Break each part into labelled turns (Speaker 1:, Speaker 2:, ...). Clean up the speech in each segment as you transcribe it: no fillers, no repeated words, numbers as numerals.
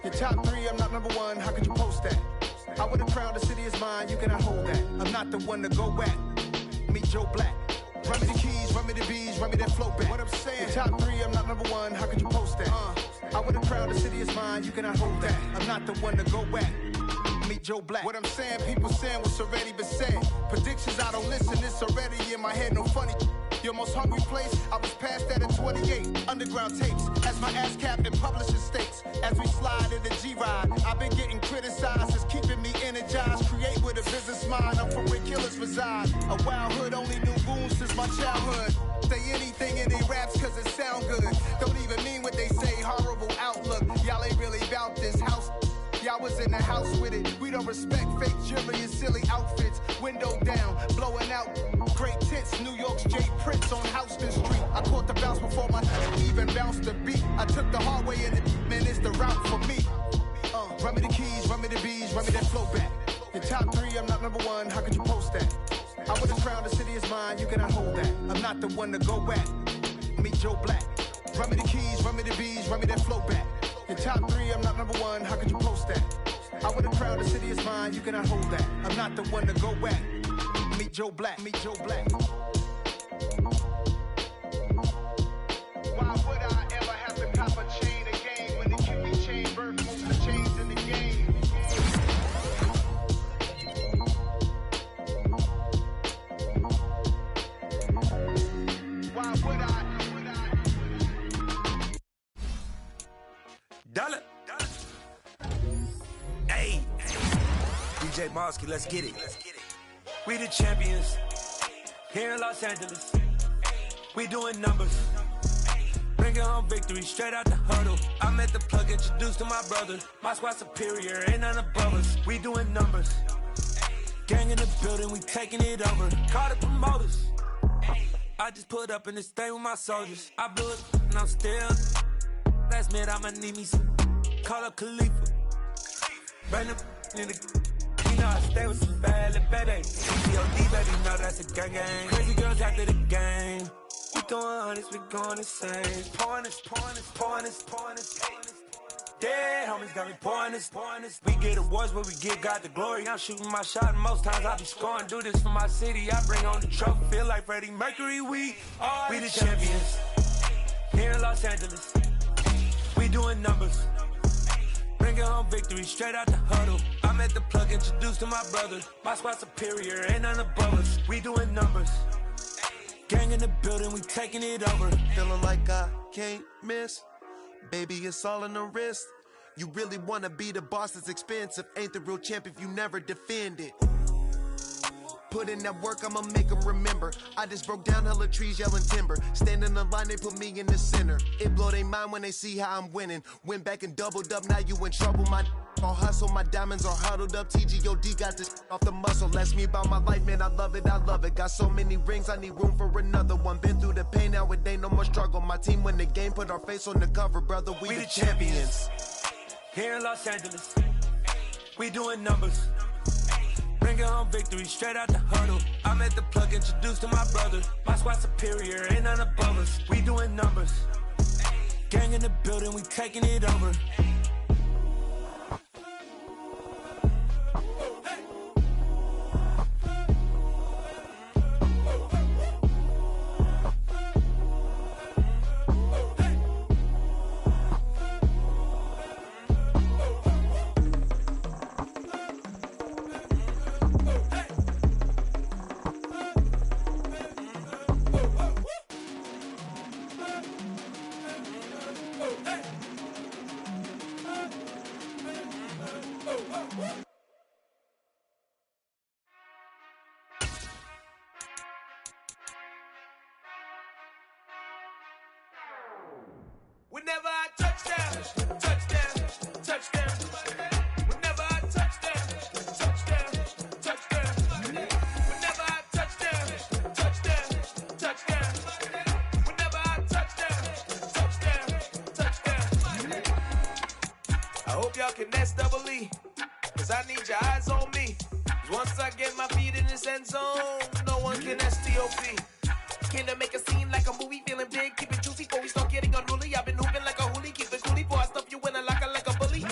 Speaker 1: Your top three, I'm not number one, how could you post that? I would've crowned the city is mine, you cannot hold that. I'm not the one to go at. Meet Joe Black. Run me the keys, run me the bees, run me that flow back. What I'm saying, your top three, I'm not number one, how could you post that? I would've crowned the city is mine, you cannot hold that. I'm not the one to go at. Meet Joe Black. What I'm saying, people saying what's already been said. Predictions, I don't listen, it's already in my head, no funny. Your most hungry place, I was past that at 28. Underground tapes, as my ass capped in publishing states. As we slide in the G-Ride, I've been getting criticized, it's keeping me energized. Create with a business mind, I'm from where killers reside. A wild hood, only knew goons since my childhood. Say anything in they raps cause it sound good. Don't even mean what they say, horrible outlook. Y'all ain't really about this house. Y'all was in the house with it. We don't respect fake jewelry and silly outfits. Window down, blowing out great tits. New York's Jay Prince on Houston Street. I caught the bounce before my even bounced the beat. I took the hard way in it, man, it's the route for me. Run me the keys, run me the bees, run me that flow back. Your top three, I'm not number one, how could you post that? I would've crowned the city is mine, you cannot hold that. I'm not the one to go at. Meet Joe Black. Run me the keys, run me the bees, run me that flow back. Your top three, I'm not number one, how could you post that? I would've crowned the city is mine, you cannot hold that. I'm not the one to go at. Meet Joe Black, meet Joe Black. Why would I ever have to cop a chain again when the Cupid chain birth most of the chains in the game? Why would I?
Speaker 2: Dollar. Hey, DJ Mosky, let's get it. We the champions here in Los Angeles. We doing numbers, bringing home victory straight out the huddle. I'm at the plug, introduced to my brother. My squad superior, ain't none above us. We doing numbers, gang in the building, we taking it over. Call the promoters. I just put up in this thing with my soldiers. I blew it and I'm still. Last minute I'ma need me some. Call up Khalifa. Bring them in the. You know I stay with some bad little baby. COD baby, know that's a gang gang. Crazy girls after the game. We going honest, we going insane. Pouring this. Dead homies got me pouring this. We get awards where we give God the glory. I'm shooting my shot and most times I be scoring. Do this for my city, I bring on the trophy. Feel like Freddie Mercury, we the champions here in Los Angeles. We doing numbers, bringing home victory straight out the huddle. I'm at the plug, introduced to my brother. My squad superior, ain't none above us. We doing numbers, gang in the building, we taking it over.
Speaker 3: Feeling like I can't miss. Baby, it's all in the wrist. You really wanna be the boss, it's expensive. Ain't the real champ if you never defend it. Put in that work, I'ma make them remember. I just broke down hella trees, yelling timber. Stand in the line, they put me in the center. It blow they mind when they see how I'm winning. Went back and doubled up, now you in trouble. My all hustle, my diamonds are huddled up. TGOD got this off the muscle. Ask me about my life, man, I love it. Got so many rings, I need room for another one. Been through the pain, now it ain't no more struggle. My team win the game, put our face on the cover, brother. We the champions
Speaker 2: here in Los Angeles. We doing numbers, bringing home victory straight out the huddle. I'm at the plug, introduced to my brother. My squad superior, ain't none above us. We doing numbers, gang in the building, we taking it over.
Speaker 4: Whenever I touch down, touchdown. Whenever I touch down, touchdown. Whenever I touch down, touchdown. Whenever I touch down. I hope y'all can double E, cause I need your eyes on me. Cause once I get my feet in this end zone, no one can STOP. Killer make a scene like a movie, feeling big, keep it juicy before we start getting unruly. I've been hooping like a hoolie, keep it coolie before I stuff you in a locker like a bully.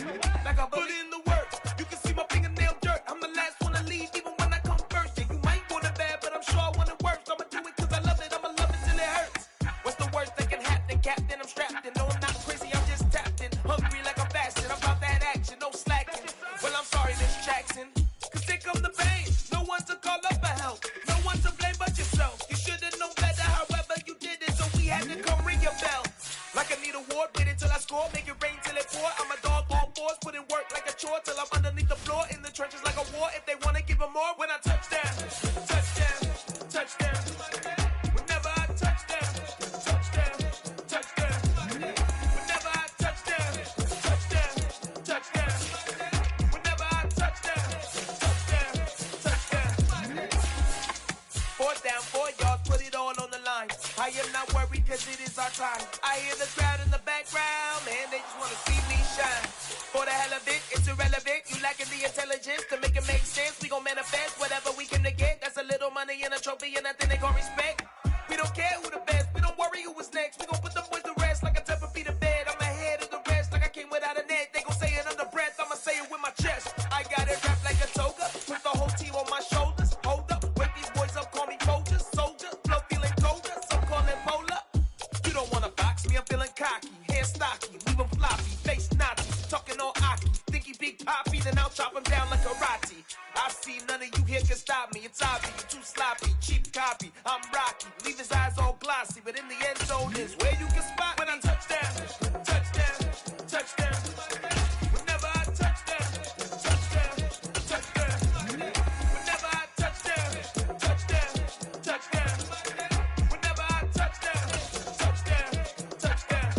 Speaker 4: I'm underneath the floor in the trenches like a war. If they wanna give them more, when I touch down, touchdown, touchdown. Whenever I touch down, touchdown, touchdown. Whenever I touch down, touchdown, touchdown. Whenever I touch down, touchdown, touchdown. 4th down, 4 yards, put it all on the line. I am not worried cause it is our time. I hear the crowd in the background, man, they just wanna see me shine. For the hell of it, it's irrelevant. You lacking the intelligence to make it make sense. We gon' manifest whatever we came to get. That's a little money and a trophy and nothing they gon' respect. We don't care who the best, we don't worry who was next. We gon' put them boys to rest like a temper feet of bed. I'm ahead of the rest like I came without a net. They gon' say it under breath, I'ma say it with my chest. I got it wrapped like a toga, put the whole team on my shoulders. Hold up, wake these boys up, call me soldiers, soldier. Flow feeling colder, some call it polar. You don't wanna box me, I'm feeling cocky. Hair stocky, leave them floppy, face Nazi. Talking all Aki, think he big poppy, then I'll chop him down like karate. I see none of you here can stop me. It's obvious, you're too sloppy, cheap copy. I'm Rocky, leave his eyes all glossy, but in the end zone is where you can spot when I touch down, touchdown, touchdown. Whenever I touch down, touchdown, touchdown. Whenever I touch down, touchdown, touchdown. Whenever I touch down, touchdown, touchdown.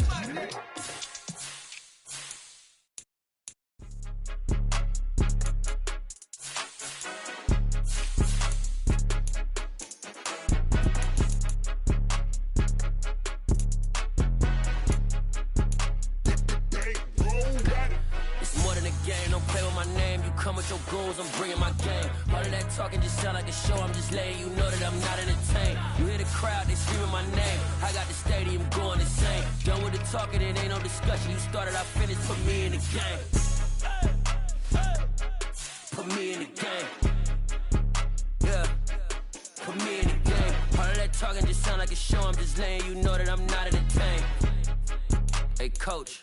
Speaker 2: It's more than a game, don't play with my name. You come with your goals, I'm bringing my game. All of that talking just sound like a show, I'm just letting you know that I'm not entertained. You hear the crowd, they screaming my name. I got the stadium going insane. Done with the talking, it ain't no discussion. You started, I finished, put me in the game. Put me in the game. Yeah, put me in the game. All of that talking just sound like a show, I'm just letting you know that I'm not entertained. Hey coach,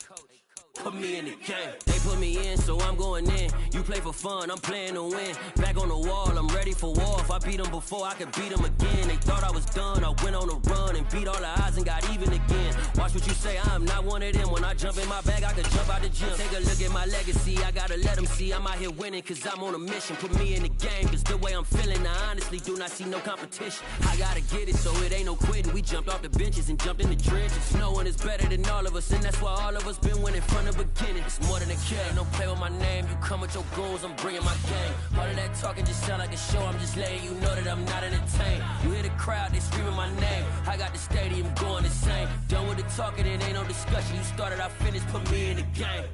Speaker 2: put me in the game. They put me in, so I'm going in. You play for fun, I'm playing to win. Back on the wall, I'm ready for war. If I beat them before, I could beat them again. They thought I was done, I went on a run and beat all the odds and got even again. Watch what you say, I'm not one of them. When I jump in my bag, I could jump out the gym. Take a look at my legacy, I gotta let them see I'm out here winning, cause I'm on a mission. Put me in the game, cause the way I'm feeling, I honestly do not see no competition. I gotta get it, so it ain't no quitting. We jumped off the benches and jumped in the trenches. No one is better than all of us, and that's why all of us been winning from the beginning. It's more than a game, don't play with my name. You come with your goals, I'm bringing my game. All of that talking just sound like a show, I'm just letting you know that I'm not entertained. You hear the crowd, they screaming my name. I got the stadium going insane. Done with the talking, it ain't no discussion. You started, I finished, put me in the game.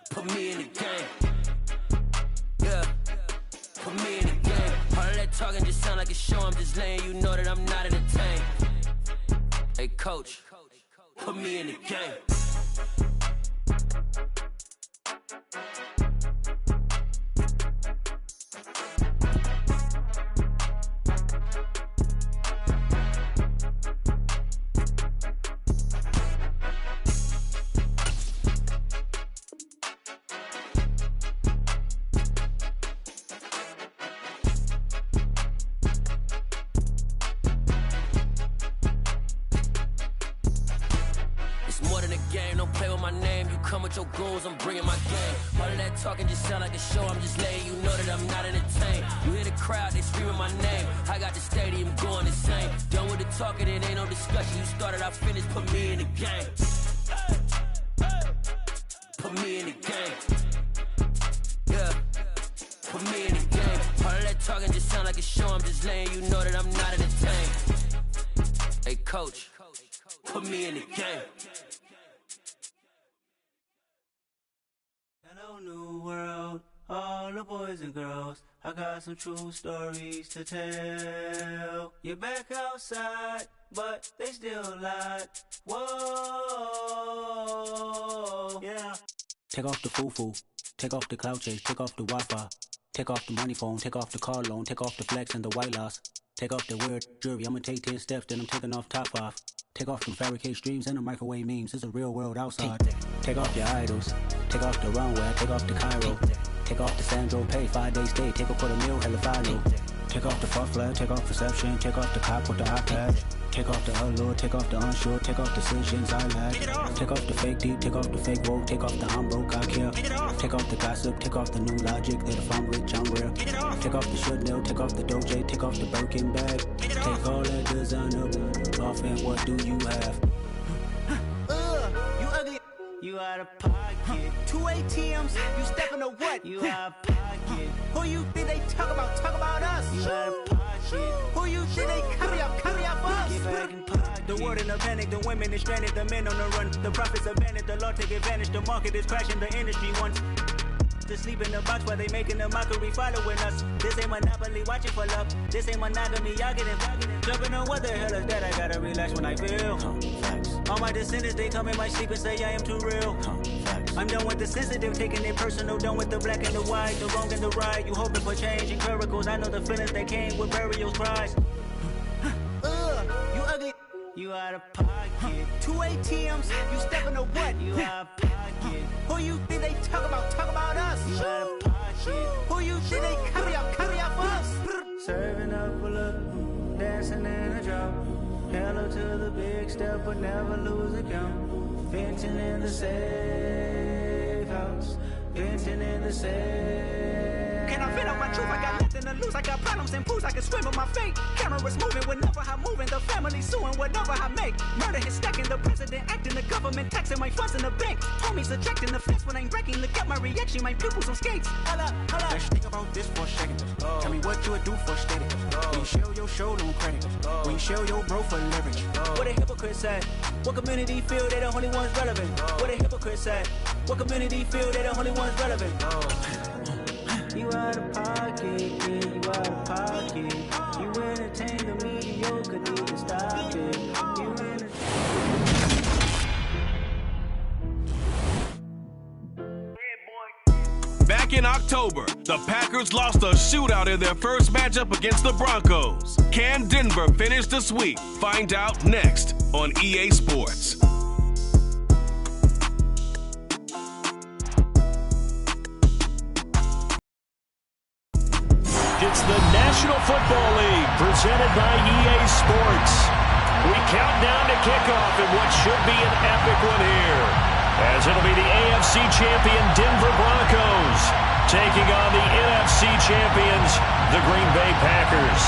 Speaker 2: Put me in the game. Yeah, put me in the game. All of that talking just sound like a show, I'm just letting you know that I'm not entertained. Hey coach, put me in the game. Your goals, I'm bringing my game. All of that talking just sound like a show, I'm just letting you know that I'm not entertained. You hear the crowd, they screaming my name. I got the stadium going insane. Done with the talking, it ain't no discussion. You started, I finished, put me in the game. Put me in the game. Yeah, put me in the game. All of that talking just sound like a show, I'm just letting you know that I'm not entertained. Hey coach, put me in the game.
Speaker 5: Hello, new world, all the boys and girls. I got some true stories to tell. You're back outside, but they still lied. Whoa, yeah.
Speaker 6: Take off the foo-foo, take off the cloud chase, take off the Wi-Fi. Take off the money phone, take off the car loan, take off the flex and the white loss. Take off the weird jewelry, I'ma take 10 steps, then I'm taking off top 5. Take off them fabricate streams and the microwave memes, it's a real world outside. Take off your idols, take off the runway, take off the Cairo. Take off the Sandro pay, 5 days stay, take a $250,000, hella follow. Take off the fuck flag, take off perception, take off the cop with the iPad. Take off the allure, take off the unsure, take off decisions I lack. Take off the fake deep, take off the fake woke, take off the I'm broke, I care. Take off the gossip, take off the new logic that if I'm rich, I'm real. Take off the Chanel, take off the Doja, take off the Birkin bag. Take all that designer off and what do you have?
Speaker 5: You ugly. You out of pocket. 2 ATMs, you stepping to what? You out of pocket. Who you think they talk about us? You out of pocket. Who you think they carry up for us? Get back in pocket. The world in a panic, the women is stranded, the men on the run. The profits abandoned, the law take advantage, the market is crashing, the industry wants to sleep in the box while they making a mockery following us. This ain't Monopoly, watching for love. This ain't monogamy, y'all getting jumping on what the hell is that? I gotta relax when I feel. All my descendants, they come in my sleep and say I am too real. I'm done with the sensitive, taking it personal. Done with the black and the white, the wrong and the right. You hoping for change and miracles. I know the feelings that came with burials, cries. You ugly. You out of pocket. 2 ATMs, you stepping to what? You out of pocket. Who you think they talk about us? You out of pocket. Who you think they carry up for us? Serving up a look, dancing in a drop. Hello to the big step, but never lose a count. Venting in the safe house. Venting in the safe. Can I vent out my truth? I got nothing to lose. I got problems and proofs. I can swim with my fate. Cameras moving whenever I'm moving. The family suing whatever I make. Murder is stacking. The president acting. The government taxing my funds in the bank. Homies ejecting the fence when I'm breaking. Look at my reaction. My pupils on skates. Holla.
Speaker 6: Let's think about this for a second. Tell me what you would do for steady. When you show your show, no credit. When you show your bro for leverage.
Speaker 5: What a hypocrite said. What community feel they the only ones relevant? What a hypocrite said. What community feel they the only ones relevant? You out of pocket, yeah, you out of pocket. You entertain the mediocre, need to stop it. You entertain.
Speaker 7: Back in October, the Packers lost a shootout in their first matchup against the Broncos. Can Denver finish the sweep? Find out next on EA Sports.
Speaker 8: It's the National Football League presented by EA Sports. We count down to kickoff in what should be an epic one here, as it'll be the AFC champion Denver Broncos taking on the NFC champions, the Green Bay Packers.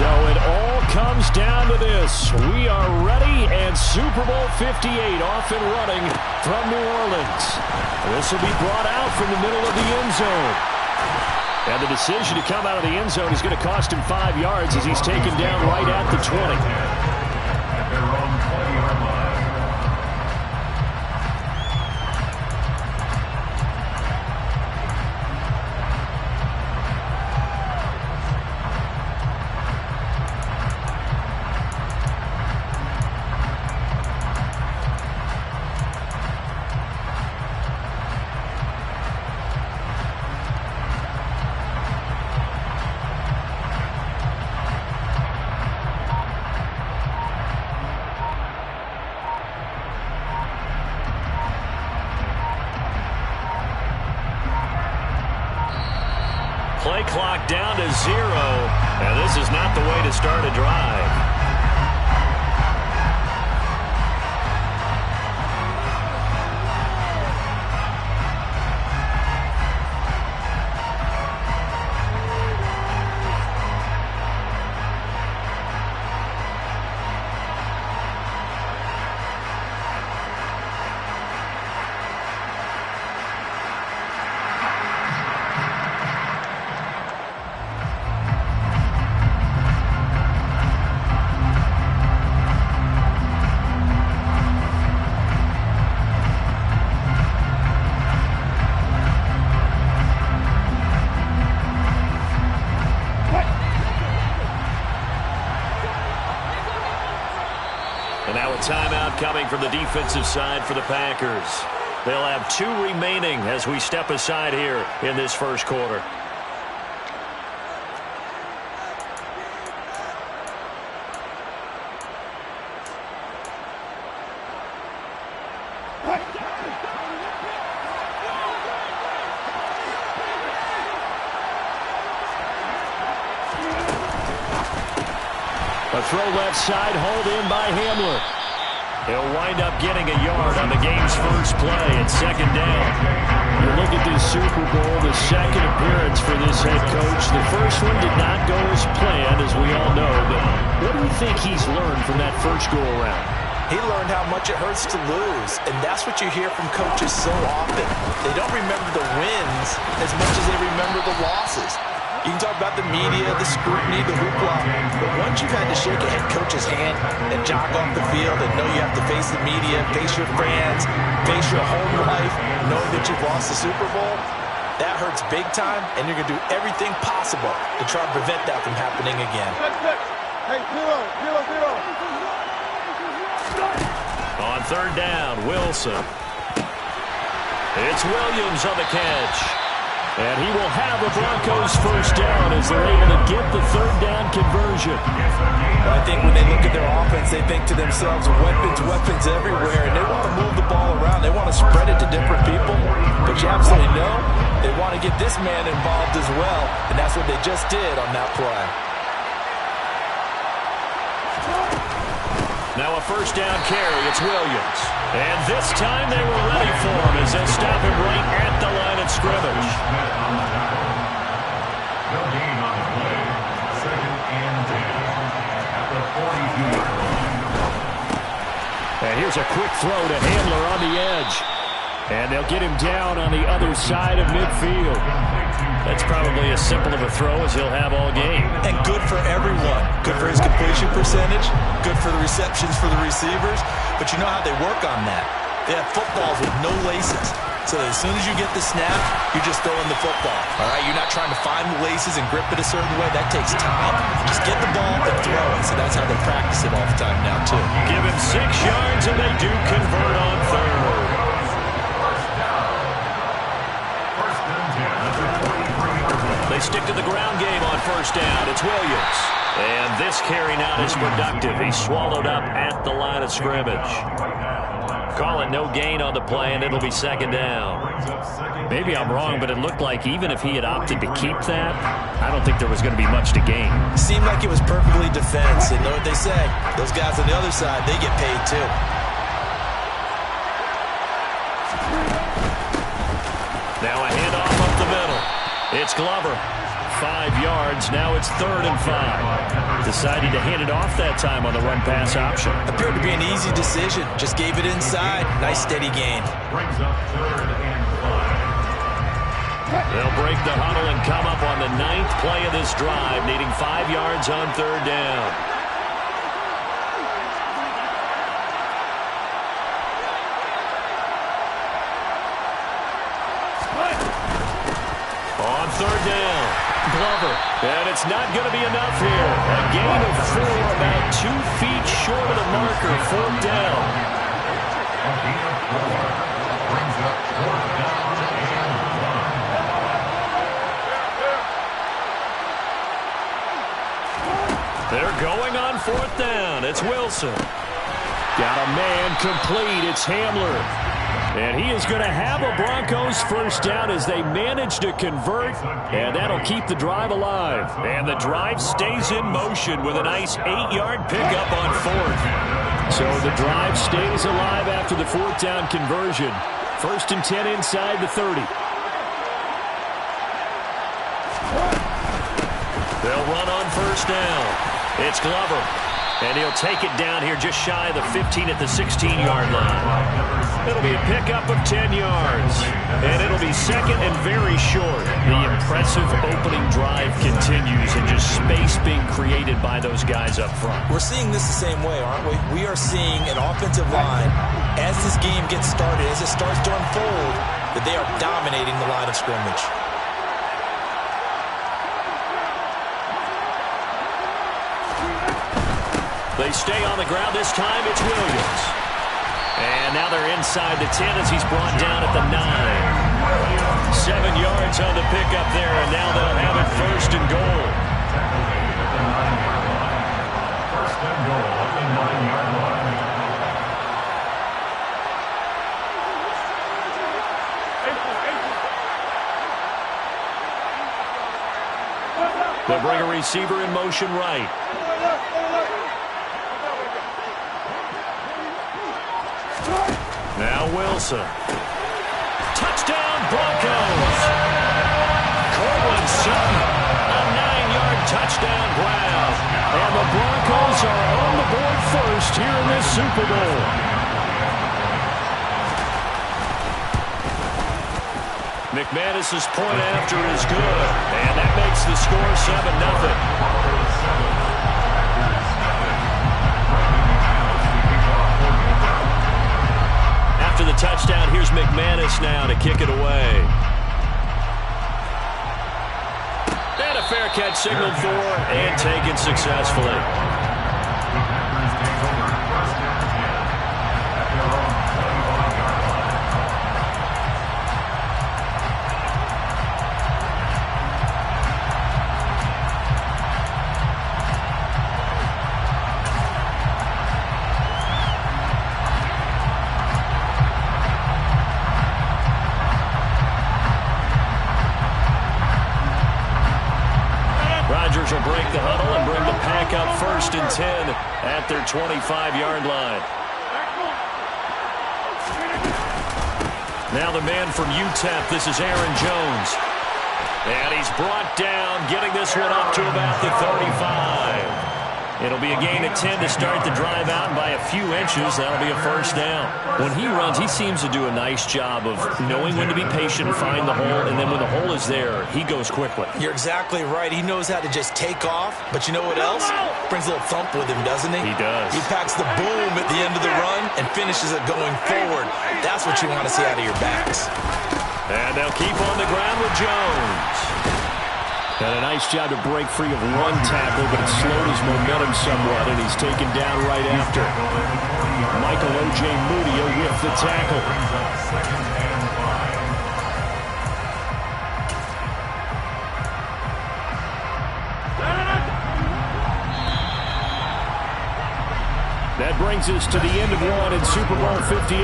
Speaker 8: So it all comes down to this. We are ready, and Super Bowl 58 off and running from New Orleans. This will be brought out from the middle of the end zone. And the decision to come out of the end zone is going to cost him 5 yards as he's taken down right at the 20. Play clock down to 0, and this is not the way to start a drive. And now a timeout coming from the defensive side for the Packers. They'll have 2 remaining as we step aside here in this first quarter. A throw left side, hauled in by Hamler. He'll wind up getting a yard on the game's first play at second down. You look at this Super Bowl, the second appearance for this head coach. The first one did not go as planned, as we all know. But what do you think he's learned from that first go-around?
Speaker 9: He learned how much it hurts to lose, and that's what you hear from coaches so often. They don't remember the wins as much as they remember the losses. You can talk about the media, the scrutiny, the hoopla, but once you've had to shake a head coach's hand and jog off the field and know you have to face the media, face your fans, face your home life, know that you've lost the Super Bowl, that hurts big time, and you're going to do everything possible to try to prevent that from happening again.
Speaker 10: Hey, zero.
Speaker 8: On third down, Wilson. It's Williams on the catch. And he will have the Broncos first down as they're able to get the third down conversion.
Speaker 9: Well, I think when they look at their offense, they think to themselves, weapons everywhere, and they want to move the ball around. They want to spread it to different people. But you absolutely know they want to get this man involved as well, and that's what they just did on that play.
Speaker 8: Now a first down carry, it's Williams. And this time they were ready for him as they'll stop him right at the line of scrimmage.
Speaker 11: No gain on the play. 2nd and 10 at the 42.
Speaker 8: And here's a quick throw to Hamler on the edge. And they'll get him down on the other side of midfield. That's probably as simple of a throw as he'll have all game.
Speaker 9: And good for everyone. Good for his completion percentage. Good for the receptions for the receivers. But you know how they work on that. They have footballs with no laces. So as soon as you get the snap, you're just throwing the football. All right, you're not trying to find the laces and grip it a certain way. That takes time. Just get the ball and throw it. So that's how they practice it all the time now, too.
Speaker 8: Give him 6 yards, and they do convert on third. They stick to the ground game on first down. It's Williams. And this carry now is productive. He's swallowed up at the line of scrimmage. Call it no gain on the play, and it'll be second down. Maybe I'm wrong, but it looked like even if he had opted to keep that, I don't think there was going to be much to gain.
Speaker 9: Seemed like it was perfectly defense. And know what they say? Those guys on the other side, they get paid too.
Speaker 8: Now a handoff up the middle. It's Glover. 5 yards. Now it's 3rd and 5. Decided to hand it off that time on the run-pass option.
Speaker 9: Appeared to be an easy decision. Just gave it inside. Nice steady gain.
Speaker 8: They'll break the huddle and come up on the 9th play of this drive, needing 5 yards on third down. On third down, Glover. And it's not going to be enough here. A gain of 4, about 2 feet short of the marker, 4th down. They're going on 4th down. It's Wilson. Got a man complete. It's Hamler. And he is going to have a Broncos first down as they manage to convert, and that'll keep the drive alive. And the drive stays in motion with a nice 8-yard pickup on 4th. So the drive stays alive after the 4th down conversion. 1st and 10 inside the 30. They'll run on first down. It's Glover. And he'll take it down here just shy of the 15 at the 16-yard line. It'll be a pickup of 10 yards. And it'll be second and very short. The impressive opening drive continues and just space being created by those guys up front.
Speaker 9: We're seeing this the same way, aren't we? We are seeing an offensive line, as this game gets started, as it starts to unfold, that they are dominating the line of scrimmage.
Speaker 8: They stay on the ground. This time it's Williams. And now they're inside the 10 as he's brought down at the 9. 7 yards on the pickup there, and now they'll have it 1st and goal.
Speaker 11: First and goal at the 9-yard line.
Speaker 8: They'll bring a receiver in motion right. Now Wilson. Touchdown Broncos. Cortland Sutton, a 9-yard touchdown grab. And the Broncos are on the board first here in this Super Bowl. McManus's point after is good, and that makes the score 7-0. After the touchdown, here's McManus now to kick it away. And a fair catch signaled for and taken successfully. Rodgers will break the huddle and bring the pack up 1st and 10 at their 25-yard line. Now the man from UTEP, this is Aaron Jones. And he's brought down, getting this one up to about the 35. It'll be a gain of 10 to start the drive out, and by a few inches, that'll be a 1st down. When he runs, he seems to do a nice job of knowing when to be patient, find the hole, and then when the hole is there, he goes quickly.
Speaker 9: You're exactly right. He knows how to just take off, but you know what else? Brings a little thump with him, doesn't he?
Speaker 8: He does.
Speaker 9: He packs the boom at the end of the run and finishes it going forward. That's what you want to see out of your backs.
Speaker 8: And they'll keep on the ground with Jones. Had a nice job to break free of one tackle, but it slowed his momentum somewhat, and he's taken down right after. Michael Ojemudia with the tackle. That brings us to the end of one in Super Bowl 58.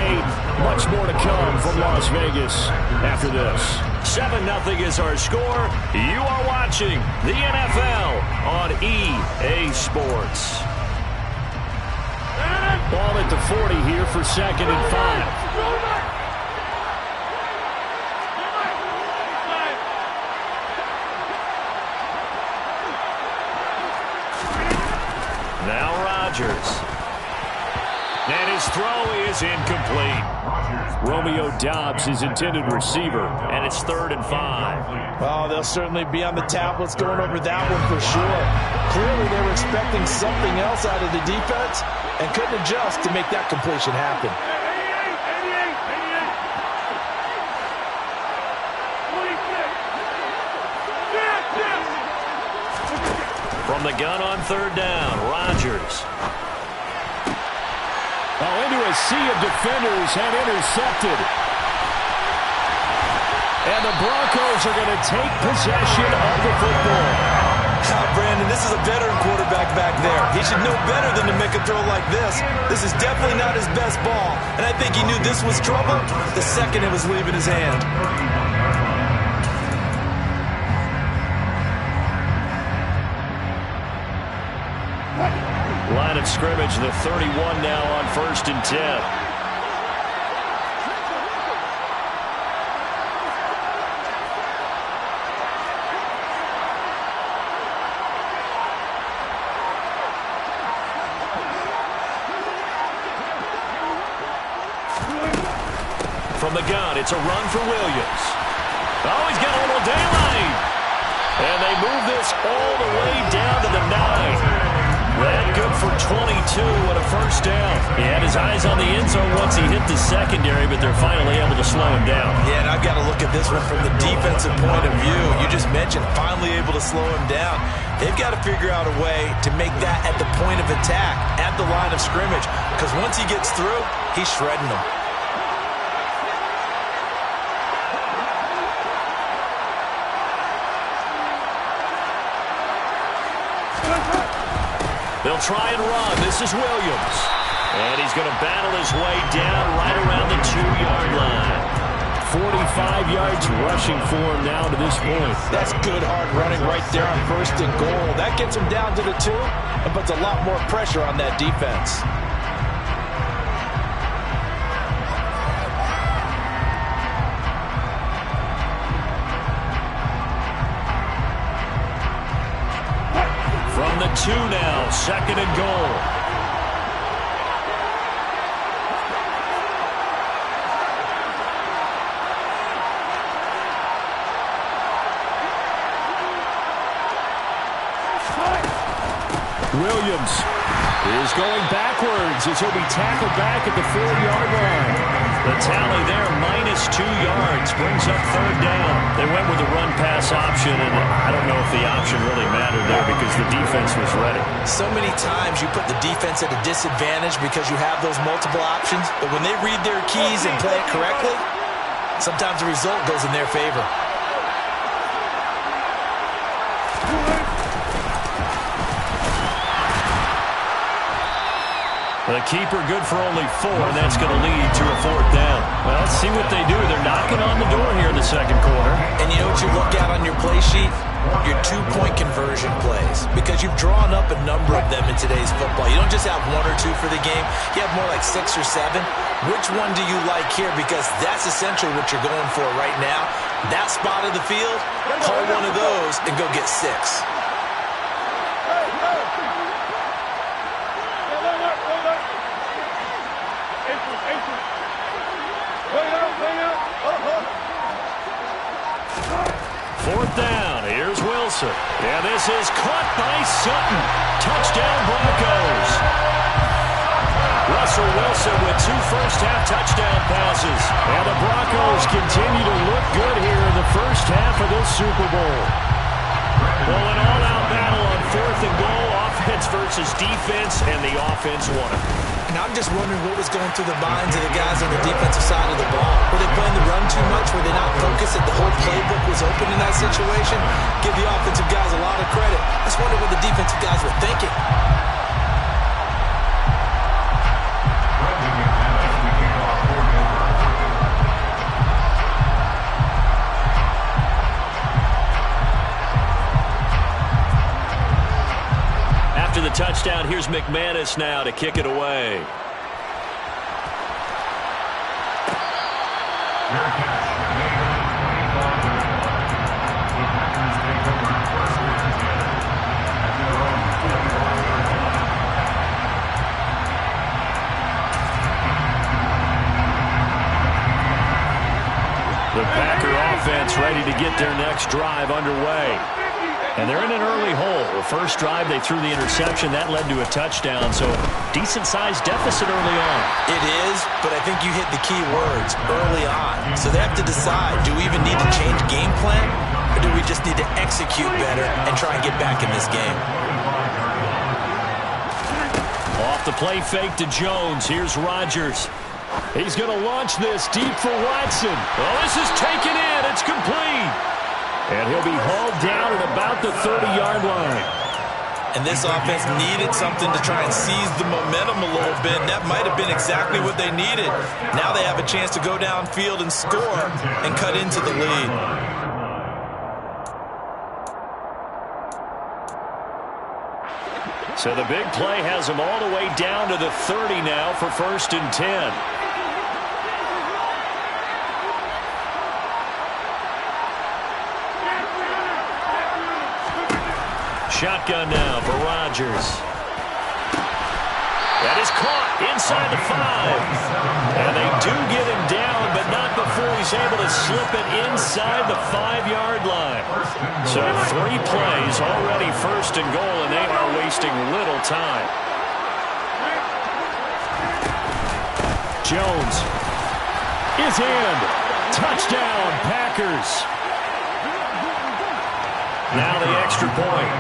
Speaker 8: Much more to come from Las Vegas after this. 7-0 is our score. You are watching the NFL on EA Sports. Ball at the 40 here for 2nd and 5. Now Rodgers. And his throw is incomplete. Romeo Doubs, his intended receiver, and it's 3rd and 5.
Speaker 9: Oh, they'll certainly be on the tablets going over that one for sure. Clearly, they were expecting something else out of the defense and couldn't adjust to make that completion happen.
Speaker 8: From the gun on 3rd down, Rodgers. Oh, into a sea of defenders and intercepted. And the Broncos are going to take possession of the football.
Speaker 9: Brandon, this is a veteran quarterback back there. He should know better than to make a throw like this. This is definitely not his best ball. And I think he knew this was trouble the second it was leaving his hand.
Speaker 8: Line of scrimmage, the 31 now on 1st and 10. From the gun, it's a run for Williams. Oh, he's got a little daylight. And they move this all the way down to the 9. That good for 22 and a 1st down. He had his eyes on the end zone once he hit the secondary, but they're finally able to slow him down.
Speaker 9: Yeah, and I've got to look at this one from the defensive point of view. You just mentioned finally able to slow him down. They've got to figure out a way to make that at the point of attack, at the line of scrimmage, because once he gets through, he's shredding them.
Speaker 8: They'll try and run. This is Williams. And he's going to battle his way down right around the 2-yard line. 45 yards rushing for him now to this point.
Speaker 9: That's good hard running right there on 1st and goal. That gets him down to the 2 and puts a lot more pressure on that defense.
Speaker 8: From the 2 now, 2nd and goal. Williams is going backwards as he'll be tackled back at the 4-yard line. The tally there, -2 yards, brings up 3rd down. They went with the run-pass option, and I don't know if the option really mattered there because the defense was ready.
Speaker 9: So many times you put the defense at a disadvantage because you have those multiple options, but when they read their keys and play it correctly, sometimes the result goes in their favor.
Speaker 8: The keeper good for only 4, and that's going to lead to a 4th down. Well, let's see what they do. They're knocking on the door here in the 2nd quarter.
Speaker 9: And you know what you look at on your play sheet? Your 2-point conversion plays. Because you've drawn up a number of them in today's football. You don't just have 1 or 2 for the game. You have more like 6 or 7. Which one do you like here? Because that's essentially what you're going for right now. That spot of the field, call one of those and go get 6.
Speaker 8: Fourth down, here's Wilson. And this is caught by Sutton. Touchdown Broncos. Russell Wilson with 2 first-half touchdown passes. And the Broncos continue to look good here in the first half of this Super Bowl. Well, an all-out battle on 4th and goal, offense versus defense, and the offense won it.
Speaker 9: And I'm just wondering what was going through the minds of the guys on the defensive side of the ball. Were they playing the run too much? Were they not focused that the whole playbook was open in that situation? Give the offensive guys a lot of credit. I just wonder what the defensive guys were thinking.
Speaker 8: After the touchdown, here's McManus now to kick it away. The Packer offense ready to get their next drive underway. And they're in an early hole. The first drive, they threw the interception. That led to a touchdown, so decent-sized deficit early on.
Speaker 9: It is, but I think you hit the key words, early on. So they have to decide, do we even need to change game plan, or do we just need to execute better and try and get back in this game?
Speaker 8: Off the play fake to Jones. Here's Rodgers. He's going to launch this deep for Watson. Oh, this is taken in. It's complete. And he'll be hauled down at about the 30-yard line.
Speaker 9: And this offense needed something to try and seize the momentum a little bit. And that might have been exactly what they needed. Now they have a chance to go downfield and score and cut into the lead.
Speaker 8: So the big play has them all the way down to the 30 now for 1st and 10. Shotgun now for Rodgers. That is caught inside the 5. And they do get him down, but not before he's able to slip it inside the 5-yard line. So 3 plays already 1st and goal, and they are wasting little time. Jones is in. Touchdown, Packers. Now the extra point.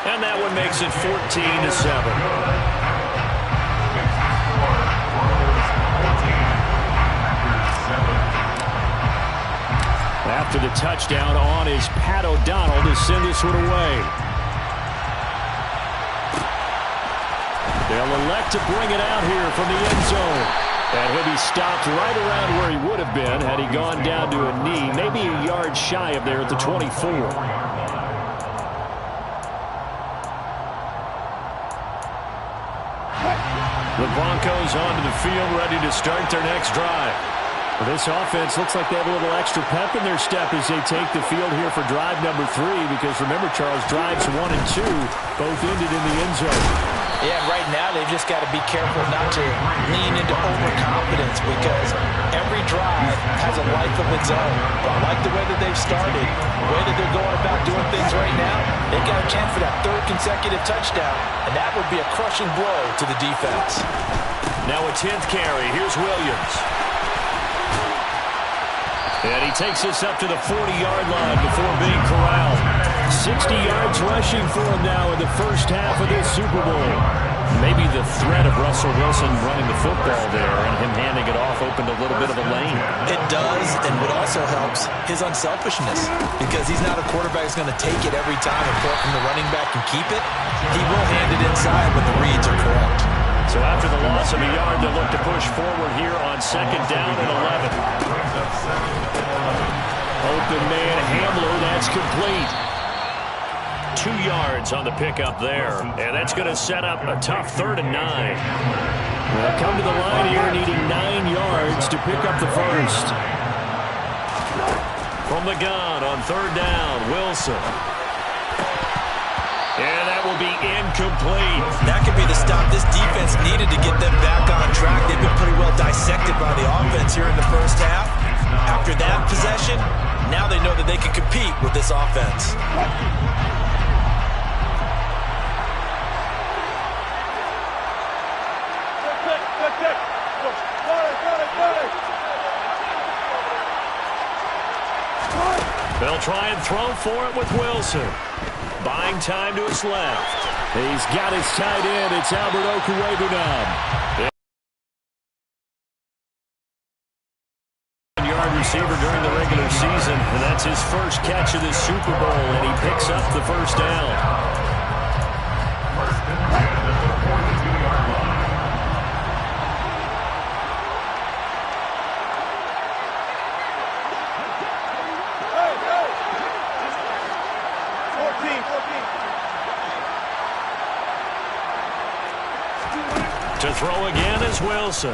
Speaker 8: And that one makes it 14-7. After the touchdown, on is Pat O'Donnell to send this one away. They'll elect to bring it out here from the end zone. And he'll be stopped right around where he would have been had he gone down to a knee, maybe a yard shy of there at the 24. The Broncos onto the field, ready to start their next drive. Well, this offense looks like they have a little extra pep in their step as they take the field here for drive number 3, because remember, Charles, drives 1 and 2 both ended in the end zone.
Speaker 9: Yeah, right now they've just got to be careful not to lean into overconfidence, because every drive has a life of its own. But I like the way that they've started, the way that they're going about doing things right now. They've got a chance for that 3rd consecutive touchdown, and that would be a crushing blow to the defense.
Speaker 8: Now a 10th carry. Here's Williams. And he takes this up to the 40-yard line before being corralled. 60 yards rushing for him now in the first half of this Super Bowl. Maybe the threat of Russell Wilson running the football there and him handing it off opened a little bit of a lane.
Speaker 9: It does, and what also helps, his unselfishness, because he's not a quarterback who's going to take it every time and pull it from the running back and keep it. He will hand it inside when the reads are correct.
Speaker 8: So after the loss of a yard, they'll look to push forward here on 2nd down and 11. Open man Hamler, that's complete. 2 yards on the pickup there, and that's going to set up a tough 3rd and 9. They'll come to the line here needing 9 yards to pick up the first. From the gun on 3rd down, Wilson. And that will be incomplete.
Speaker 9: That could be the stop this defense needed to get them back on track. They've been pretty well dissected by the offense here in the first half. After that possession, now they know that they can compete with this offense.
Speaker 8: They'll try and throw for it with Wilson. Buying time to his left. He's got his tight end. It's Albert Okwuegbunam. Yard receiver during the regular season, and that's his first catch of this Super Bowl, and he picks up the first down. To throw again is Wilson.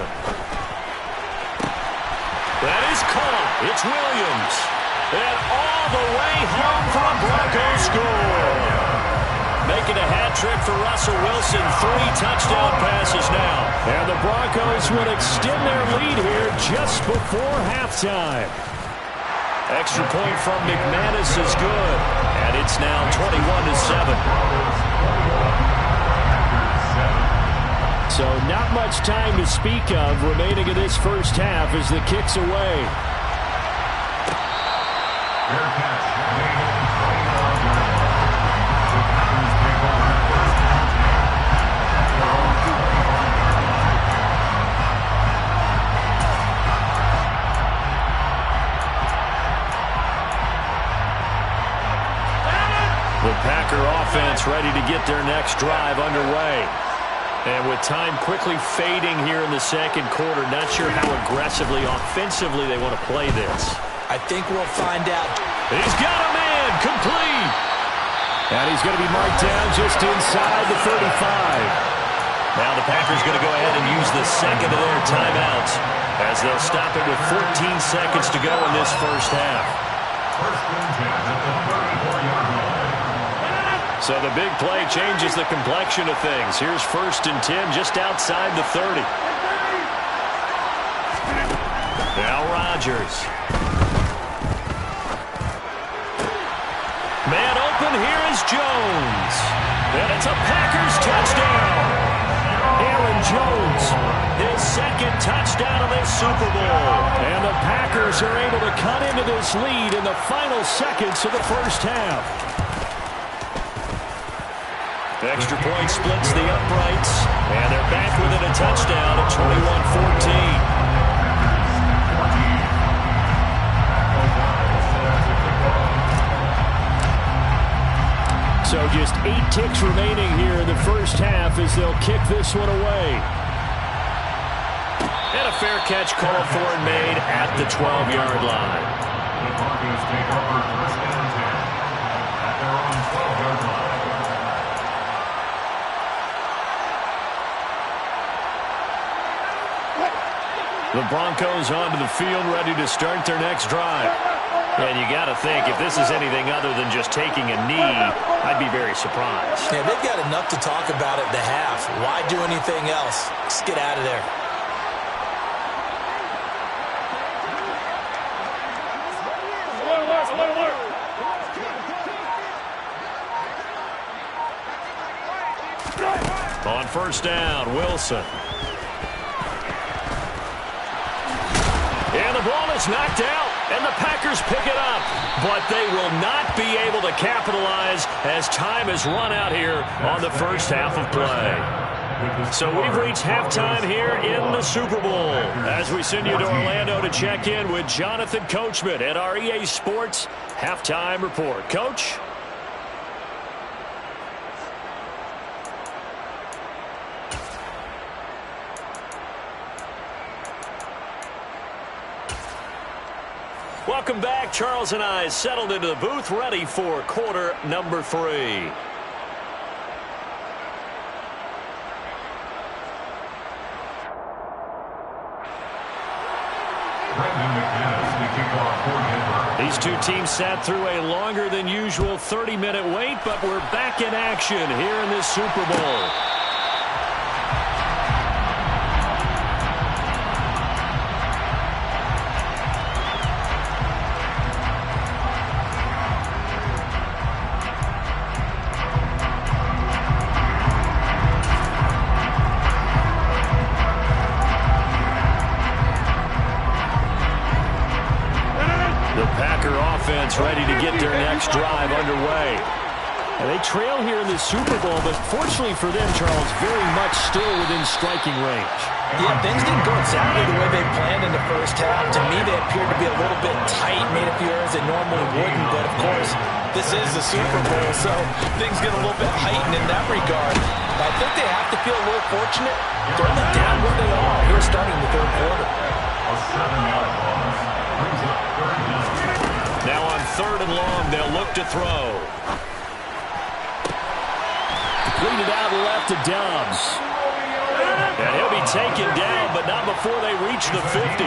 Speaker 8: That is caught. It's Williams. And all the way home for a Broncos score. Making a hat trick for Russell Wilson. 3 touchdown passes now. And the Broncos will extend their lead here just before halftime. Extra point from McManus is good. And it's now 21-7. So not much time to speak of remaining in this first half as the kick's away. The Packer offense ready to get their next drive underway. And with time quickly fading here in the second quarter, not sure how aggressively, offensively they want to play this.
Speaker 9: I think we'll find out.
Speaker 8: He's got a man, complete. And he's going to be marked down just inside the 35. Now the Packers going to go ahead and use the second of their timeouts as they'll stop it with 14 seconds to go in this first half.
Speaker 11: First and 10 at the 34-yard line.
Speaker 8: So the big play changes the complexion of things. Here's 1st and 10 just outside the 30. Now Rodgers. Man open, here is Jones. And it's a Packers touchdown. Aaron Jones, his 2nd touchdown of this Super Bowl. And the Packers are able to cut into this lead in the final seconds of the first half. Extra point splits the uprights, and they're back within a touchdown at 21-14. So just 8 ticks remaining here in the first half as they'll kick this one away. And a fair catch called for and made at the 12-yard line.
Speaker 11: The Broncos take over first and 10 at their own 12-yard line.
Speaker 8: The Broncos onto the field, ready to start their next drive. And you got to think, if this is anything other than just taking a knee, I'd be very surprised.
Speaker 9: Yeah, they've got enough to talk about at the half. Why do anything else? Just get out of there.
Speaker 8: On first down, Wilson. And the ball is knocked out, and the Packers pick it up. But they will not be able to capitalize as time has run out here on the first half of play. So we've reached halftime here in the Super Bowl as we send you to Orlando to check in with Jonathan Coachman at our EA Sports Halftime Report. Coach? Welcome back. Charles and I settled into the booth, ready for quarter number 3. These two teams sat through a longer than usual 30-minute wait, but we're back in action here in this Super Bowl. Ready to get their next drive underway. And they trail here in the Super Bowl, but fortunately for them, Charles, very much still within striking range.
Speaker 9: Yeah, things didn't go exactly the way they planned in the first half. To me, they appeared to be a little bit tight, made a few errors they normally wouldn't, but of course, this is the Super Bowl, so things get a little bit heightened in that regard. But I think they have to feel a little fortunate. They're only down where they are here starting the third quarter.
Speaker 11: A 7-yard loss brings up third down.
Speaker 8: Now on third and long, they'll look to throw. Completed out left to Dobbs. And he'll be taken down, but not before they reach the 50.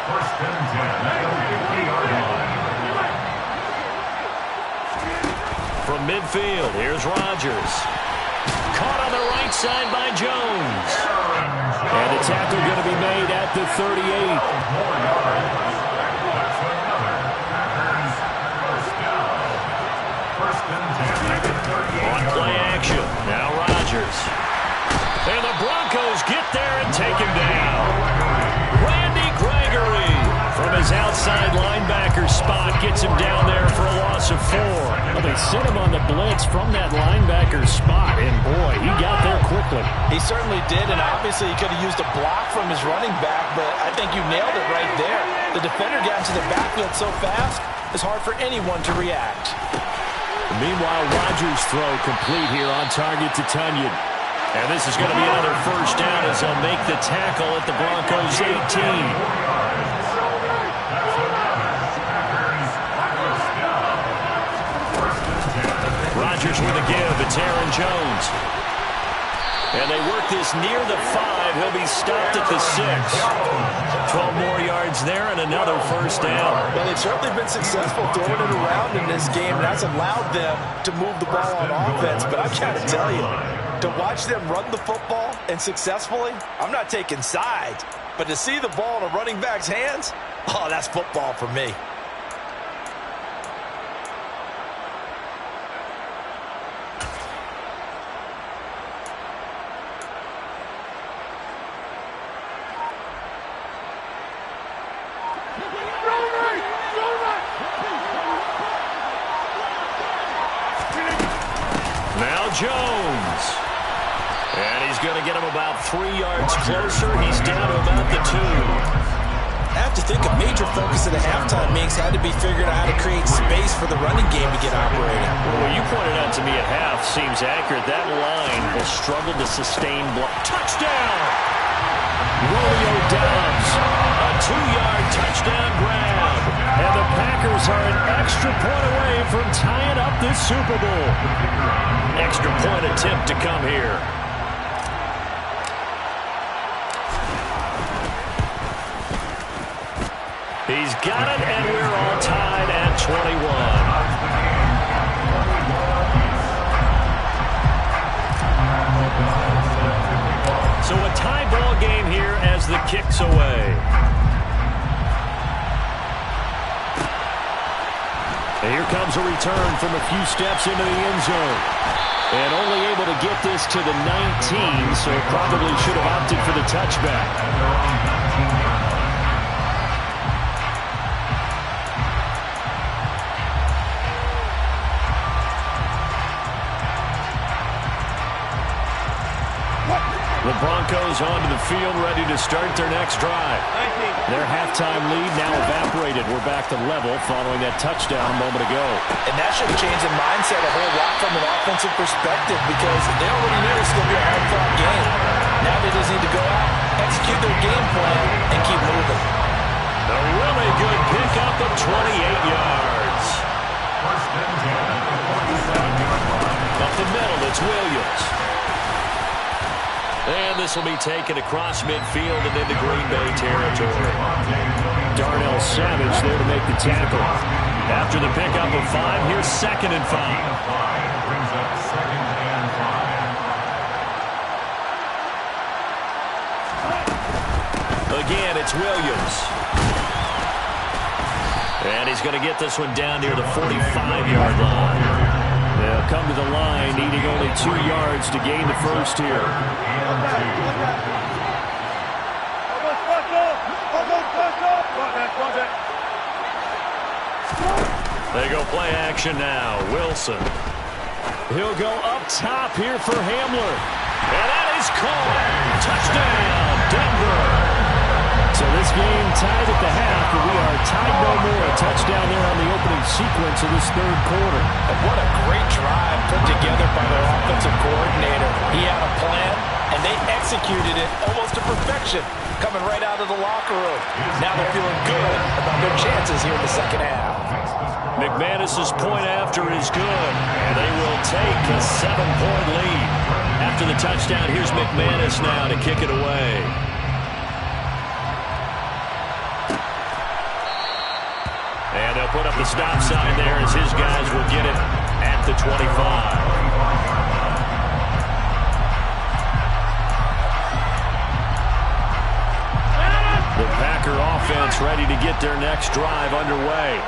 Speaker 11: First and 10 at the 50-yard line.
Speaker 8: From midfield, here's Rodgers. Caught on the right side by Jones. And the tackle going to be made at the 38. On play action, now Rodgers. And the Broncos get there and take him down. Randy Gregory from his outside linebacker spot gets him down there for a loss of 4. Well, they sent him on the blitz from that linebacker spot, and boy, he got there quickly.
Speaker 9: He certainly did, and obviously he could have used a block from his running back, but I think you nailed it right there. The defender got into the backfield so fast, it's hard for anyone to react.
Speaker 8: Meanwhile, Rodgers' throw complete here on target to Tunyon. And this is going to be another first down as they'll make the tackle at the Broncos' 18. Rodgers with a give. It's Aaron Jones. And they work this near the 5. He'll be stopped at the 6. 12 more yards there and another first down.
Speaker 9: Well, they've certainly been successful throwing it around in this game, and that's allowed them to move the ball on offense. But I've got to tell you, to watch them run the football and successfully, I'm not taking sides, but to see the ball in a running back's hands, oh, that's football for me.
Speaker 8: Jones. And he's going to get him about 3 yards closer. He's down to about the 2.
Speaker 9: have to think a major focus of the halftime mix had to be figuring out how to create space for the running game to get operating.
Speaker 8: Well, what you pointed out to me at half seems accurate. That line will struggle to sustain block. Touchdown! Romeo Doubs, a 2-yard touchdown grab. And the Packers are an extra point away from tying up this Super Bowl. Extra point attempt to come here. He's got it, and we're all tied at 21. So a tie ball game here as the kick's away. And here comes a return from a few steps into the end zone. And only able to get this to the 19, so probably should have opted for the touchback. The Broncos onto the field, ready to start their next drive. Their halftime lead now evaporated. We're back to level following that touchdown a moment ago.
Speaker 9: And that should change the mindset a whole lot from an offensive perspective because they already knew it's going to be a hard-fought game. Now they just need to go out, execute their game plan, and keep moving.
Speaker 8: A really good pickup of 28 yards. Up the middle, it's Williams. And this will be taken across midfield and into Green Bay territory. Darnell Savage there to make the tackle. After the pickup of 5, here's 2nd and 5.
Speaker 11: Brings up 2nd and 5.
Speaker 8: Again, it's Williams. And he's going to get this one down near the 45-yard line. They'll come to the line, needing only 2 yards to gain the first here. They go play action now. Wilson. He'll go up top here for Hamler. And that is caught. Touchdown, Denver. So this game tied at the half, but we are tied no more. A touchdown there on the opening sequence of this third quarter.
Speaker 9: And what a great drive put together by their offensive coordinator. He had a plan, and they executed it almost to perfection, coming right out of the locker room. Now they're feeling good about their chances here in the second half.
Speaker 8: McManus's point after is good, and they will take a 7-point lead. After the touchdown, here's McManus now to kick it away. And they'll put up the stop sign there as his guys will get it at the 25. The Packer offense ready to get their next drive underway.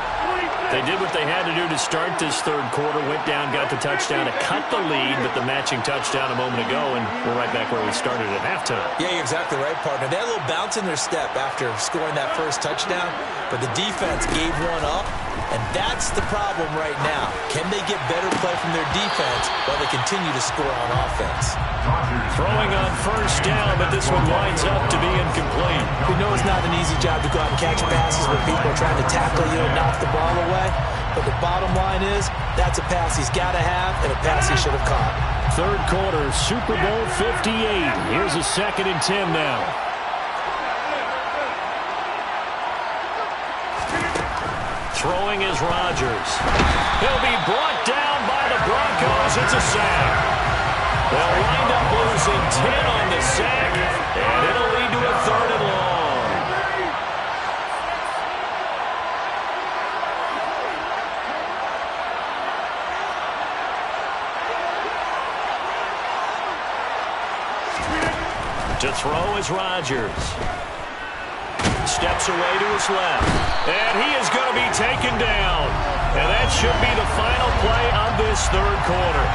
Speaker 8: They did what they had to do to start this third quarter, went down, got the touchdown to cut the lead, but the matching touchdown a moment ago, and we're right back where we started at halftime.
Speaker 9: Yeah, you're exactly right, partner. They had a little bounce in their step after scoring that first touchdown, but the defense gave one up, and that's the problem right now. Can they get better play from their defense while they continue to score on offense?
Speaker 8: Throwing on first down, but this one winds up to be incomplete.
Speaker 9: We know it's not an easy job to go out and catch passes when people are trying to tackle you and knock the ball away, but the bottom line is that's a pass he's got to have and a pass he should have caught.
Speaker 8: Third quarter, Super Bowl 58. Here's a 2nd and 10 now. Throwing is Rodgers. He'll be brought down by the Broncos. It's a sack. They'll wind up losing 10 on the sack, and it'll lead to a 3rd and long. To throw is Rodgers. Steps away to his left. And he is going to be taken down. And that should be the final play of this third quarter.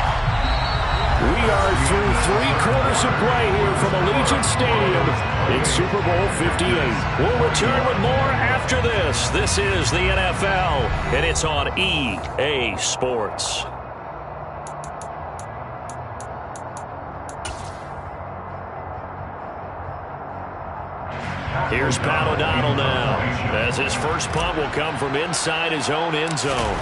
Speaker 8: We are through 3 quarters of play here from Allegiant Stadium in Super Bowl 58. We'll return with more after this. This is the NFL, and it's on EA Sports. Here's Pat O'Donnell now, as his first punt will come from inside his own end zone.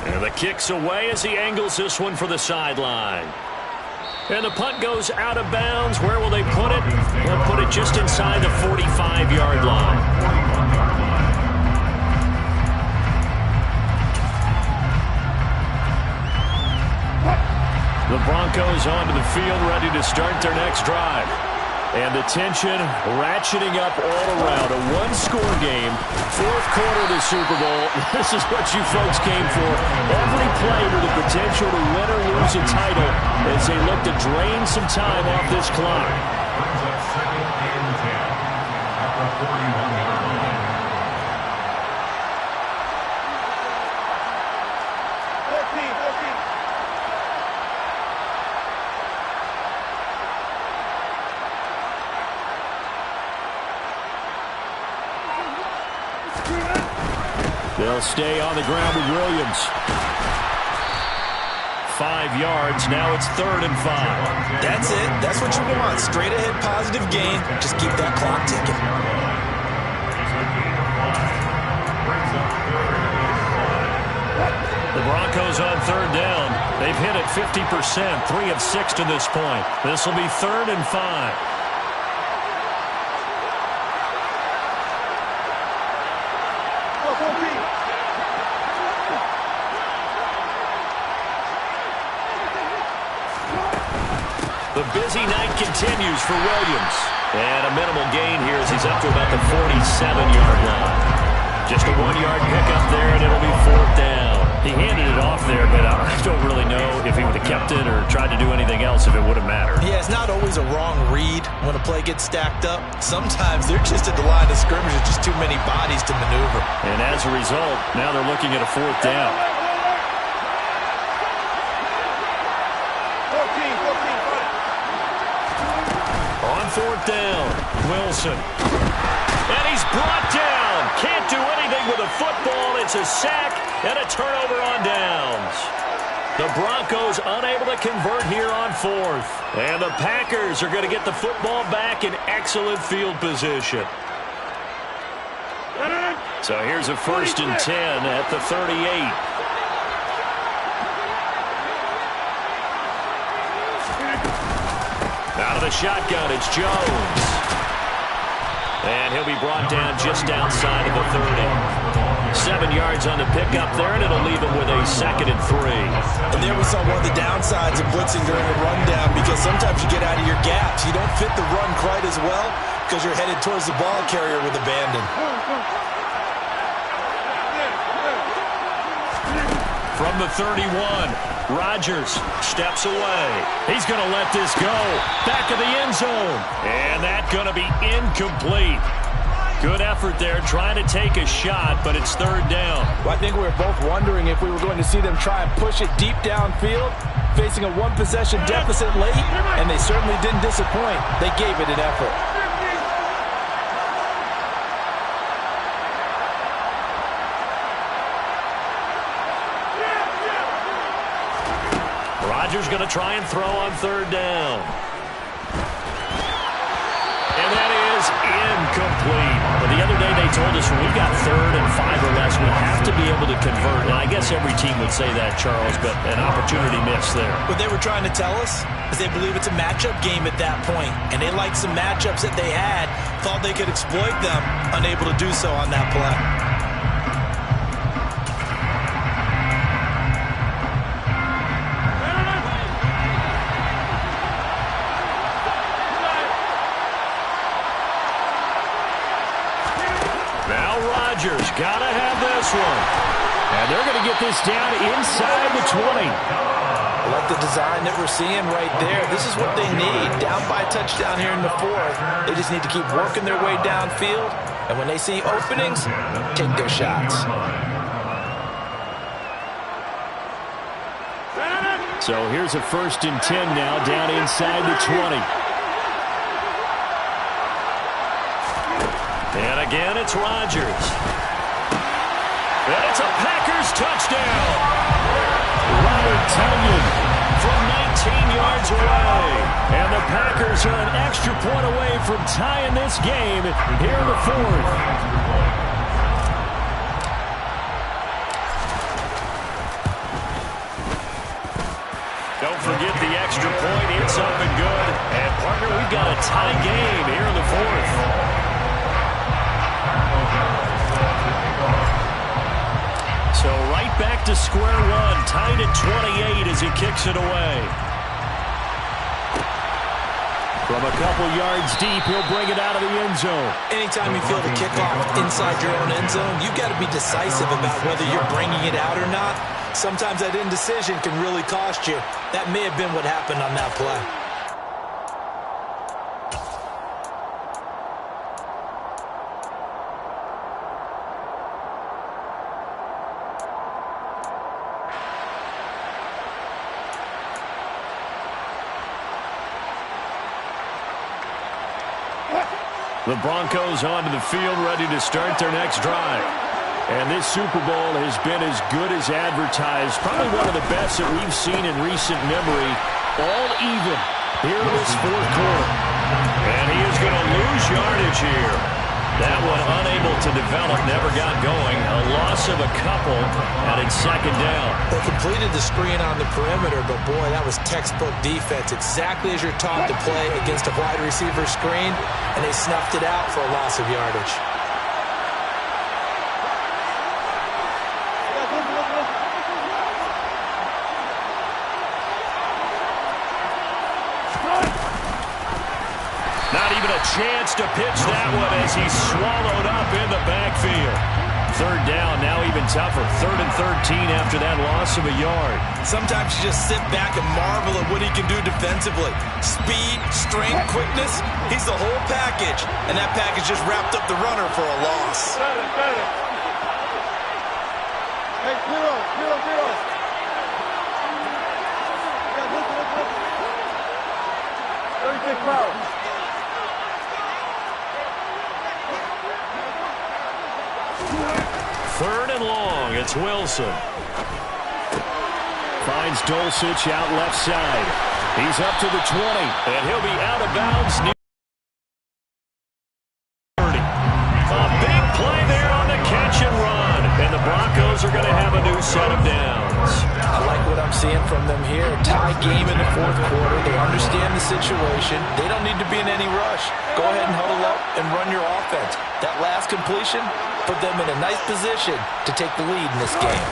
Speaker 8: And the kick's away as he angles this one for the sideline. And the punt goes out of bounds. Where will they put it? They'll put it just inside the 45-yard line. The Broncos onto the field, ready to start their next drive. And the tension ratcheting up all around. A one-score game, fourth quarter of the Super Bowl. This is what you folks came for. Every play with the potential to win or lose a title as they look to drain some time off this clock.
Speaker 11: Brings up second and 10 at the 41-yard line.
Speaker 10: 14.
Speaker 8: They'll stay on the ground with Williams. 5 yards. Now it's 3rd and 5.
Speaker 9: That's it. That's what you want. Straight ahead positive gain. Just keep that clock ticking.
Speaker 8: The Broncos on 3rd down. They've hit it 50%, 3 of 6 to this point. This will be 3rd and 5. The busy night continues for Williams. And a minimal gain here as he's up to about the 47-yard line. Just a 1-yard pickup there, and it'll be 4th down. He handed it off there, but I don't really know if he would have kept it or tried to do anything else if it would have mattered.
Speaker 9: Yeah, it's not always a wrong read when a play gets stacked up. Sometimes they're just at the line of scrimmage with just too many bodies to maneuver.
Speaker 8: And as a result, now they're looking at a 4th down. 4th down, Wilson. And he's brought down. Can't do anything with a football. It's a sack and a turnover on downs. The Broncos unable to convert here on 4th. And the Packers are going to get the football back in excellent field position. So here's a 1st and 10 at the 38. Out of the shotgun, it's Jones. And he'll be brought down just outside of the 30. 7 yards on the pickup there, and it'll leave him with a 2nd and 3.
Speaker 9: And there we saw one of the downsides of blitzing during a rundown, because sometimes you get out of your gaps. You don't fit the run quite as well because you're headed towards the ball carrier with abandon.
Speaker 8: From the 31, Rodgers steps away. He's going to let this go. Back of the end zone. And that's going to be incomplete. Good effort there trying to take a shot, but it's 3rd down.
Speaker 9: Well, I think we were both wondering if we were going to see them try and push it deep downfield, facing a one-possession deficit late, and they certainly didn't disappoint. They gave it an effort.
Speaker 8: Rodgers going to try and throw on 3rd down. And that is incomplete. But the other day they told us when we got 3rd and 5 or less, we have to be able to convert. And I guess every team would say that, Charles, but an opportunity missed there.
Speaker 9: What they were trying to tell us is they believe it's a matchup game at that point. And they liked some matchups that they had, thought they could exploit them, unable to do so on that play.
Speaker 8: Rodgers got to have this one. And they're going to get this down inside the 20.
Speaker 9: I like the design that we're seeing right there. This is what they need. Down by a touchdown here in the 4th. They just need to keep working their way downfield. And when they see openings, take their shots.
Speaker 8: So here's a 1st and 10 now down inside the 20. And again, it's Rodgers. And it's a Packers touchdown. Robert Tonyan from 19 yards yards away. And the Packers are an extra point away from tying this game here in the fourth. Don't forget the extra point. It's up and good. And, partner, we've got a tie game here in the fourth. So right back to square one. Tied at 28 as he kicks it away. From a couple yards deep, he'll bring it out of the end zone.
Speaker 9: Anytime you feel the kickoff inside your own end zone, you've got to be decisive about whether you're bringing it out or not. Sometimes that indecision can really cost you. That may have been what happened on that play.
Speaker 8: The Broncos onto the field, ready to start their next drive. And this Super Bowl has been as good as advertised. Probably one of the best that we've seen in recent memory. All even here in this fourth quarter. And he is going to lose yardage here. That one unable to develop, never got going. A loss of a couple, and it's second down.
Speaker 9: They completed the screen on the perimeter, but boy, that was textbook defense. Exactly as you're taught to play against a wide receiver screen, and they snuffed it out for a loss of yardage.
Speaker 8: Not even a chance to pitch that one as he's swallowed up in the backfield. Third down, now even tougher. 3rd and 13 after that loss of a yard.
Speaker 9: Sometimes you just sit back and marvel at what he can do defensively. Speed, strength, quickness, he's the whole package. And that package just wrapped up the runner for a loss.
Speaker 10: Hey, zero. 36 pounds.
Speaker 8: Third and long, it's Wilson. Finds Dulcich out left side. He's up to the 20, and he'll be out of bounds near 30. A big play there on the catch and run, and the Broncos are going to have a new set of downs.
Speaker 9: I like what I'm seeing from them here. Tie game in the fourth quarter. They understand the situation. They don't need to be in any rush. Go ahead and huddle up and run your offense. That last completion put them in a nice position to take the lead in this game.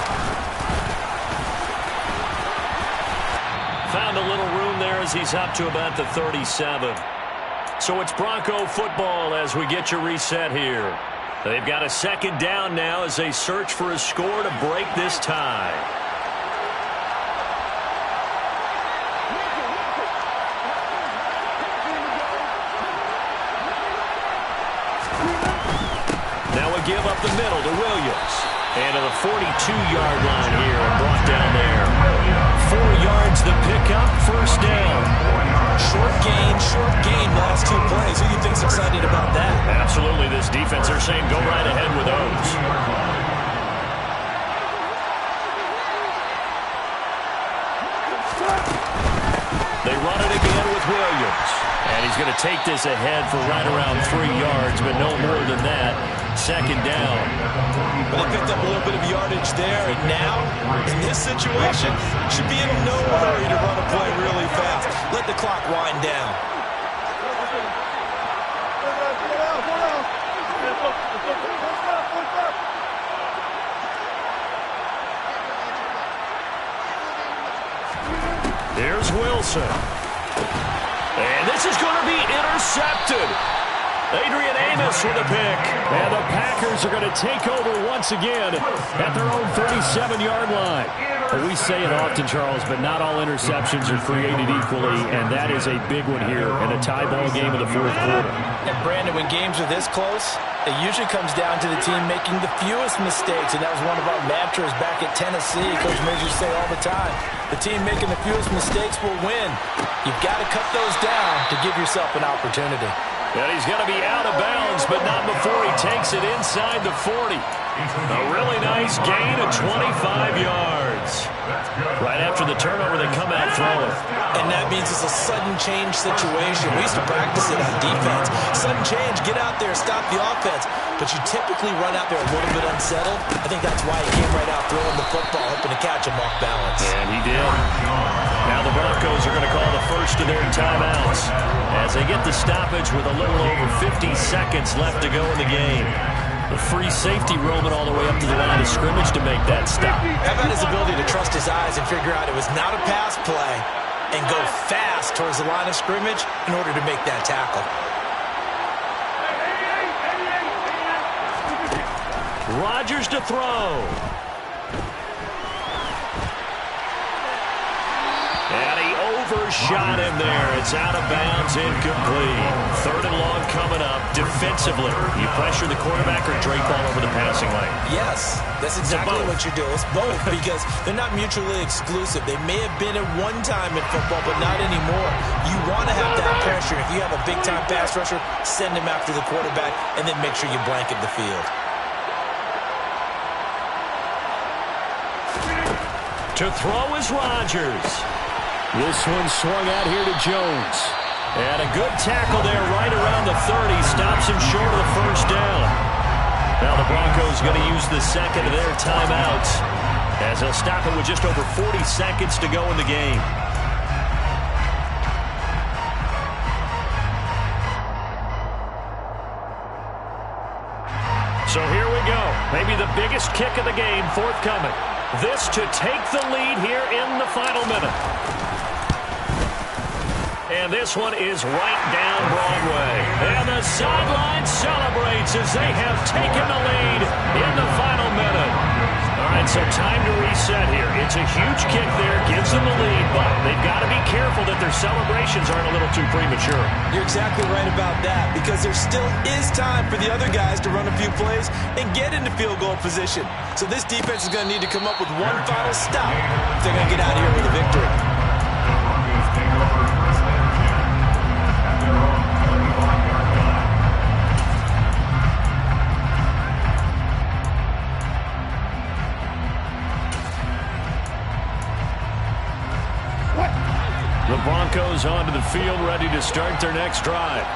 Speaker 8: Found a little room there as he's up to about the 37. So it's Bronco football as we get you reset here. They've got a second down now as they search for a score to break this tie. Now we give up the middle to Williams. And to the 42-yard line here and brought down there. 4 yards the pickup, first down.
Speaker 9: Short gain, last 2 plays. Who do you think's excited about that?
Speaker 8: Absolutely, this defense, they're saying go right ahead with those. They run it again with Williams. And he's going to take this ahead for right around 3 yards, but no more than that. Second down.
Speaker 9: But they picked up a little bit of yardage there, and now, in this situation, should be in no hurry to run a play really fast. Let the clock wind down.
Speaker 8: Here's Wilson. And this is going to be intercepted. Adrian Amos with a pick. And the Packers are going to take over once again at their own 37-yard line. We say it often, Charles, but not all interceptions are created equally, and that is a big one here in a tie ball game of the fourth quarter.
Speaker 9: And Brandon, when games are this close, it usually comes down to the team making the fewest mistakes, and that was one of our mantras back at Tennessee. Coach Major say all the time, the team making the fewest mistakes will win. You've got to cut those down to give yourself an opportunity.
Speaker 8: And he's going to be out of bounds, but not before he takes it inside the 40. A really nice gain of 25 yards. Right after the turnover, they come out throwing.
Speaker 9: And that means it's a sudden change situation. We used to practice it on defense. Sudden change, get out there, stop the offense. But you typically run out there a little bit unsettled. I think that's why he came right out throwing the football, hoping to catch him off balance.
Speaker 8: And he did. Now the Broncos are going to call the first of their timeouts as they get the stoppage with a little over 50 seconds left to go in the game. The free safety roaming all the way up to the line of scrimmage to make that stop.
Speaker 9: How about his ability to trust his eyes and figure out it was not a pass play and go fast towards the line of scrimmage in order to make that tackle.
Speaker 8: Rodgers to throw. And he overshot him there. It's out of bounds, incomplete. Third and long coming up. Defensively, you pressure the quarterback or drape all over the passing lane?
Speaker 9: Yes, that's exactly what you do. It's both because they're not mutually exclusive. They may have been at one time in football, but not anymore. You want to have that pressure. If you have a big-time pass rusher, send him after the quarterback, and then make sure you blanket the field.
Speaker 8: To throw is Rodgers. This one swung out here to Jones. And a good tackle there right around the 30. Stops him short of the first down. Now the Broncos going to use the second of their timeouts as they'll stop it with just over 40 seconds to go in the game. So here we go. Maybe the biggest kick of the game forthcoming. This to take the lead here in the final minute. And this one is right down Broadway. And the sideline celebrates as they have taken the lead in the final minute. All right, so time to reset here. It's a huge kick there, gives them the lead, but they've got to be careful that their celebrations aren't a little too premature.
Speaker 9: You're exactly right about that because there still is time for the other guys to run a few plays and get into field goal position. So this defense is going to need to come up with one final stop if they're going to get out of here with a victory.
Speaker 8: The Broncos onto the field, ready to start their next drive.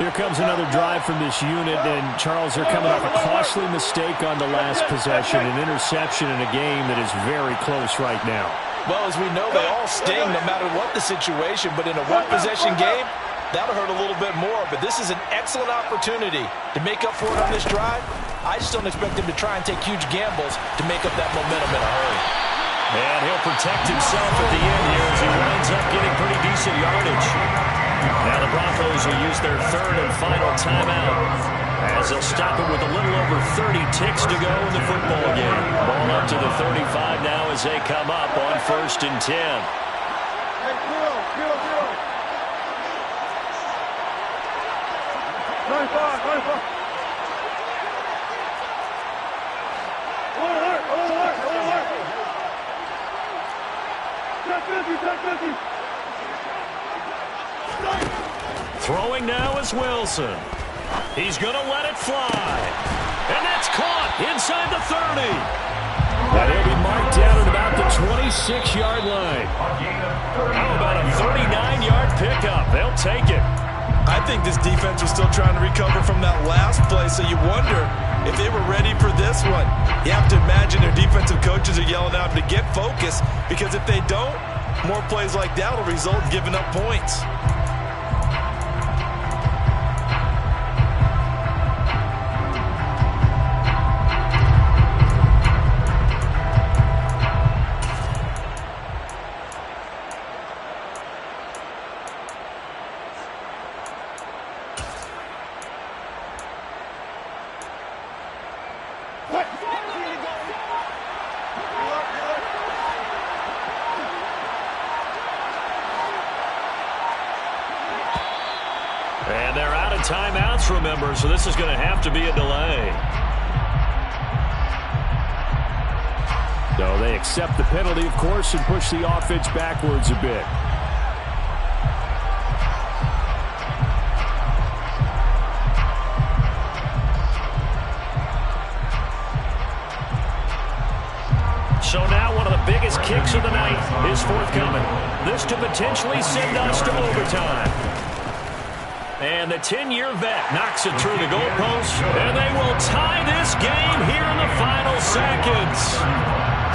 Speaker 8: Here comes another drive from this unit, and Charles, they're coming off a costly mistake on the last possession, an interception in a game that is very close right now.
Speaker 9: Well, as we know, they all sting no matter what the situation, but in a one-possession game, that'll hurt a little bit more. But this is an excellent opportunity to make up for it on this drive. I just don't expect him to try and take huge gambles to make up that momentum in a hurry.
Speaker 8: And he'll protect himself at the end here as he winds up getting pretty decent yardage. Now the Broncos will use their third and final timeout as they'll stop it with a little over 30 ticks to go in the football game. Ball up to the 35 now as they come up on 1st and 10. Throwing now is Wilson. He's going to let it fly. And that's caught inside the 30. And he'll be marked down at about the 26-yard line. How about a 39-yard pickup? They'll take it.
Speaker 9: I think this defense was still trying to recover from that last play, so you wonder if they were ready for this one. You have to imagine their defensive coaches are yelling at them to get focused, because if they don't, more plays like that will result in giving up points.
Speaker 8: And they're out of timeouts, remember, so this is going to have to be a delay. So they accept the penalty, of course, and push the offense backwards a bit. So now one of the biggest kicks of the night is forthcoming. This to potentially send us to overtime. And the 10-year vet knocks it through the goalpost, and they will tie this game here in the final seconds.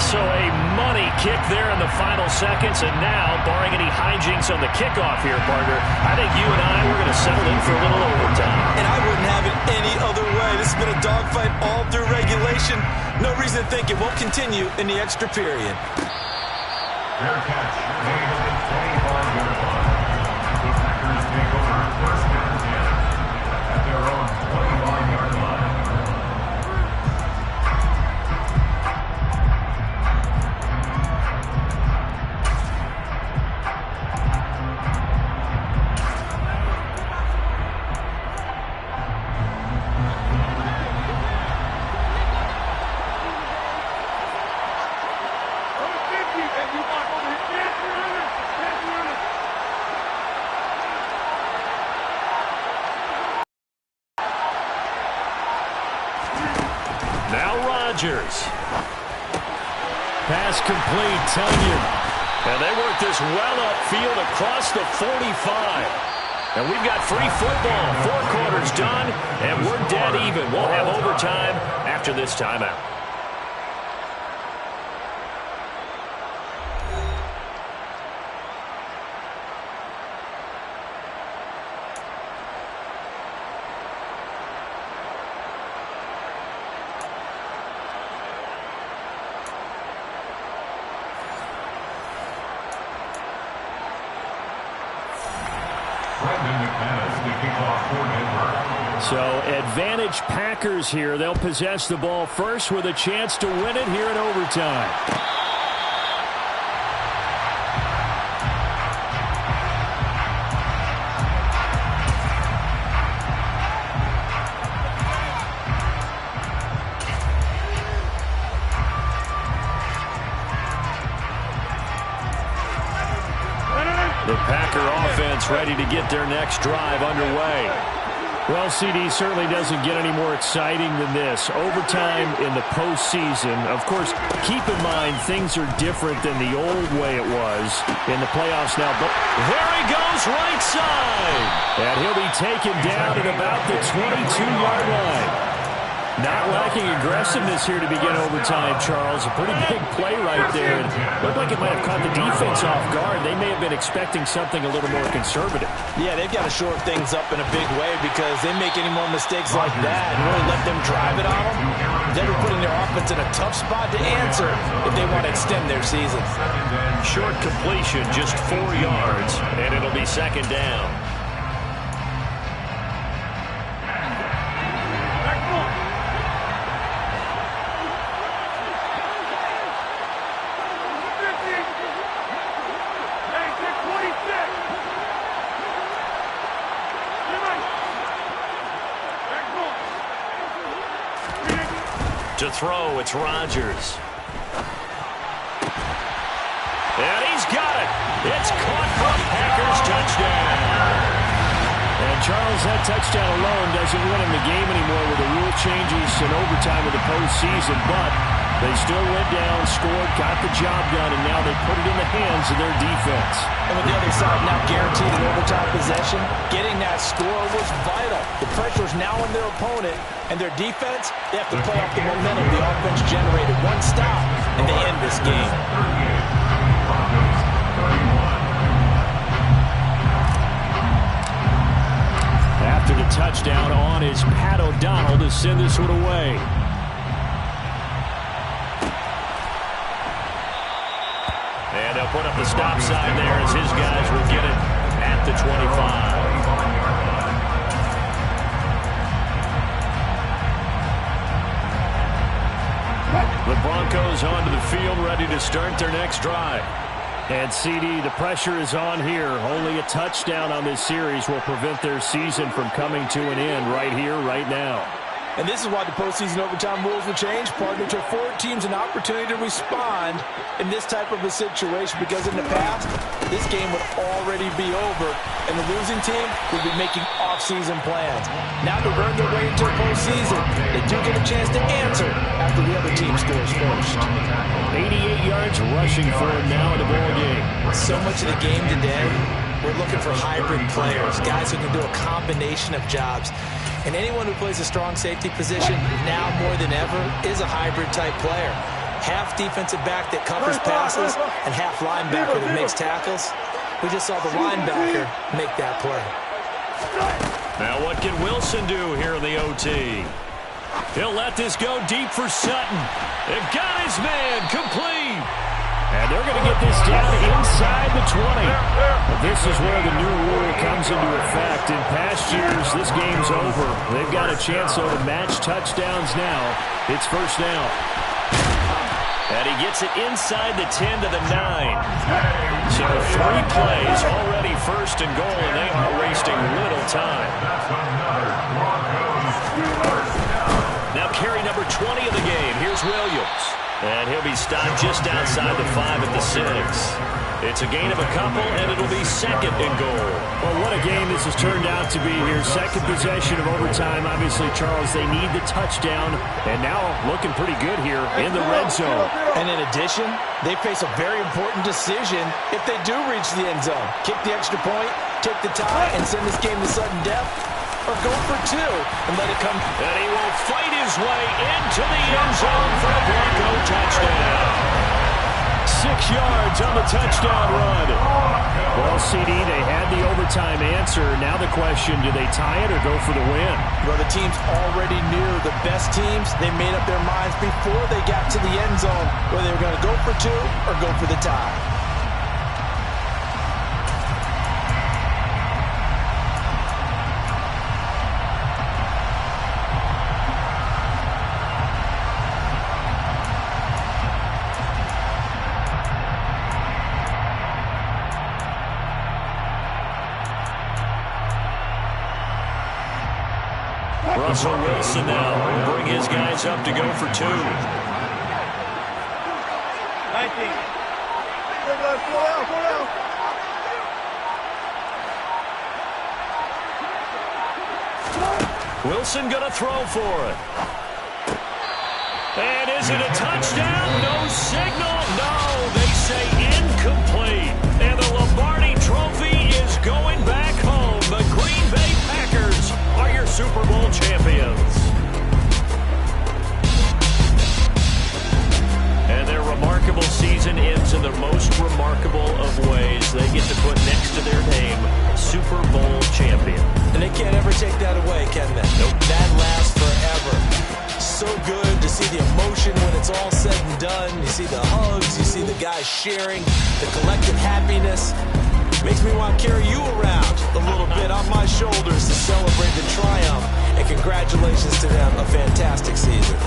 Speaker 8: So a money kick there in the final seconds, and now, barring any hijinks on the kickoff here, partner, I think you and I, we're going to settle in for a little overtime.
Speaker 9: And I wouldn't have it any other way. This has been a dogfight all through regulation. No reason to think it won't continue in the extra period.
Speaker 11: Fair catch made at the 25-yard line. The Packers take over first and 10 at their own 25-yard line.
Speaker 8: Pass complete, Tonyan. And they work this well upfield across the 45. And we've got free football. 4 quarters done, and we're dead even. We'll have overtime after this timeout. So advantage Packers here. They'll possess the ball first with a chance to win it here in overtime. The Packer offense ready to get their next drive underway. Well, CD certainly doesn't get any more exciting than this. Overtime in the postseason. Of course, keep in mind things are different than the old way it was in the playoffs now. But there he goes, right side. And he'll be taken down at about the 22-yard line. Not lacking aggressiveness here to begin overtime, Charles. A pretty big play right there. It looked like it might have caught the defense off guard. They may have been expecting something a little more conservative.
Speaker 9: Yeah, they've got to shore things up in a big way because they make any more mistakes like that and really let them drive it on them. They'll be putting their offense in a tough spot to answer if they want to extend their season.
Speaker 8: Short completion, just 4 yards, and it'll be second down. To throw, it's Rodgers. And he's got it. It's caught for Packers touchdown. And Charles, that touchdown alone doesn't win him the game anymore with the rule changes and overtime of the postseason, but they still went down, scored, got the job done, and now they put it in the hands of their defense.
Speaker 9: And with the other side now guaranteed an overtime possession, getting that score was vital. The pressure is now on their opponent, and their defense, they have to play off the momentum the offense generated. One stop, and they end this game.
Speaker 8: After the touchdown, on is Pat O'Donnell to send this one away. And they'll put up the stop sign there as his guys will get it at the 25. The Broncos onto the field, ready to start their next drive. And CD, the pressure is on here. Only a touchdown on this series will prevent their season from coming to an end right here, right now.
Speaker 9: And this is why the postseason overtime rules will change, partner, to afford teams an opportunity to respond in this type of a situation, because in the past, this game would already be over, and the losing team would be making off-season plans. Now they've earned their way into the postseason. They do get a chance to answer after the other team scores first.
Speaker 8: 88 yards rushing for him now in the ball game.
Speaker 9: So much of the game today, we're looking for hybrid players, guys who can do a combination of jobs. And anyone who plays a strong safety position, now more than ever, is a hybrid-type player. Half defensive back that covers passes and half linebacker that makes tackles. We just saw the linebacker make that play.
Speaker 8: Now what can Wilson do here in the OT? He'll let this go deep for Sutton. They've got his man complete. And they're going to get this down inside the 20. This is where the new rule comes into effect. In past years, this game's over. They've got a chance, though, to match touchdowns now. It's first down. And he gets it inside the 10 to the 9. So 3 plays, already first and goal, and they are wasting little time. Now carry number 20 of the game. Here's Williams. And he'll be stopped just outside the 5 at the 6. It's a gain of a couple, and it'll be second and goal. Well, what a game this has turned out to be here. Second possession of overtime. Obviously, Charles, they need the touchdown, and now looking pretty good here in the red zone.
Speaker 9: And in addition, they face a very important decision if they do reach the end zone. Kick the extra point, take the tie, and send this game to sudden death, or go for 2 and let it come.
Speaker 8: And he will fight his way into the end zone for a Bronco touchdown. 6 yards on the touchdown run. Well, CD, they had the overtime answer. Now the question, do they tie it or go for the win?
Speaker 9: Well, the teams already knew, the best teams, they made up their minds before they got to the end zone, whether they were going to go for 2 or go for the tie.
Speaker 8: Russell Wilson now will bring his guys up to go for 2.
Speaker 10: 19.
Speaker 8: Wilson going to throw for it. And is it a touchdown? No signal. No, they say incomplete. And the Lombardi Trophy is going back home. The Green Bay Packers are your Super Bowl champions. And their remarkable season ends in the most remarkable of ways. They get to put next to their name, Super Bowl champion.
Speaker 9: And they can't ever take that away, can they?
Speaker 8: Nope.
Speaker 9: That lasts forever. So good to see the emotion when it's all said and done. You see the hugs, you see the guys sharing, the collective happiness. Makes me want to carry you around a little bit on my shoulders to celebrate the triumph. And congratulations to them, a fantastic season.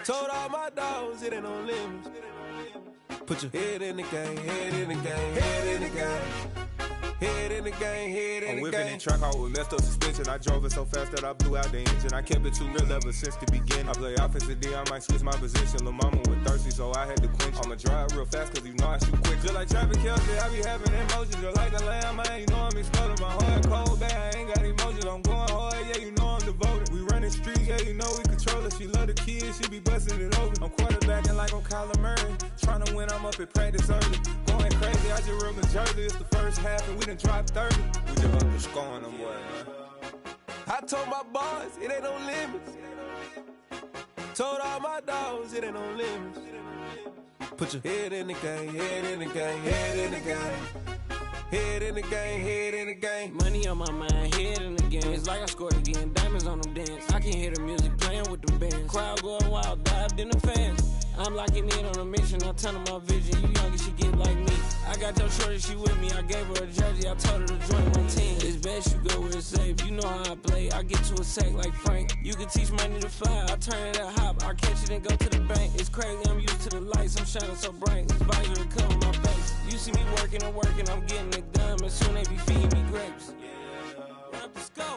Speaker 12: Told all my dogs it ain't no limits. Put your head in the game, head in the game, head in the game. Head in the game, head in the game. I'm whipping in track out with messed up suspension. I drove it so fast that I blew out the engine. I kept it too real ever since the beginning. I play offensive D, I might switch my position. Lil' mama was thirsty, so I had to quench. I'ma drive real fast, cause you know I shoot quick. Just like Travis Kelce, I be having emotions. Just like the lamb, man, you know I'm exploding. My heart cold, bad, I ain't got emotions. I'm going hard, yeah, you know I'm devoted. We running streets, yeah, you know we control it. She love the kids, she be busting it open. I'm quarterbacking like I'm Kyler Murray. Trying to win, I'm up at practice early. Going crazy, I just real Jersey. It's the first half and we done dropped 30. We just up to scoring them, boy, man. I told my boys, it ain't no limits. Told all my dogs, it ain't no limits. Put your head in the game, head in the game, head in the game. Head in the game, head in the game.
Speaker 13: Money on my mind, head in the game. It's like I scored again, diamonds on them dance. I can hear the music playing with them bands. Crowd going wild, dived in the fans. I'm locking in on a mission, I tell her my vision. You young and she get like me. I got your shorty, she with me. I gave her a jersey, I told her to join my team. It's best you go where it's safe. You know how I play. I get to a sack like Frank. You can teach money to fly. I turn it at hop. I catch it and go to the bank. It's crazy, I'm used to the lights. I'm shining so bright. This visor to cover my face. You see me working and working, I'm getting it done. And soon they be feeding me grapes.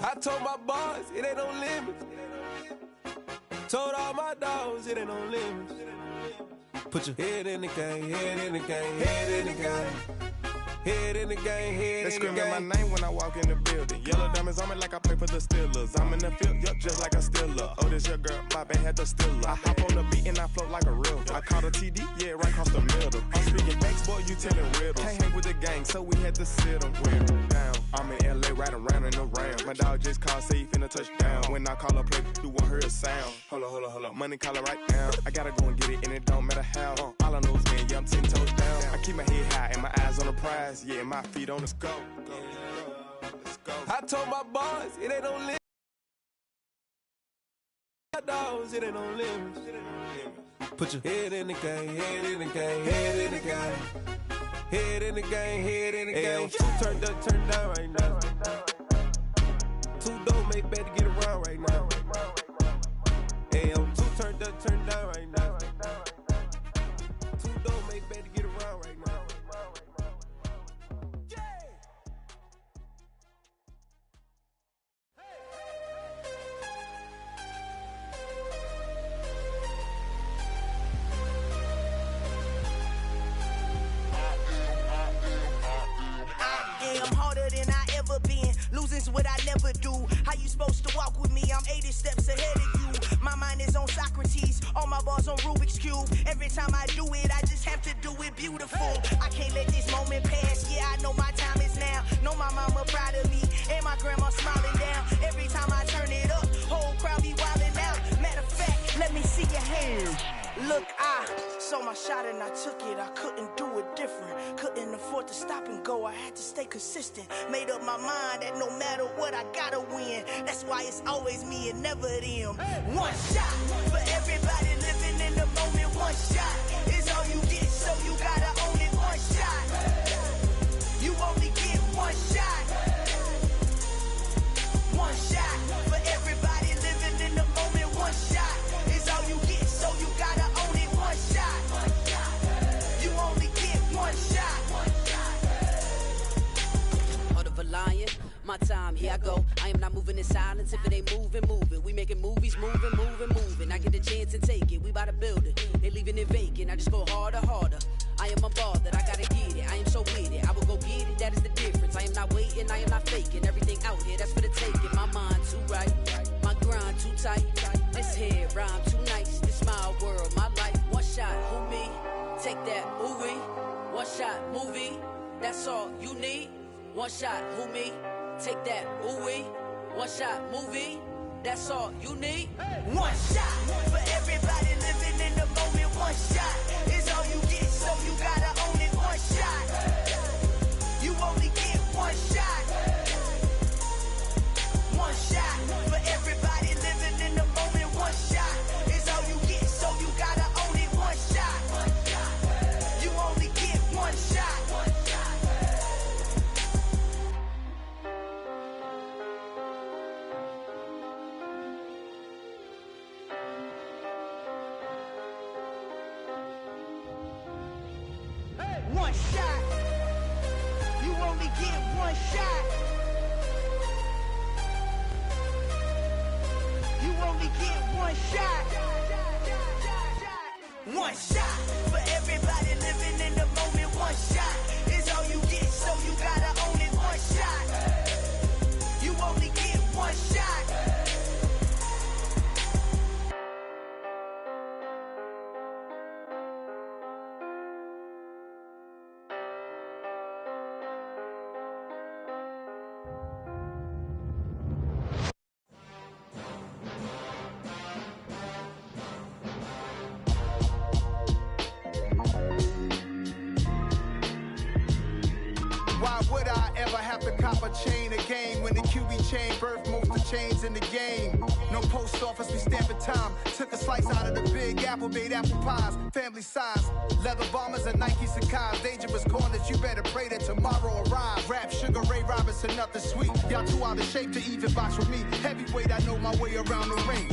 Speaker 12: I told my boys, it ain't no limits. Told all my dogs, it ain't no limits. Put your head in the game, head in the game, head in the game. Head in the game, head
Speaker 14: they
Speaker 12: in the game.
Speaker 14: They screaming my name when I walk in the building. Yellow diamonds on me like I play for the Steelers. I'm in the field, yup, just like a Steeler. Oh, this your girl, my band had the Steeler. I hop on the beat and I float like a real. I caught a TD, yeah, right across the middle. I'm speaking facts, boy, you telling riddles. Can't hang with the gang, so we had to sit them down. I'm in LA, riding around and around. My dog just called, say he finna touchdown. When I call a play, you won't hear a sound. Hold up, money caller right now. I gotta go and get it, and it don't matter how. All I know is win, yeah, I'm 10 toes down. I keep my head high and my eyes on the prize. Yeah, my feet on the scope. Let's go.
Speaker 12: I told my boys, it ain't no limit. My dogs, it ain't no limits. Put your head in the game, head in the game, head in the game. Head in the game, head in the game. Two turned up, turned down right now. Two don't make bad to get around right now. Two turned up, turned down right now. Two don't make bad to get around right now.
Speaker 15: Losing's what I never do. How you supposed to walk with me? I'm 80 steps ahead of you. My mind is on Socrates, all my bars on Rubik's Cube. Every time I do it, I just have to do it beautiful. I can't let this moment pass. Yeah, I know my time is now. Know my mama proud of me, and my grandma smiling down. Every time I turn it up, whole crowd be wildin' out. Matter of fact, let me see your hands. Look, I saw my shot and I took it. I couldn't do it different. Couldn't afford to stop and go. I had to stay consistent. Made up my mind that no matter what, I gotta win. That's why it's always me and never them. One shot for everybody living in the moment. One shot is all you get, so you gotta own it. One shot. You only get one shot. One shot for everybody living in the moment. One shot is all you get, so you gotta own it. One shot. You only get one shot.
Speaker 16: Heart of a lion, my time, here I go. I am not moving in silence. If it ain't moving, moving. We making movies, moving, moving, moving. I get a chance and take it. We bout to build it. They leaving it vacant. I just go harder, harder. I am a ball that I gotta get it. I am so with it. I will go get it. That is the difference. I am not waiting. I am not faking. Everything out here, that's for the taking. My mind too right. My grind too tight. This head rhyme too nice. This my world, my life. One shot, who me? Take that, who we? One shot, movie. That's all you need. One shot, who me? Take that, ooh wee. One shot, movie. That's all you need.
Speaker 15: One shot for everybody living in the moment. One shot is all you get, so you gotta own it. One shot. You only get one shot. One shot for everybody living in the moment. One shot is all you get, so you gotta own it. One shot. You only get one shot. one shot. You only get one shot. You only get one shot. One shot for everybody living in the moment. One shot is all you get, so you gotta own it. One shot. You only get one shot.
Speaker 1: Why would I ever have to cop a chain again when the QB chain birthed most of chains in the game? No post office, we stamping time. Took a slice out of the Big Apple, made apple pies, family size. Leather bombers and Nike Sacai's. Dangerous corners, you better pray that tomorrow arrives. Rap, Sugar Ray Robinson, nothing sweet. Y'all too out of shape to even box with me. Heavyweight, I know my way around the ring.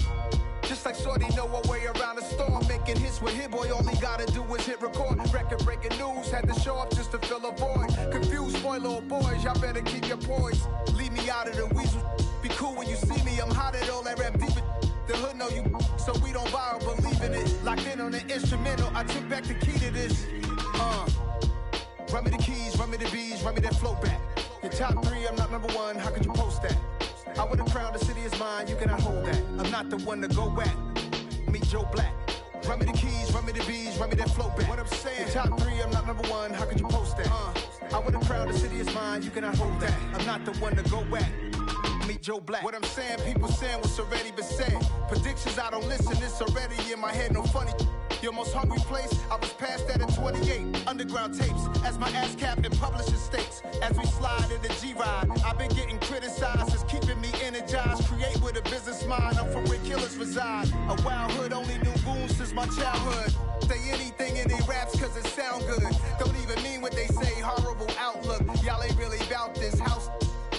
Speaker 1: Just like Shorty know her way around the storm. Making hits with Hit Boy, all he gotta do is hit record. Record breaking news, had to show up just to fill a void. Confused boy, little boys, y'all better keep your poise. Leave me out of the weasel. Be cool when you see me, I'm hot at all that rap deep. The hood know you, so we don't borrow, believe in it. Locked in on the instrumental, I took back the key to this. Run me the keys, run me the bees, run me that flow back. Your top three, I'm not number one, how could you post that? I would have crowned the city is mine, you cannot hold that. I'm not the one to go back. Meet Joe Black. Run me the keys, run me the bees, run me that flow back. What I'm saying, your top three, I'm not number one, how could you post that? I would have crowned the city is mine, you cannot hold that. I'm not the one to go back. Meet Joe Black. What I'm saying, people saying what's already been said. Predictions, I don't listen, it's already in my head, no funny. Your most hungry place, I was past that at 28. Underground tapes, as my ass cap in publishing states. As we slide in the G-Ride, I've been getting criticized, it's keeping me energized. Create with a business mind, I'm from where killers reside. A wild hood, only knew goons since my childhood. Say anything in their raps cause it sound good. Don't even mean what they say, horrible outlook. Y'all ain't really about this house.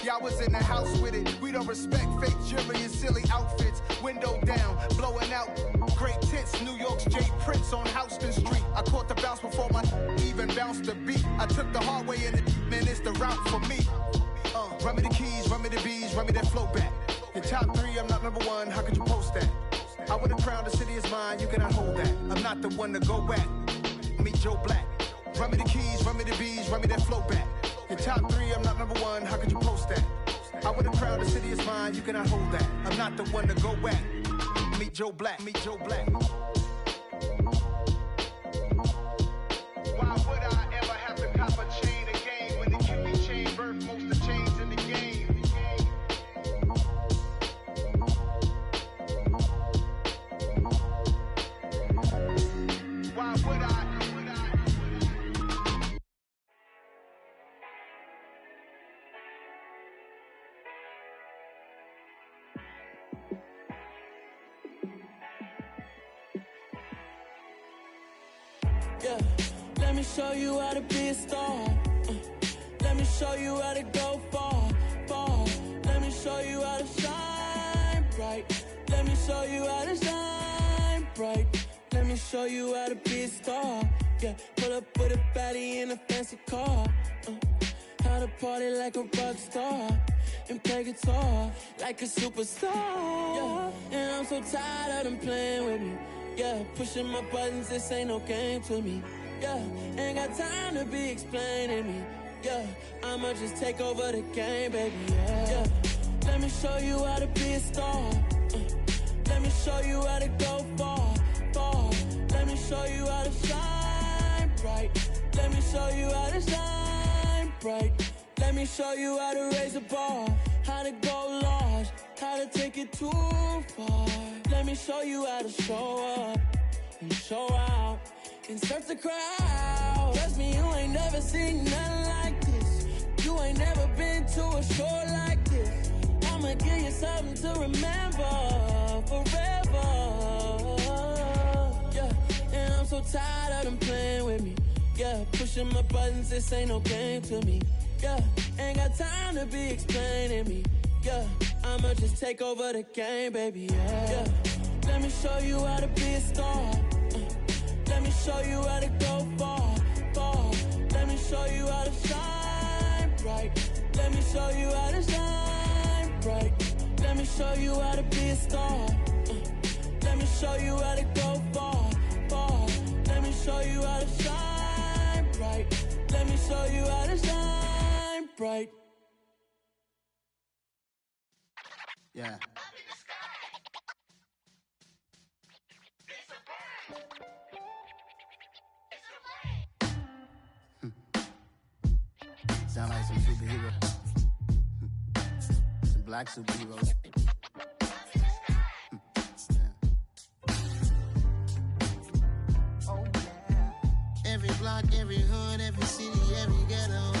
Speaker 1: Y'all was in the house with it. We don't respect fake jewelry and silly outfits. Window down, blowing out great tits. New York's J. Prince on Houston Street. I caught the bounce before my even bounced the beat. I took the hard way in it, man, it's the route for me. Run me the keys, run me the bees, run me that flow back. Your top three, I'm not number one, how could you post that? I would have crowned the city is mine, you cannot hold that. I'm not the one to go back. Meet Joe Black. Run me the keys, run me the bees, run me that flow back. Your top three, I'm not number one, how could you post that? I would have crowned the city is mine, you cannot hold that. I'm not the one to go back. Meet Joe Black, meet Joe Black. Why would I ever have to cop a chain again when the QB chain birthed most of chains in the game? Why would I?
Speaker 17: Yeah, let me show you how to be a star. Let me show you how to go far, far. Let me show you how to shine bright. Let me show you how to shine bright. Let me show you how to be a star. Yeah, pull up with a baddie in a fancy car. How to party like a rock star and play guitar like a superstar. Yeah, and I'm so tired of them playing with me. Yeah, pushing my buttons, this ain't no game to me. Yeah, ain't got time to be explaining me. Yeah, I'ma just take over the game, baby. Yeah, let me show you how to be a star. Let me show you how to go far, far. Let me show you how to shine bright. Let me show you how to shine bright. Let me show you how to raise a bar, how to go large, how to take it too far. Let me show you how to show up and show out and surf the crowd. Trust me, you ain't never seen nothing like this. You ain't never been to a show like this. I'ma give you something to remember forever. Yeah, and I'm so tired of them playing with me. Yeah, pushing my buttons, this ain't no game to me. Yeah, ain't got time to be explaining me. Yeah, I'ma just take over the game, baby. Yeah, let me show you how to be a star. Let me show you how to go far, far. show you how to shine bright. Let me show you how to shine bright. Let me show you how to be a star. Let me show you how to go far, far. Let me show you how to shine bright. Let me show you how to shine bright.
Speaker 1: Yeah. Sound like some superheroes. Some black superheroes. Oh, yeah. Every block, every hood, every city, every ghetto.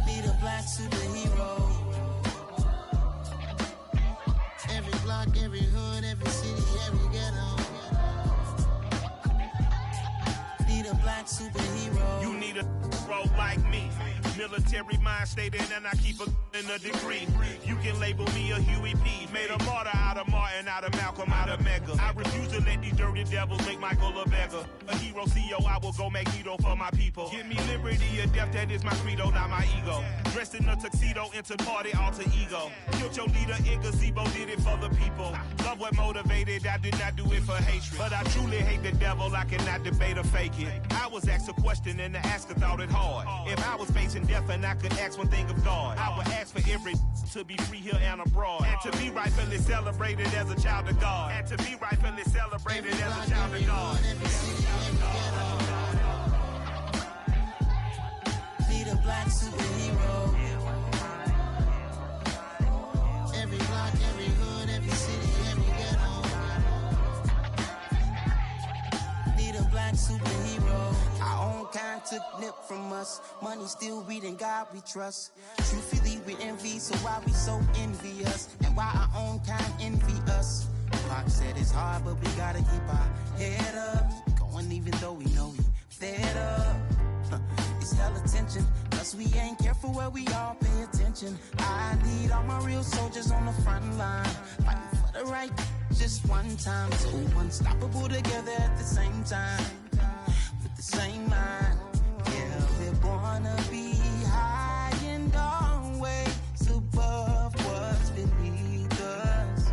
Speaker 1: Need a black superhero. Every block, every hood, every city, every ghetto. Need a black superhero.
Speaker 18: You need a role like me. Military mind stated, and I keep in a degree. You can label me a Huey P. Made a martyr out of Martin, out of Malcolm, out of Mega. I refuse to let these dirty devils make Michael a beggar. A hero CEO, I will go Magneto for my people. Give me liberty or death, that is my credo, not my ego. Dressed in a tuxedo, into party, alter ego. Killed your leader in gazebo, did it for the people. Love what motivated, I did not do it for hatred. But I truly hate the devil, I cannot debate or fake it. I was asked a question and the asker thought it hard. If I was facing death and I could ask one thing of God, I would ask for every to be free here and abroad, and to be rightfully celebrated as a child of God, and to be rightfully celebrated as a child of God.
Speaker 1: Need a black superhero. Every block, every hood, every city, every ghetto. Need a black superhero. Our own kind took nip from us. Money still reading God we trust. Truthfully we envy, so why we so envious? And why our own kind envy us? Pac said it's hard, but we gotta keep our head up. Going even though we know we fed up. It's hella tension, plus we ain't careful where we all pay attention. I need all my real soldiers on the front line, fighting for the right just one time. So unstoppable together at the same time, with the same mind. Yeah, we're gonna be high and always above what's beneath us.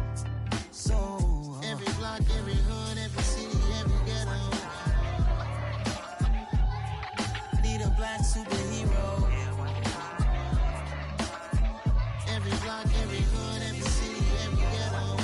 Speaker 1: So every block, every hood, every city, every ghetto. Need a black superhero. Every block, every hood, every city, every ghetto.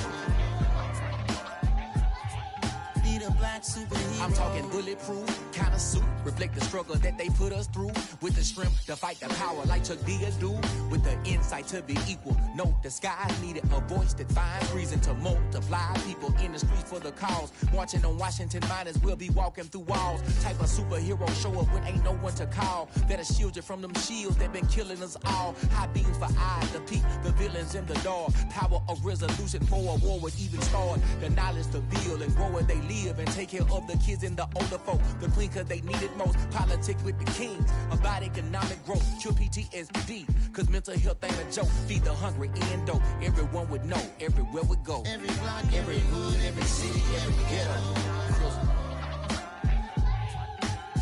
Speaker 1: Need a black superhero.
Speaker 19: I'm talking bulletproof kind of suit, reflect the struggle that they put us through, with the strength to fight the power like Chuck D do, with the insight to be equal. No disguise needed, a voice that finds reason to multiply people in the streets for the cause. Marching on Washington miners, we'll be walking through walls. Type of superhero show up when ain't no one to call. That'll shield you from them shields that been killing us all. High beams for eyes to peek the villains in the dark. Power of resolution for a war would even start. The knowledge to build and grow where they live, and take care of the kids and the older folk. The clean cause they need it most. Politics with the kings about economic growth. Cure PTSD, cause mental health ain't a joke. Feed the hungry and dope. Everyone would know everywhere we go.
Speaker 1: Every block,
Speaker 19: every hood, every city, every ghetto.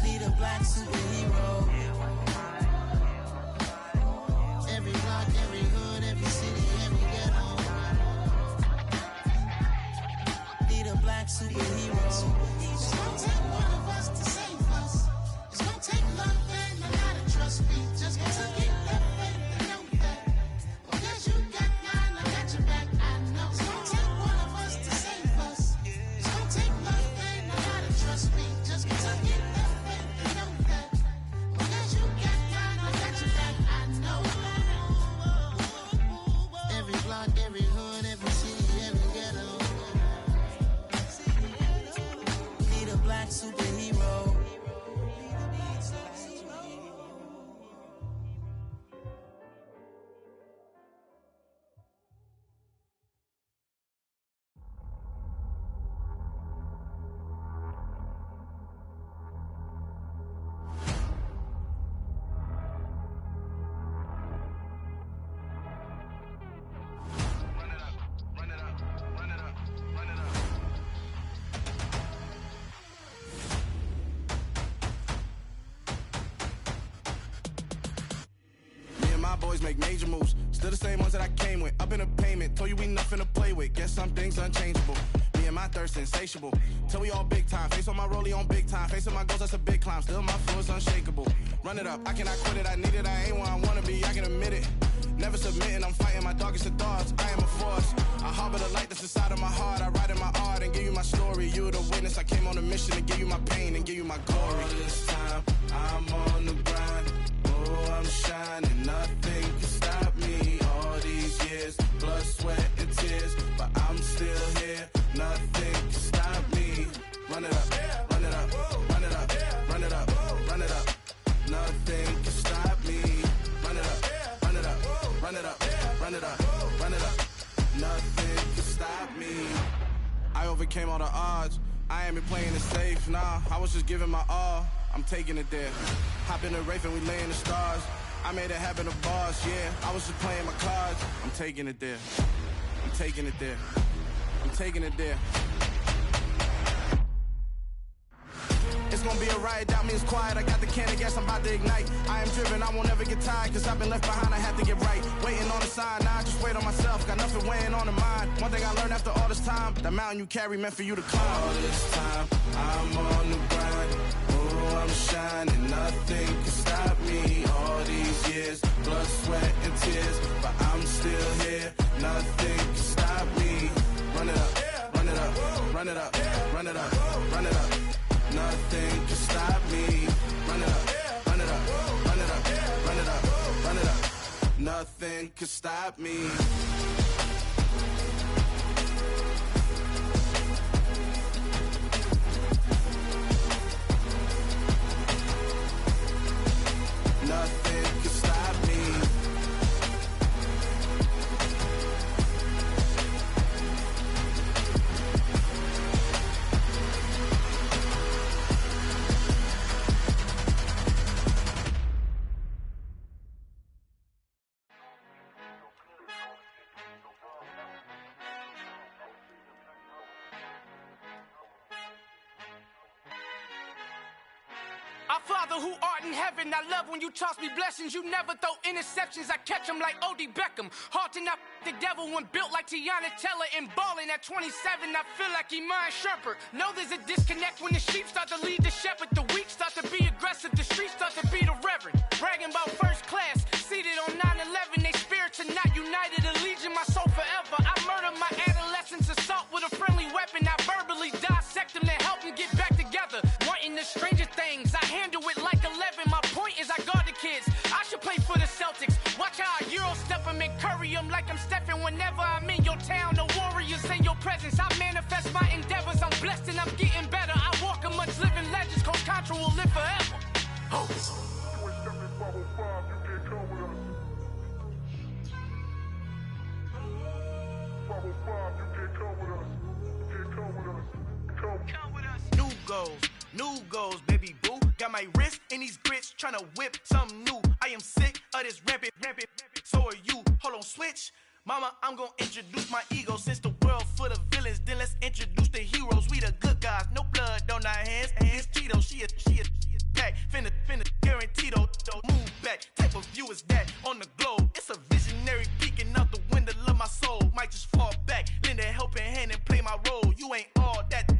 Speaker 1: Need a black superhero. Every block, every hood, every city, every ghetto. Need a black superhero. It's gonna take one of us to save us. It's gonna take love and a lot of trust. We just gotta get that faith and know that. Because you got mine, I got your back, I know. It's gonna take one of us to save us. It's gonna take love and a lot of trust. We just gotta get that faith and know that. Because you got mine, I got your back, I know. Every block, every hood, every city, every ghetto. Need a black superhero.
Speaker 12: boys make major moves. Still the same ones that I came with. Up in a payment, told you we nothing to play with. Guess some things unchangeable. Me and my thirst insatiable. Till we all big time. Face on my rollie on big time. Facing my goals, that's a big climb. Still my flow is unshakable. Run it up, I cannot quit it. I need it, I ain't where I wanna be, I can admit it. Never submitting, I'm fighting my darkest of thoughts. I am a force. I harbor the light that's inside of my heart. I write in my art and give you my story. You the witness. I came on a mission to give you my pain and give you my glory. All this time, I'm on the grind. Oh, I'm shining. Nothing can stop me. All these years, blood, sweat, and tears. But I'm still here. Nothing can stop me. Run it up, run it up, run it up, run it up, run it up. Nothing can stop me. Run it up, run it up, run it up, run it up, run it up. Nothing can stop me. I overcame all the odds. I ain't been playing it safe, nah. I was just giving my all. I'm taking it there. Hop in the Wraith and we lay in the stars. I made it happen to bars, yeah. I was just playing my cards. I'm taking it there. I'm taking it there. I'm taking it there. It's gonna be a riot, doubt me it's quiet. I got the can of gas, I'm about to ignite. I am driven, I won't ever get tired, cause I've been left behind, I had to get right. Waiting on the sign, now I just wait on myself. Got nothing weighing on the mind. One thing I learned after all this time, the mountain you carry meant for you to climb. All this time, I'm on the grind. Oh, I'm shining, nothing can stop me. All these years, blood, sweat, and tears. But I'm still here, nothing can stop me. Run it up, run it up, run it up, run it up, run it up. Nothing can stop me. Run it up, run it up, run it up, run it up, run it up. Nothing can stop me. Nothing can stop me.
Speaker 20: Our Father who art in heaven, I love when you toss me blessings. You never throw interceptions, I catch them like O.D. Beckham. Hard to not the devil when built like Tiana Teller and balling at 27. I feel like Iman Shumpert. Know there's a disconnect when the sheep start to lead the shepherd. The weak start to be aggressive, the streets start to be the reverend. Bragging about first class, seated on 9/11. They spirits are not united, a legion, my soul forever. I murdered my adolescence, assault with a friendly weapon. I verbally dissect them to help them get back together. Wanting the stranger things, I handle it like 11. My point is I guard the kids. I should play for the Celtics. Watch how I Euro step them and curry them like I'm stepping. Whenever I'm in your town, the Warriors in your presence. I manifest my endeavors. I'm blessed and I'm getting better. I walk amongst living legends. Coach Contra will live forever. Oh. New goals, baby boo. Got my wrist in these grits, tryna whip something new. I am sick of this rampant. So are you. Hold on, switch. Mama, I'm gonna introduce my ego. Since the world full of villains, then let's introduce the heroes. We the good guys, no blood on our hands. Hands Tito, she is back. Finna, guaranteed don't move back. Type of view is that on the globe? It's a visionary peeking out the window of my soul. Might just fall back, lend a helping hand and play my role. You ain't all that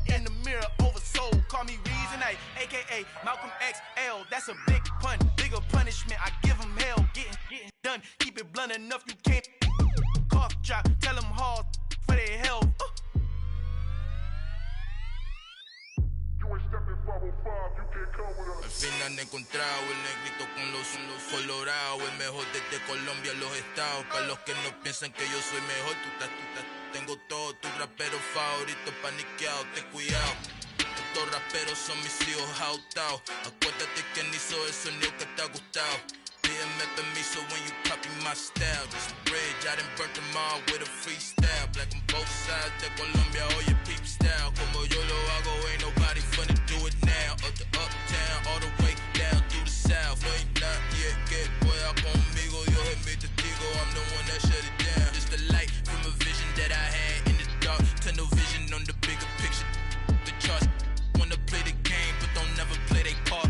Speaker 20: in the mirror oversold. Call me Reason A, aka Malcolm XL. That's a big pun, bigger punishment. I give him hell, getting done. Keep it blunt enough, you can't cough drop. Tell them hard for their health.
Speaker 21: Al fin han encontrado el negrito con los colorados, el mejor desde Colombia, los estados. Para los que no piensan que yo soy mejor, tengo todo, tus raperos favoritos paniqueados, ten cuidado. Estos raperos son mis hijos jautados. Acuérdate que ni hizo el sonido que te ha gustado. Pídeme permiso when you copy my style. This bridge, I done burnt them all with a freestyle. Black on both sides de Colombia, oye peep style. Como yo lo hago, ain't nobody finna do it now. Up to uptown, all the way down through the south. No hay nadie que pueda conmigo, Dios es mi testigo. I'm the one that shut it down. Just the light from a vision that I had in the dark. Tunnel vision on the bigger picture. The charts wanna play the game, but don't never play their part.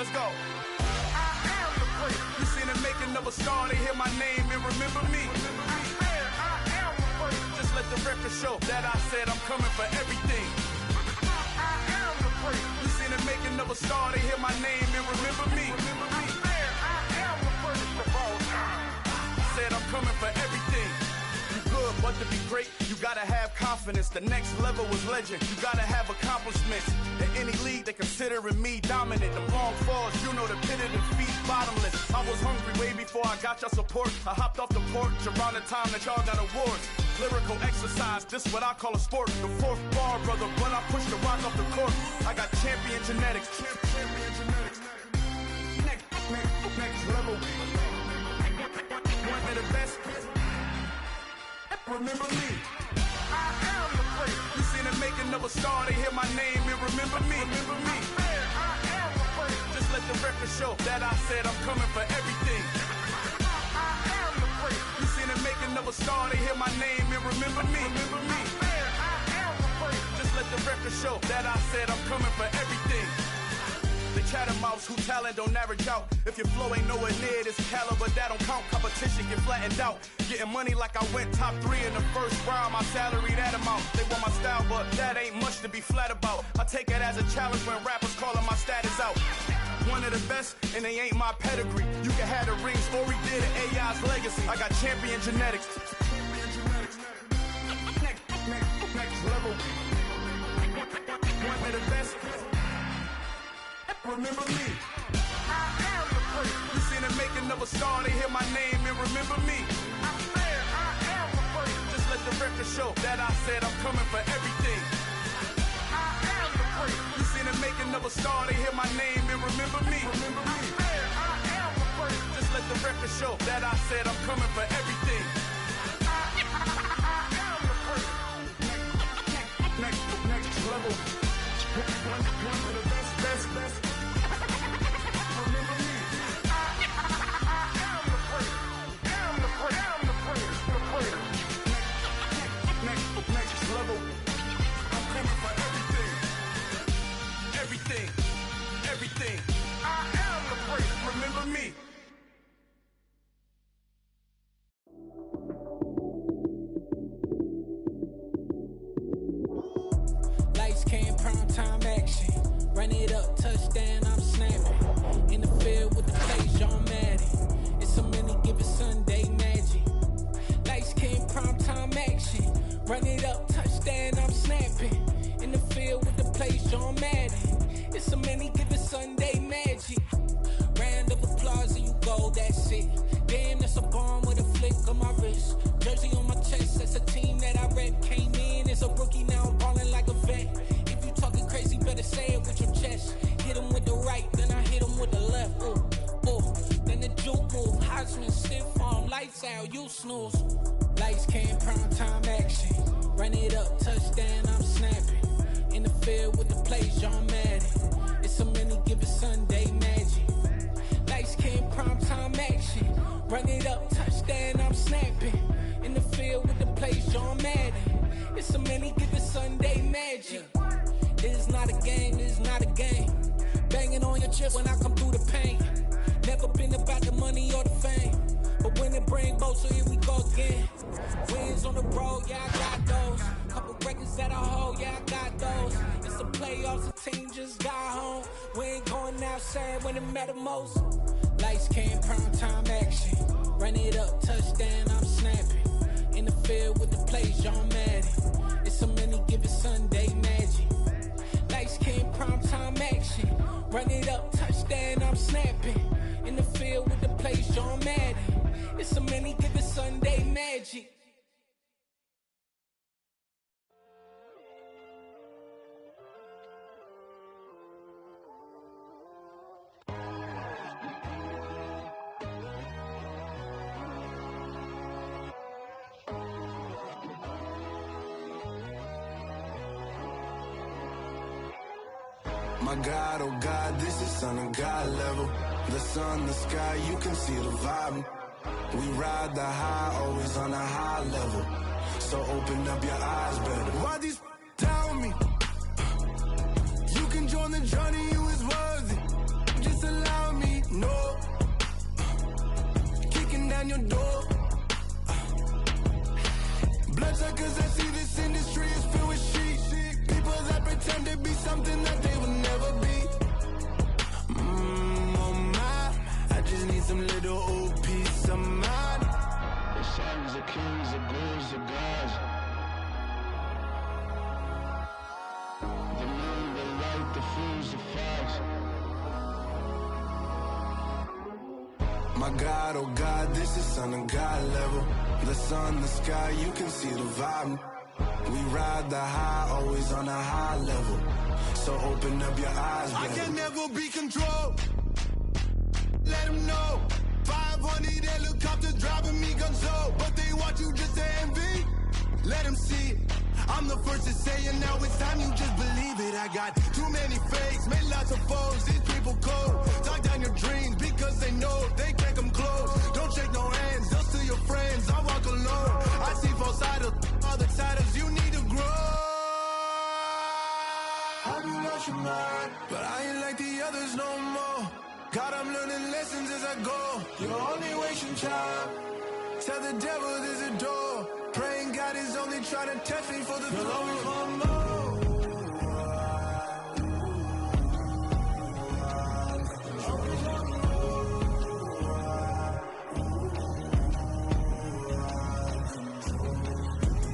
Speaker 1: Let's go. I am the place. You seen the making of a star, they hear my name and remember me. I am the place. Just let the record show that I said I'm coming for everything. I am the place. You seen the making of a star, they hear my name and remember me. I am the place of all time. Said I'm coming for everything. You good, but to be great, you gotta have confidence. The next level was legend. You gotta have accomplishments. In any league, they considering me dominant. The long falls, you know the pit of defeat, bottomless. I was hungry way before I got your support. I hopped off the porch around the time that y'all got awards. Lyrical exercise, this what I call a sport. The fourth bar, brother, when I push the rock off the court. I got champion genetics. Champion genetics. Next level. One of the best. Remember me. I am the place. You seen the making of a star, they hear my name and remember me. Remember me. I am the place. Just let the record show that I said I'm coming for everything. I am the place. You seen the making of a star, they hear my name and remember me. Remember me. I am the place. Just let the record show that I said I'm coming for everything. The chattermouths who talent don't average out. If your flow ain't nowhere near this caliber, that don't count. Competition get flattened out. Getting money like I went top 3 in the first round. My salary that amount. They want my style, but that ain't much to be flat about. I take it as a challenge when rappers calling my status out. One of the best, and they ain't my pedigree. You can have the rings, or we did it, AI's legacy. I got champion genetics. Next level. One of the best. Remember me. I am the place. You seen the making of a star, they hear my name and remember me. I am the place. Just let the record show that I said I'm coming for everything. I am the place. You seen the making of a star, they hear my name and remember me. Remember me. I am the place. Just let the record show that I said I'm coming for everything. I am the place. Next level. One of the best. Remember me. I am the place. Am the place. Next level. I'm coming for everything. I am the place. Remember me.
Speaker 13: Lights came, prime time action. Run it up, touchdown, I'm snapping. In the field with the play, John Madden. It's a many given Sunday magic. Lights came, prime time action. Run it up, touchdown, I'm snapping. In the field with the play, John Madden. It's a many given Sunday magic. Round of applause and you go, that's it. Damn, that's a bomb with a flick on my wrist. Jersey on my chest, that's a team that I rep. Came in as a rookie, now I'm balling like a vet. If you talking crazy, better say it with your chest. Hit him with the right, then I hit him with the left. Then the juke move, Heisman, stiff arm, lights out, you snooze. Lights came, prime time action. Run it up, touchdown, I'm snapping. In the field with the plays, John Madden. It's a many given Sunday magic. Lights came, prime time action. Run it up, touchdown, I'm snapping. In the field with the plays, John Madden. It's a many given Sunday magic. It is not a game, it is not a game. Banging on your chest when I come through the pain. Never been about the money or the fame. But when it bring both, so here we go again. Wins on the road, yeah, I got those. Couple records that I hold, yeah, I got those. It's the playoffs, the team just got home. We ain't going outside when it matter most. Lights came, prime time action. Run it up, touchdown, I'm snapping. In the field with the plays, John Madden. It's a many given Sunday magic. Lights came, prime time action. Run it up, touchdown, I'm snapping. In the field with the plays, John Madden. It's a many given Sunday magic.
Speaker 3: My God, oh God, this is Son of God level. The sun, the sky, you can see the vibe. We ride the high, always on a high level. So open up your eyes better. Why these tell me? You can join the journey, you is worthy. Just a down your door. Bloodsuckers, I see this industry is filled with sheep. People that pretend to be something that they will never be. Oh my, I just need some little old peace of mind. The sons of kings, the ghouls, the gods. The moon, the light, the fools, the facts. My God, oh God, this is son of God level. The sun, the sky, you can see the vibe. We ride the high, always on a high level. So open up your eyes, baby. I can never be controlled. Let them know. 500 helicopters driving me gonzo. But they want you just to envy. Let them see it. I'm the first to say it, now it's time you just believe it. I got too many fakes, made lots of foes. These people cold. Talk down your dreams because they know they can't come close. Don't shake no hands, just to your friends. I walk alone. I see both sides, other siders. You need to grow. Have you lost your mind? But I ain't like the others no more. God, I'm learning lessons as I go. You're only wasting time. Tell the devil there's a door. Praying God is only trying to test me for the glory.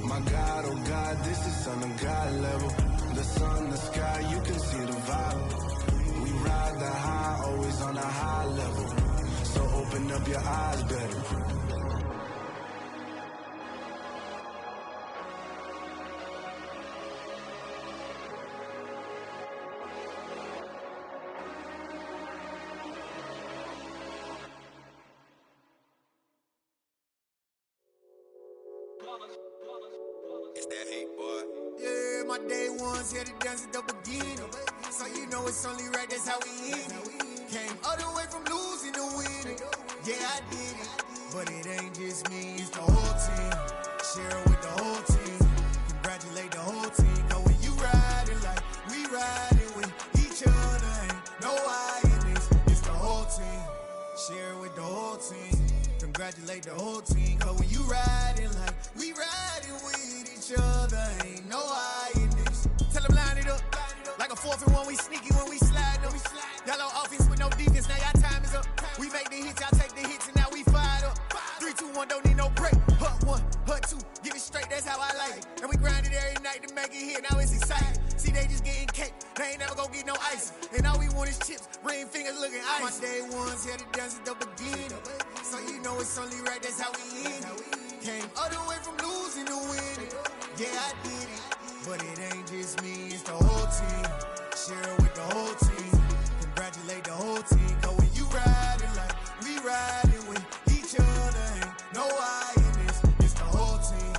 Speaker 3: My God, oh God, this is son of God level. The sun, the sky, you can see the vibe. We ride the high, always on a high level. So open up your eyes, baby.
Speaker 4: It's that hate, boy.
Speaker 3: Yeah, my day ones here to dance at the beginning. So you know it's only right, that's how we end it. Came all the way from losing to winning. Yeah, I did it. But it ain't just me, it's the whole team. Share with the whole team. Congratulate the whole team. Cause when you riding like we riding with each other, ain't no I in this. It's the whole team. Share with the whole team. Congratulate the whole team. Cause when you riding like we riding with each other, ain't no I in this. Tell them line it up. Like a 4th and 1, we sneaky when we slide up. Y'all on offense with no defense, now y'all time is up. We make the hits, y'all take the hits, and now we fired up. 3, 2, 1, don't need no break. Hut 1, hut 2, give it straight, that's how I like it. And we grind it every night to make it hit, now it's exciting. See, they just getting cake, they ain't never gonna get no ice. And all we want is chips, ring fingers looking ice. My day ones here to dance at the beginning. So you know it's only right, that's how we end it. Came all the way from losing to winning. Yeah, I did it. But it ain't just me, it's the whole team. Share with the whole team. Congratulate the whole team. Cause when you riding like we riding with each other, ain't no I in this. It's the whole team.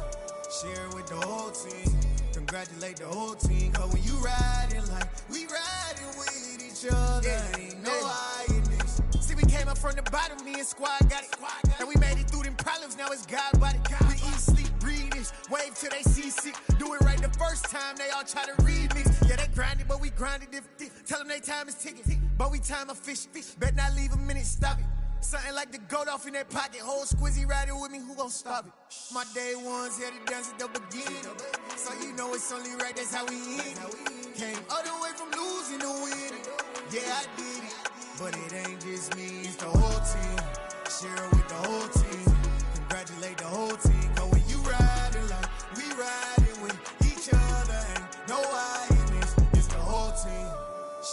Speaker 3: Share with the whole team. Congratulate the whole team. Cause when you riding like we riding with each other, ain't no I in this. See, we came up from the bottom, me and squad got it. And we made it through them problems, now it's God body. We eat, sleep, breathe this, wave till they see sick. Do it right the first time, they all try to remix. Yeah, they grinded, but we grinded different. Tell them they time is ticking, but we time a fish. Bet not leave a minute, stop it. Something like the goat off in that pocket. Whole squizzy riding with me, who gon' stop it? My day ones here to dance at the beginning. So you know it's only right, that's how we end it. Came all the way from losing to winning. Yeah, I did it. But it ain't just me, it's the whole team. Share with the whole team. Congratulate the whole team. Cause when you riding like we riding with each other, ain't no I in this. It's the whole team.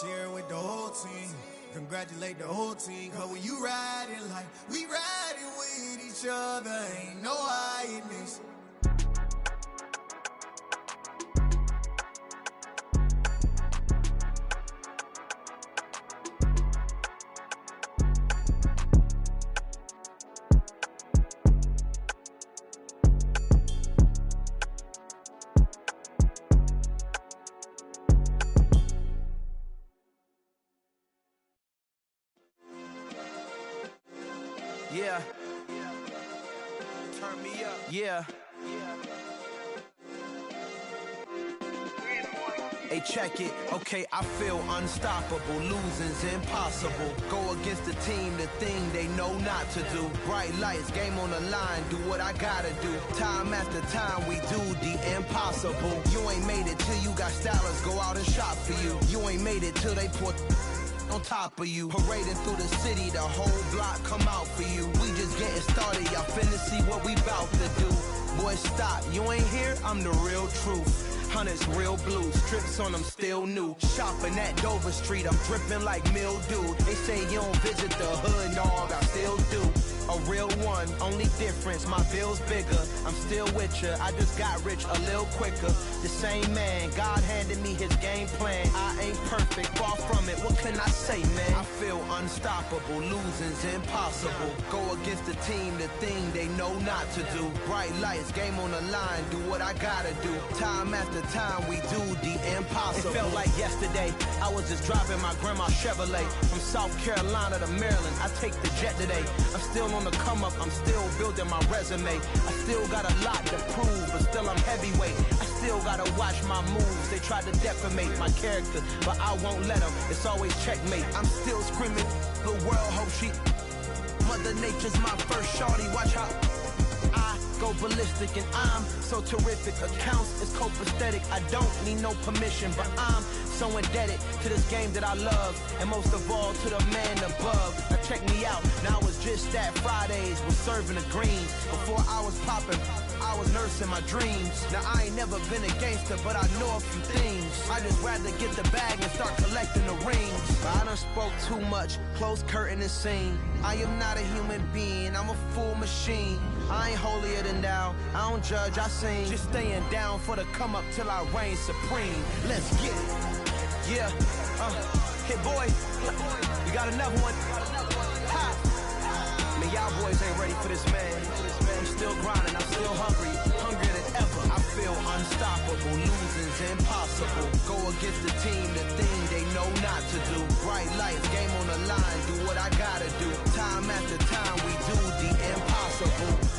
Speaker 3: Share with the whole team. Congratulate the whole team. Cause when you riding like we riding with each other, ain't no I in this.
Speaker 2: Yeah. Turn me up. Yeah.
Speaker 1: Hey, check it. Okay, I feel unstoppable. Losing's impossible. Go against the team, the thing they know not to do. Bright lights, game on the line, do what I gotta do. Time after time, we do the impossible. You ain't made it till you got stylers go out and shop for you. You ain't made it till they put on top of you. Parading through the city, the whole block come out for you. We just getting started, y'all finna see what we bout to do. Boy, stop, you ain't here, I'm the real truth. Hunters, real blue, strips on them still new. Shopping at Dover Street, I'm dripping like mildew. They say you don't visit the hood, dog, I still do. A real one, only difference, my bill's bigger. I'm still with ya, I just got rich a little quicker. The same man, God handed me his game plan. I ain't perfect, far from it, what can I say, man? I feel unstoppable, losing's impossible. Go against the team, the thing they know not to do. Bright lights, game on the line, do what I gotta do. Time after time, we do the impossible. It felt like yesterday, I was just driving my grandma's Chevrolet. From South Carolina to Maryland, I take the jet today. I'm still on the come up, I'm still building my resume. I still got a lot to prove, but still I'm heavyweight. I still gotta watch my moves. They tried to defamate my character, but I won't let them. It's always checkmate. I'm still screaming, the world hope she. Mother Nature's my first shorty. Watch how I go ballistic, and I'm so terrific. Accounts is copacetic. I don't need no permission, but I'm so indebted to this game that I love, and most of all to the man above. Now check me out, now I was just at Fridays, was serving the greens. Before I was popping, I was nursing my dreams. Now I ain't never been a gangster, but I know a few things. I just rather get the bag and start collecting the rings. But I done spoke too much, close curtain and scene. I am not a human being, I'm a full machine. I ain't holier than thou, I don't judge, I sing. Just staying down for the come up till I reign supreme. Let's get it. Yeah, hit boy, we got another one. Ha. Man, y'all boys ain't ready for this, man. I'm still grinding, I'm still hungry, hungrier than ever. I feel unstoppable, losing's impossible. Go against the team, the thing they know not to do. Bright lights, game on the line, do what I gotta do. Time after time, we do the impossible.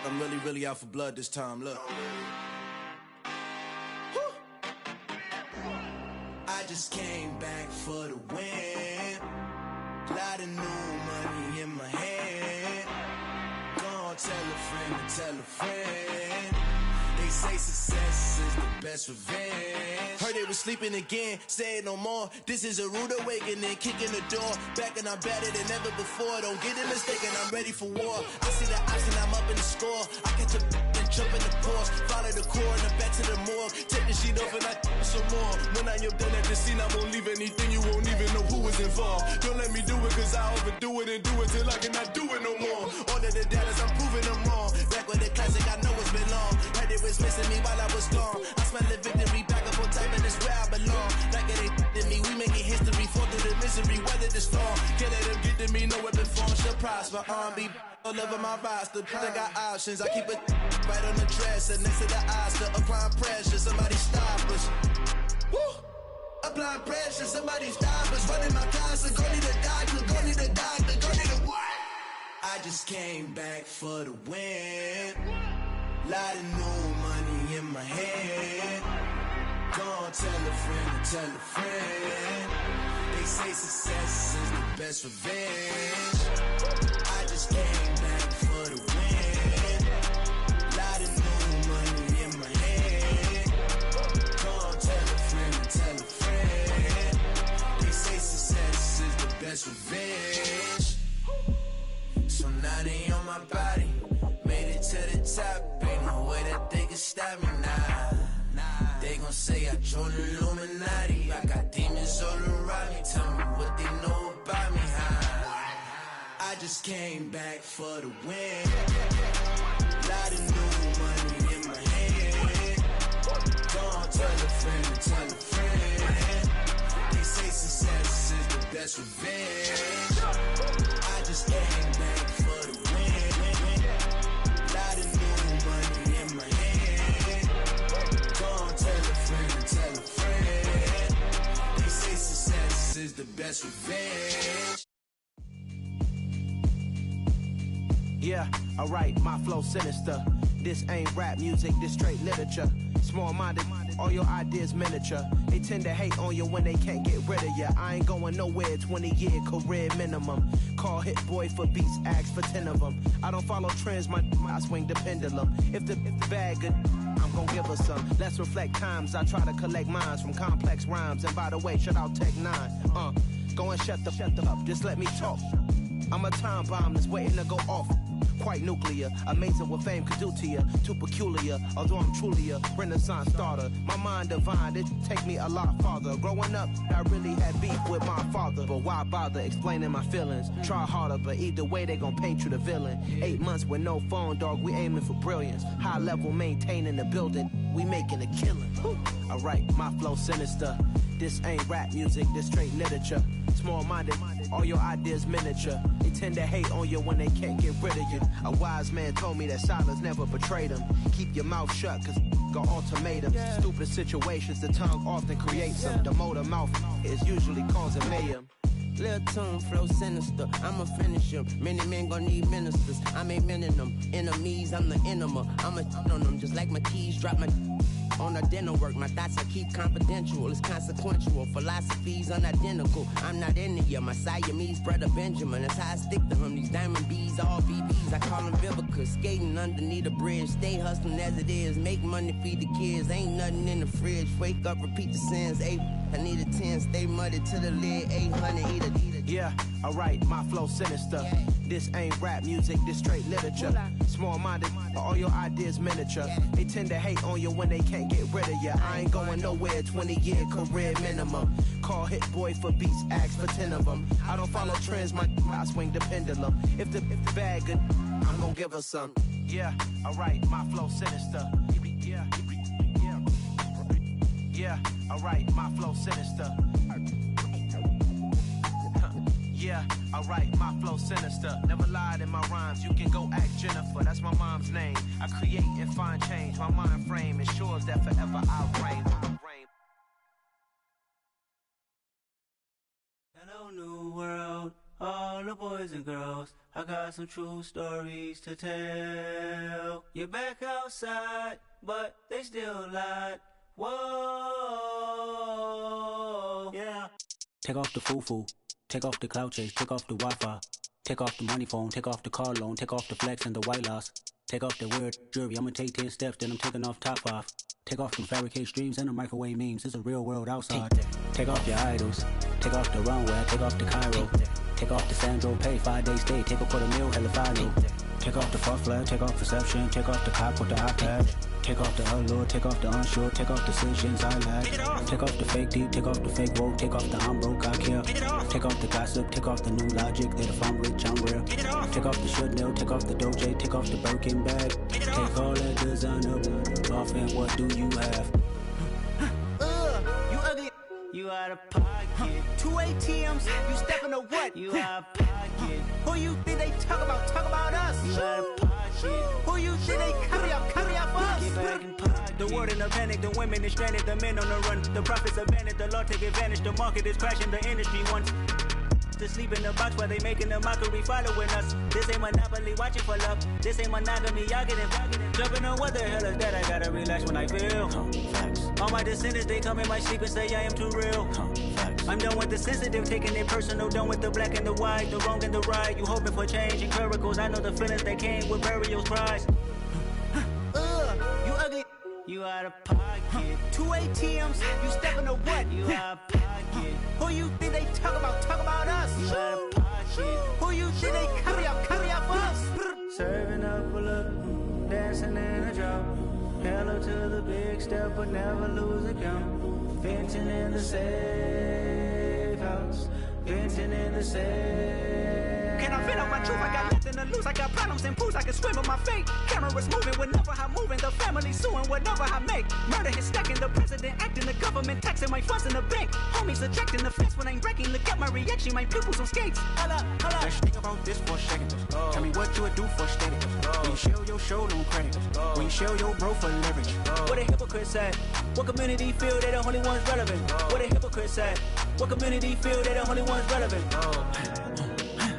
Speaker 1: I'm really out for blood this time, look.
Speaker 3: just came back for the win. Lot of new money in my hand. Gonna tell a friend to tell a friend. They say success is the best revenge. Heard they was sleeping again, say it no more. This is a rude awakening, kicking the door. Back and I'm better than ever before. Don't get it mistaken, I'm ready for war. I see the option, I'm up in the score. I catch a and jump in the course. Follow the core and the back to the morgue. Take the sheet off and I some more. When I am done at the scene, I won't leave anything. You won't even know who was involved. Don't let me do it, cause I overdo it and do it till I cannot do it no more. All of the doubters, I'm proving them wrong. Back with the classic, I know it's been long. Heard it was missing me while I was gone. I smell the victory, back up on time, and it's where I belong. Like it ain't to me, we making history. Fall through the misery, weather the storm. Can't let them get to me, no weapon form shall prosper. R&B all over my roster. I got options, I keep it right on the dresser. Next to the Oscar, applying pressure, somebody stop us. Woo! Applying pressure, somebody stop us. Running my casa, go need a doctor, go need a doctor, go need a what? I just came back for the win. Lot of new money in my hand. Gonna tell a friend to tell a friend. They say success is the best revenge. I just came back for the win. Lot of new money in my hand. Gonna tell a friend to tell a friend. They say success is the best revenge. So now they on my body. Made it to the top. Ain't no way that they can stop me now. They gon' say I joined the Illuminati. I got demons all around me. Tell me what they know about me, huh? I just came back for the win. Lot of new money in my hand. Gonna tell a friend to tell a friend. They say success is the best revenge. I just came back for the win. Lot of new money in my hand. Gonna tell a friend to tell a friend. They say success is the best revenge.
Speaker 6: Yeah, alright, my flow sinister. This ain't rap music, this straight literature. Small-minded, all your ideas miniature. They tend to hate on you when they can't get rid of you. I ain't going nowhere, 20-year career minimum. Call Hit Boy for beats, ask for 10 of them. I don't follow trends, I swing the pendulum. If the bag good, I'm gon' give her some. Let's reflect times, I try to collect minds from complex rhymes. And by the way, shout out Tech 9. Go and shut the up, just let me talk. I'm a time bomb that's waiting to go off. Quite nuclear, amazing what fame could do to you. Too peculiar, although I'm truly a Renaissance starter. My mind divine, it take me a lot farther. Growing up, I really had beef with my father. But why bother explaining my feelings? Try harder, but either way they gon' paint you the villain. 8 months with no phone, dog, we aiming for brilliance. High level maintaining the building, we making a killing. Alright, my flow sinister. This ain't rap music, this straight literature. Small-minded, all your ideas miniature. They tend to hate on you when they can't get rid of you. A wise man told me that silence never betrayed him. Keep your mouth shut, cause got ultimatums. Stupid situations, the tongue often creates them. The motor mouth is usually causing mayhem.
Speaker 22: Lil' tune, flow sinister, I'ma finish him. Many men gon' need ministers, I'm a men in them. Enemies, I'm the enema, I'ma on them. Just like my keys, drop my on a dinner work. My thoughts I keep confidential, it's consequential. Philosophies unidentical, I'm not into you. My Siamese brother Benjamin, that's how I stick to him. These diamond bees, all BBs, I call them Vivica. Skating underneath a bridge, stay hustling as it is. Make money, feed the kids, ain't nothing in the fridge. Wake up, repeat the sins, I need a 10, stay muddy to the lid, 800, eat a.
Speaker 6: Yeah, alright, my flow sinister. This ain't rap music, this straight literature. Small-minded, all your ideas miniature. They tend to hate on you when they can't get rid of you. I ain't going nowhere, 20-year career minimum. Call Hit Boy for beats, ask for 10 of them. I don't follow trends, I swing the pendulum. If the bag good, I'm gon' give her some. Yeah, alright, my flow sinister. Yeah, alright, my flow sinister. Yeah, alright, my flow sinister. Never lied in my rhymes, you can go ask Jennifer. That's my mom's name. I create and find change. My mind frame ensures that forever I reign.
Speaker 5: Hello, new world, all the boys and girls. I got some true stories to tell. You're back outside, but they still lied. Whoa,
Speaker 7: Take off the foo-foo. Take off the cloud chase. Take off the Wi-Fi. Take off the money phone. Take off the car loan. Take off the flex and the white loss. Take off the weird jury. I'ma take 10 steps, then I'm taking off top 5. Take off them fabricated streams and the microwave memes. It's a real world outside. Take off your idols. Take off the runway. Take off the Cairo. Take off the Sandro Pay. 5-day stay. Take a $250,000. Hella final. Take off the far flag. Take off perception. Take off the cop with the iPad. Take off the allure, take off the unsure, take off decisions I lack. Take off the fake deep, take off the fake woke, take off the I'm broke, I care. Take off the gossip, take off the new logic that if I'm rich, I'm real. Take off the should know, take off the Doja, take off the Birkin bag. Take all that designer off and what do you have?
Speaker 5: You ugly. You out of pocket. 2 ATMs, you stepping to what? You out of pocket. Who you think they talk about? Talk about us. You out of pocket. Who you think they carry up for us? Get back in pocket. The world in a panic, the women is stranded, the men on the run. The profits abandoned, the law take advantage. The market is crashing, the industry wants to sleep in the box while they making a mockery following us. This ain't Monopoly, watching for love. This ain't monogamy, y'all getting jumping on what the hell is that? I gotta relax when I feel. All my descendants, they come in my sleep and say I am too real. I'm done with the sensitive, taking it personal. Done with the black and the white, the wrong and the right. You hoping for change and miracles. I know the feelings that came with burial cries. You ugly. You out of pocket. 2 ATMs, you stepping to what? You out of pocket. Who you think they talk about? Talk about us. You out of pocket. Who you think they carry up for us? Serving up a look, dancing in a drop. Hello to the big step, but never lose a count. Venting in the safe house. Venting in the safe. Can I fit on my truth? I got nothing to lose. I got problems and pools. I can swim with my fate. Cameras moving whenever I'm moving. The family suing whatever I make. Murder is stacking. The president acting. The government taxing my funds in the bank. Homies attracting the fence when I'm wrecking. Look at my reaction. My pupils on skates. Holla, holla.
Speaker 6: Let's think about this for a second. Tell me what you would do for steady. When you show your show, no credit. When you show your bro for leverage.
Speaker 5: What a hypocrite said. What community feel they the only ones relevant? What a hypocrite said. What community feel they the only ones relevant?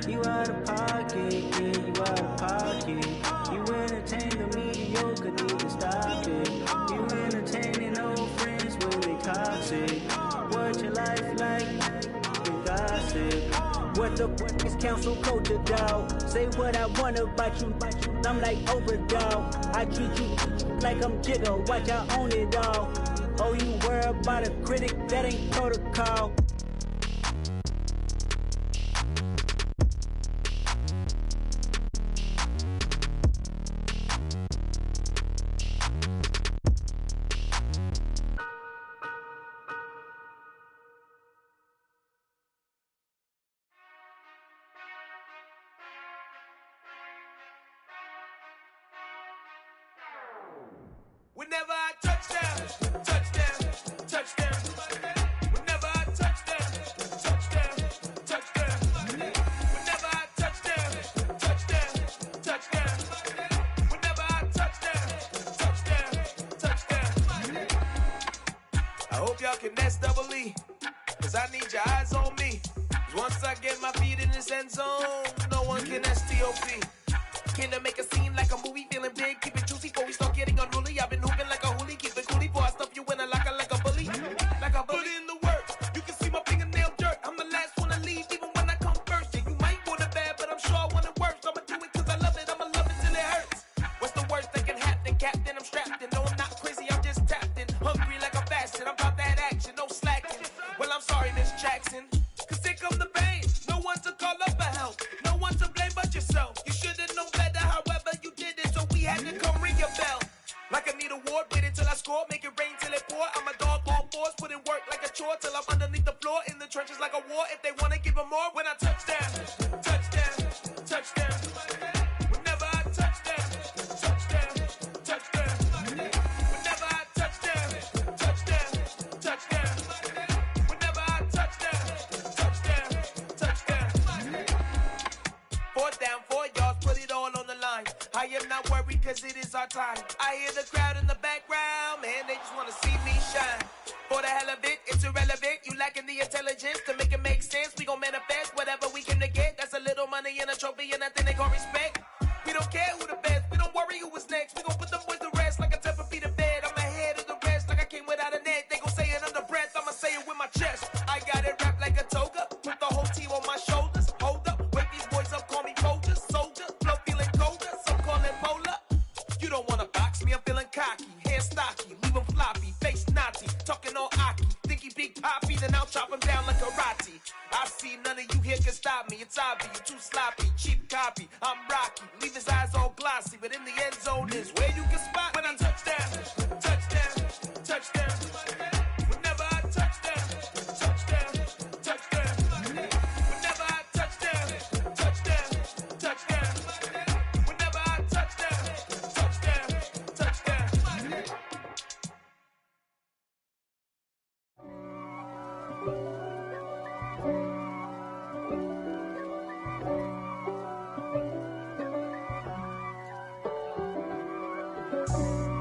Speaker 5: You out of pocket, yeah, you out of pocket. You entertain the mediocre, need to stop it. You entertaining old friends when they toxic. What your life like? You gossip. What the is council culture, dog? Say what I want about you. I'm like overdog. I treat you like I'm Jigga. Watch I own it all. Oh, you worry about a critic? That ain't protocol.
Speaker 2: Whenever I touchdown, touchdown, touchdown. Whenever I touchdown, touchdown, touchdown. Whenever I touchdown, touchdown, touchdown. Whenever I touchdown, touchdown, touchdown. I hope y'all can S-double-E, cause I need your eyes on me. Cause once I get my feet in this end zone, no one can S-T-O-P. Can I make a scene like a movie, feeling big, keep it juicy before we start getting unruly. I've been hooping like a hoolie, keep it coolie before I stuff you in a locker like a bully. Like a bully. Put in the work, you can see my fingernail dirt. I'm the last one to leave, even when I come first. Yeah, you might want it bad, but I'm sure I want it worse. I'ma do it cause I love it, I'ma love it till it hurts. What's the worst that can happen, Captain? I'm strapped in, no I'm not crazy, I'm just tapped in. Hungry like a bastard, I'm about that action, no slacking. Well, I'm sorry, Miss Jackson, cause here come the pain. No one to call up for help, no one to blame but yourself. You should've known better, however you did it, so we had to come ring your bell. Like I need a award, wait until I score, make it rain till it pour. I'm a dog on fours, put in work like a chore till I'm underneath the floor, in the trenches like a war. If they wanna give them more, when I touchdown, touchdown, touchdown. Whenever I touchdown, touchdown, touchdown. Whenever I touchdown, touchdown, touchdown. Whenever I touchdown, touchdown, touchdown. 4th down, 4 yards, put it all on the line. I am not worried cause it is our time. I hear the crowd in the background, man, they just wanna see me shine. For the hell of it, it's irrelevant. You lacking the intelligence to make it make sense. We gon' manifest whatever we came to get. That's a little money and a trophy and nothing they gon' respect. We don't care who the best, we don't worry who was next. We gon' put them boys to rest like a 10 feet of bed. I'm ahead of the rest like I came without a net. They gon' say it under breath, I'ma say it with my chest. I got it wrapped like a
Speaker 10: like karate. I see none of you here can stop me. It's obvious, you're too sloppy, cheap copy. I'm Rocky, leave his eyes all glossy, but in the end zone is where you can spot when I touch down, touch down, touch down. Whenever I touch down, touch down, touch down. Whenever I touch down, touch down, touch down. Whenever I touch down, touch down, touch down.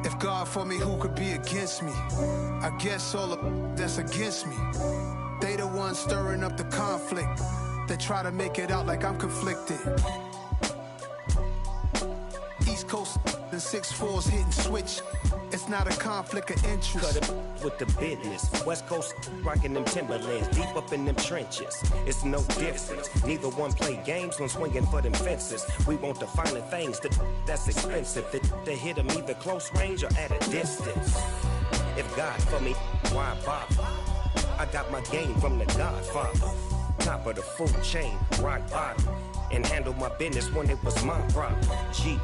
Speaker 1: If God for me, who could be against me? I guess all of that's against me. They the ones stirring up the conflict. They try to make it out like I'm conflicted. East Coast and 6'4's hitting switch. It's not a conflict of interest.
Speaker 11: Cut it with the business. West Coast rocking them Timberlands, deep up in them trenches. It's no difference. Neither one play games when swinging for them fences. We want the finer things that's expensive. They hit them either close range or at a distance. If God for me, why bother? I got my game from the Godfather. Top of the food chain, rock bottom. And handle my business when it was my problem. G.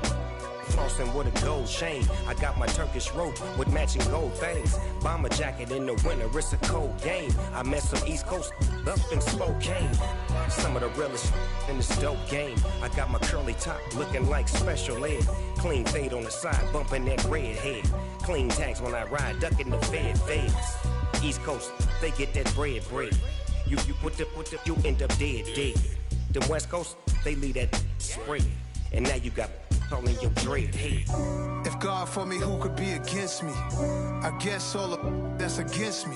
Speaker 11: Flossing with a gold chain. I got my Turkish rope with matching gold things. Bomber jacket in the winter, it's a cold game. I met some East Coast up in Spokane. Some of the realest in this dope game. I got my curly top looking like special ed. Clean fade on the side, bumping that red head. Clean tags when I ride, ducking the feds. East Coast, they get that bread. You put the, you end up dead. The West Coast, they leave that spread. And now you got all in your dread head.
Speaker 1: If God for me, who could be against me? I guess all of that's against me.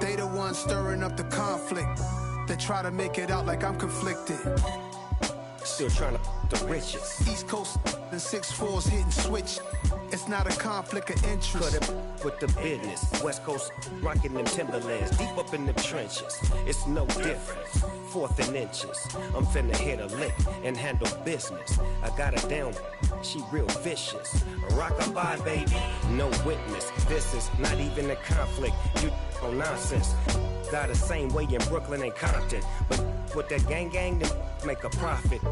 Speaker 1: They the ones stirring up the conflict. They try to make it out like I'm conflicted.
Speaker 11: Still trying to the riches.
Speaker 1: East Coast and 6'4's hitting switch. It's not a conflict of interest.
Speaker 11: Cut it with the business. West Coast rocking them Timberlands, deep up in them trenches. It's no difference. 4th and inches. I'm finna hit a lick and handle business. I got her down, she real vicious. Rock-a-bye, baby, no witness. This is not even a conflict. You on nonsense. Got the same way in Brooklyn and Compton. But with that gang, then make a profit.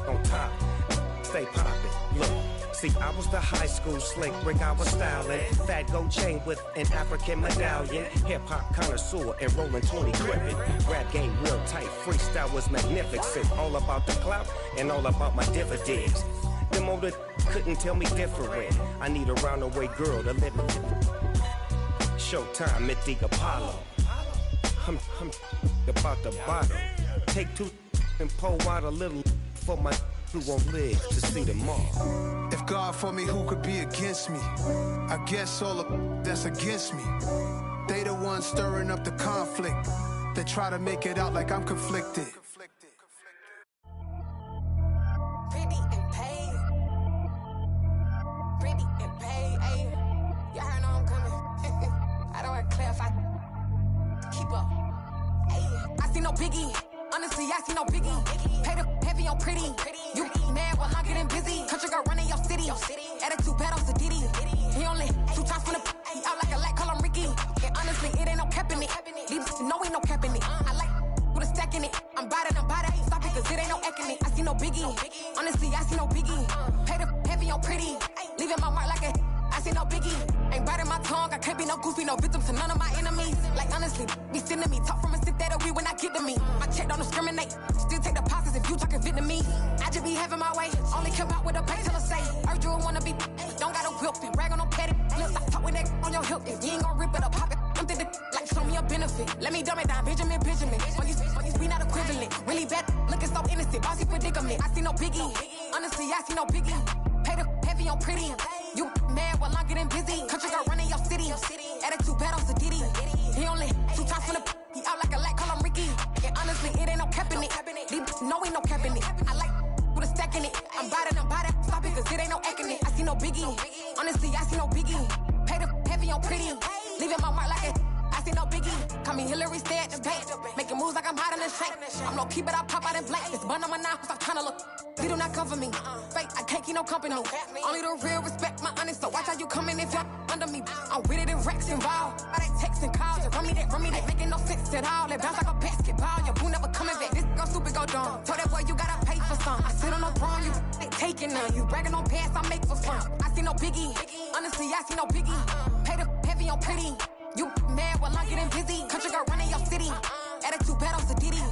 Speaker 11: On top, stay poppin'. Look. See, I was the high school slick Rick, I was styling. Fat gold chain with an African medallion. Hip-hop connoisseur and rolling 20 crippin'. Rap game real tight, freestyle was magnificent. All about the clout and all about my dividends. Them older couldn't tell me different. I need a round-the-way girl to live in. Showtime at the Apollo. I'm about the bottom. Take 2 and pour out a little for my who won't live to see them all.
Speaker 1: If God for me, who could be against me? I guess all of that's against me. They the ones stirring up the conflict. They try to make it out like I'm conflicted.
Speaker 23: Pretty and paid. Pretty and paid, ayy. Y'all heard I'm coming. I don't want to clarify. Keep up. Ayy. I see no biggie. Honestly, I see no biggie. Pay the heavy on pretty. You mad while I'm getting busy. Country girl running your city. Attitude bad on Sadiddy. He only 2 times from the he out like a light, call him Ricky. And honestly, it ain't no cap in it. These know ain't no cap in it. I like with a stack in it. I'm by that. Stop it, cause it ain't no eck in it. I see no biggie. Honestly, I see no biggie. Pay the heavy on pretty. Leaving my mark like a I see no biggie. Ain't biting my tongue. I can't be no goofy, no victim to none of my enemies. Like honestly, be sending me talk from a sit that we when I get to me. My check don't discriminate. Still take the pauses if you talking Vietnamese. I just be having my way. Only come out with a pay till I say. Urge you wanna be. Don't got no whip. Rag on no petty. Lips like talk with that on your hip. If you ain't gon' rip it up, pop it. I'm thinking like show me a benefit. Let me dumb it down, Benjamin. We not equivalent. Really bad, looking so innocent. Bossy predicament. I see no biggie. Honestly, I see no biggie. Pay the heavy on pretty. You mad while I'm getting busy. Country girl running your city. Attitude bad on Sadiddy. He only 2 times from the he out like a light, call him Ricky. And honestly, it ain't no cap in it. These know ain't no cap in it. I like with a stack in it. I'm by that. Stop it, cause it ain't no eck in it. I see no biggie. Honestly, I see no biggie. Pay the heavy on pretty. Leaving my mark like a I see no biggie. Call me Hillary, stay at the bank. Making moves like I'm hiding in shank. I'm low key, but I pop out in blank. It's bun on my knife, I'm trying to look. They do not cover me. Fake, I can't keep no company. Only the real respect my honest. So watch how you coming if you're under me. I'm with it in Rex involved. All that texts and calls. Run me that. Making no sense. chicks and all that bounce like a basketball. Your boo never coming back. This go stupid, go dumb. Told that boy you gotta pay for some. I sit on no throne, you taking none. You bragging on past, I make for fun. I see no biggie. Honestly, I see no biggie. Pay the heavy on pretty. You mad while I'm getting busy. Country girl running your city. Attitude bad on Diddy.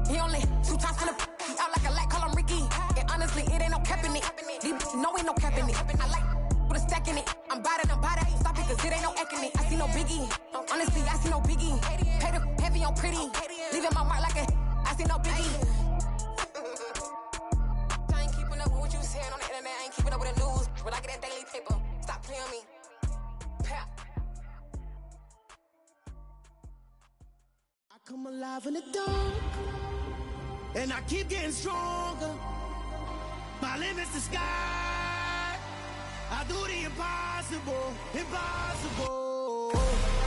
Speaker 23: He only 2 times finna out like a light, call him Ricky. And honestly, it ain't no cap in it. These no ain't no cap in it. I like with a stack in it. I'm bad at stop it, cause it ain't no eck in it. I see no biggie. Honestly, I see no biggie. Pay the heavy on pretty. Leaving my mark like a I see no biggie. I ain't keeping up with what you saying on the internet. I ain't keeping up with the news. But I get that daily paper. Stop playing me. Pap.
Speaker 6: I come alive in the dark, and I keep getting stronger. My limit's the sky. I do the impossible, impossible.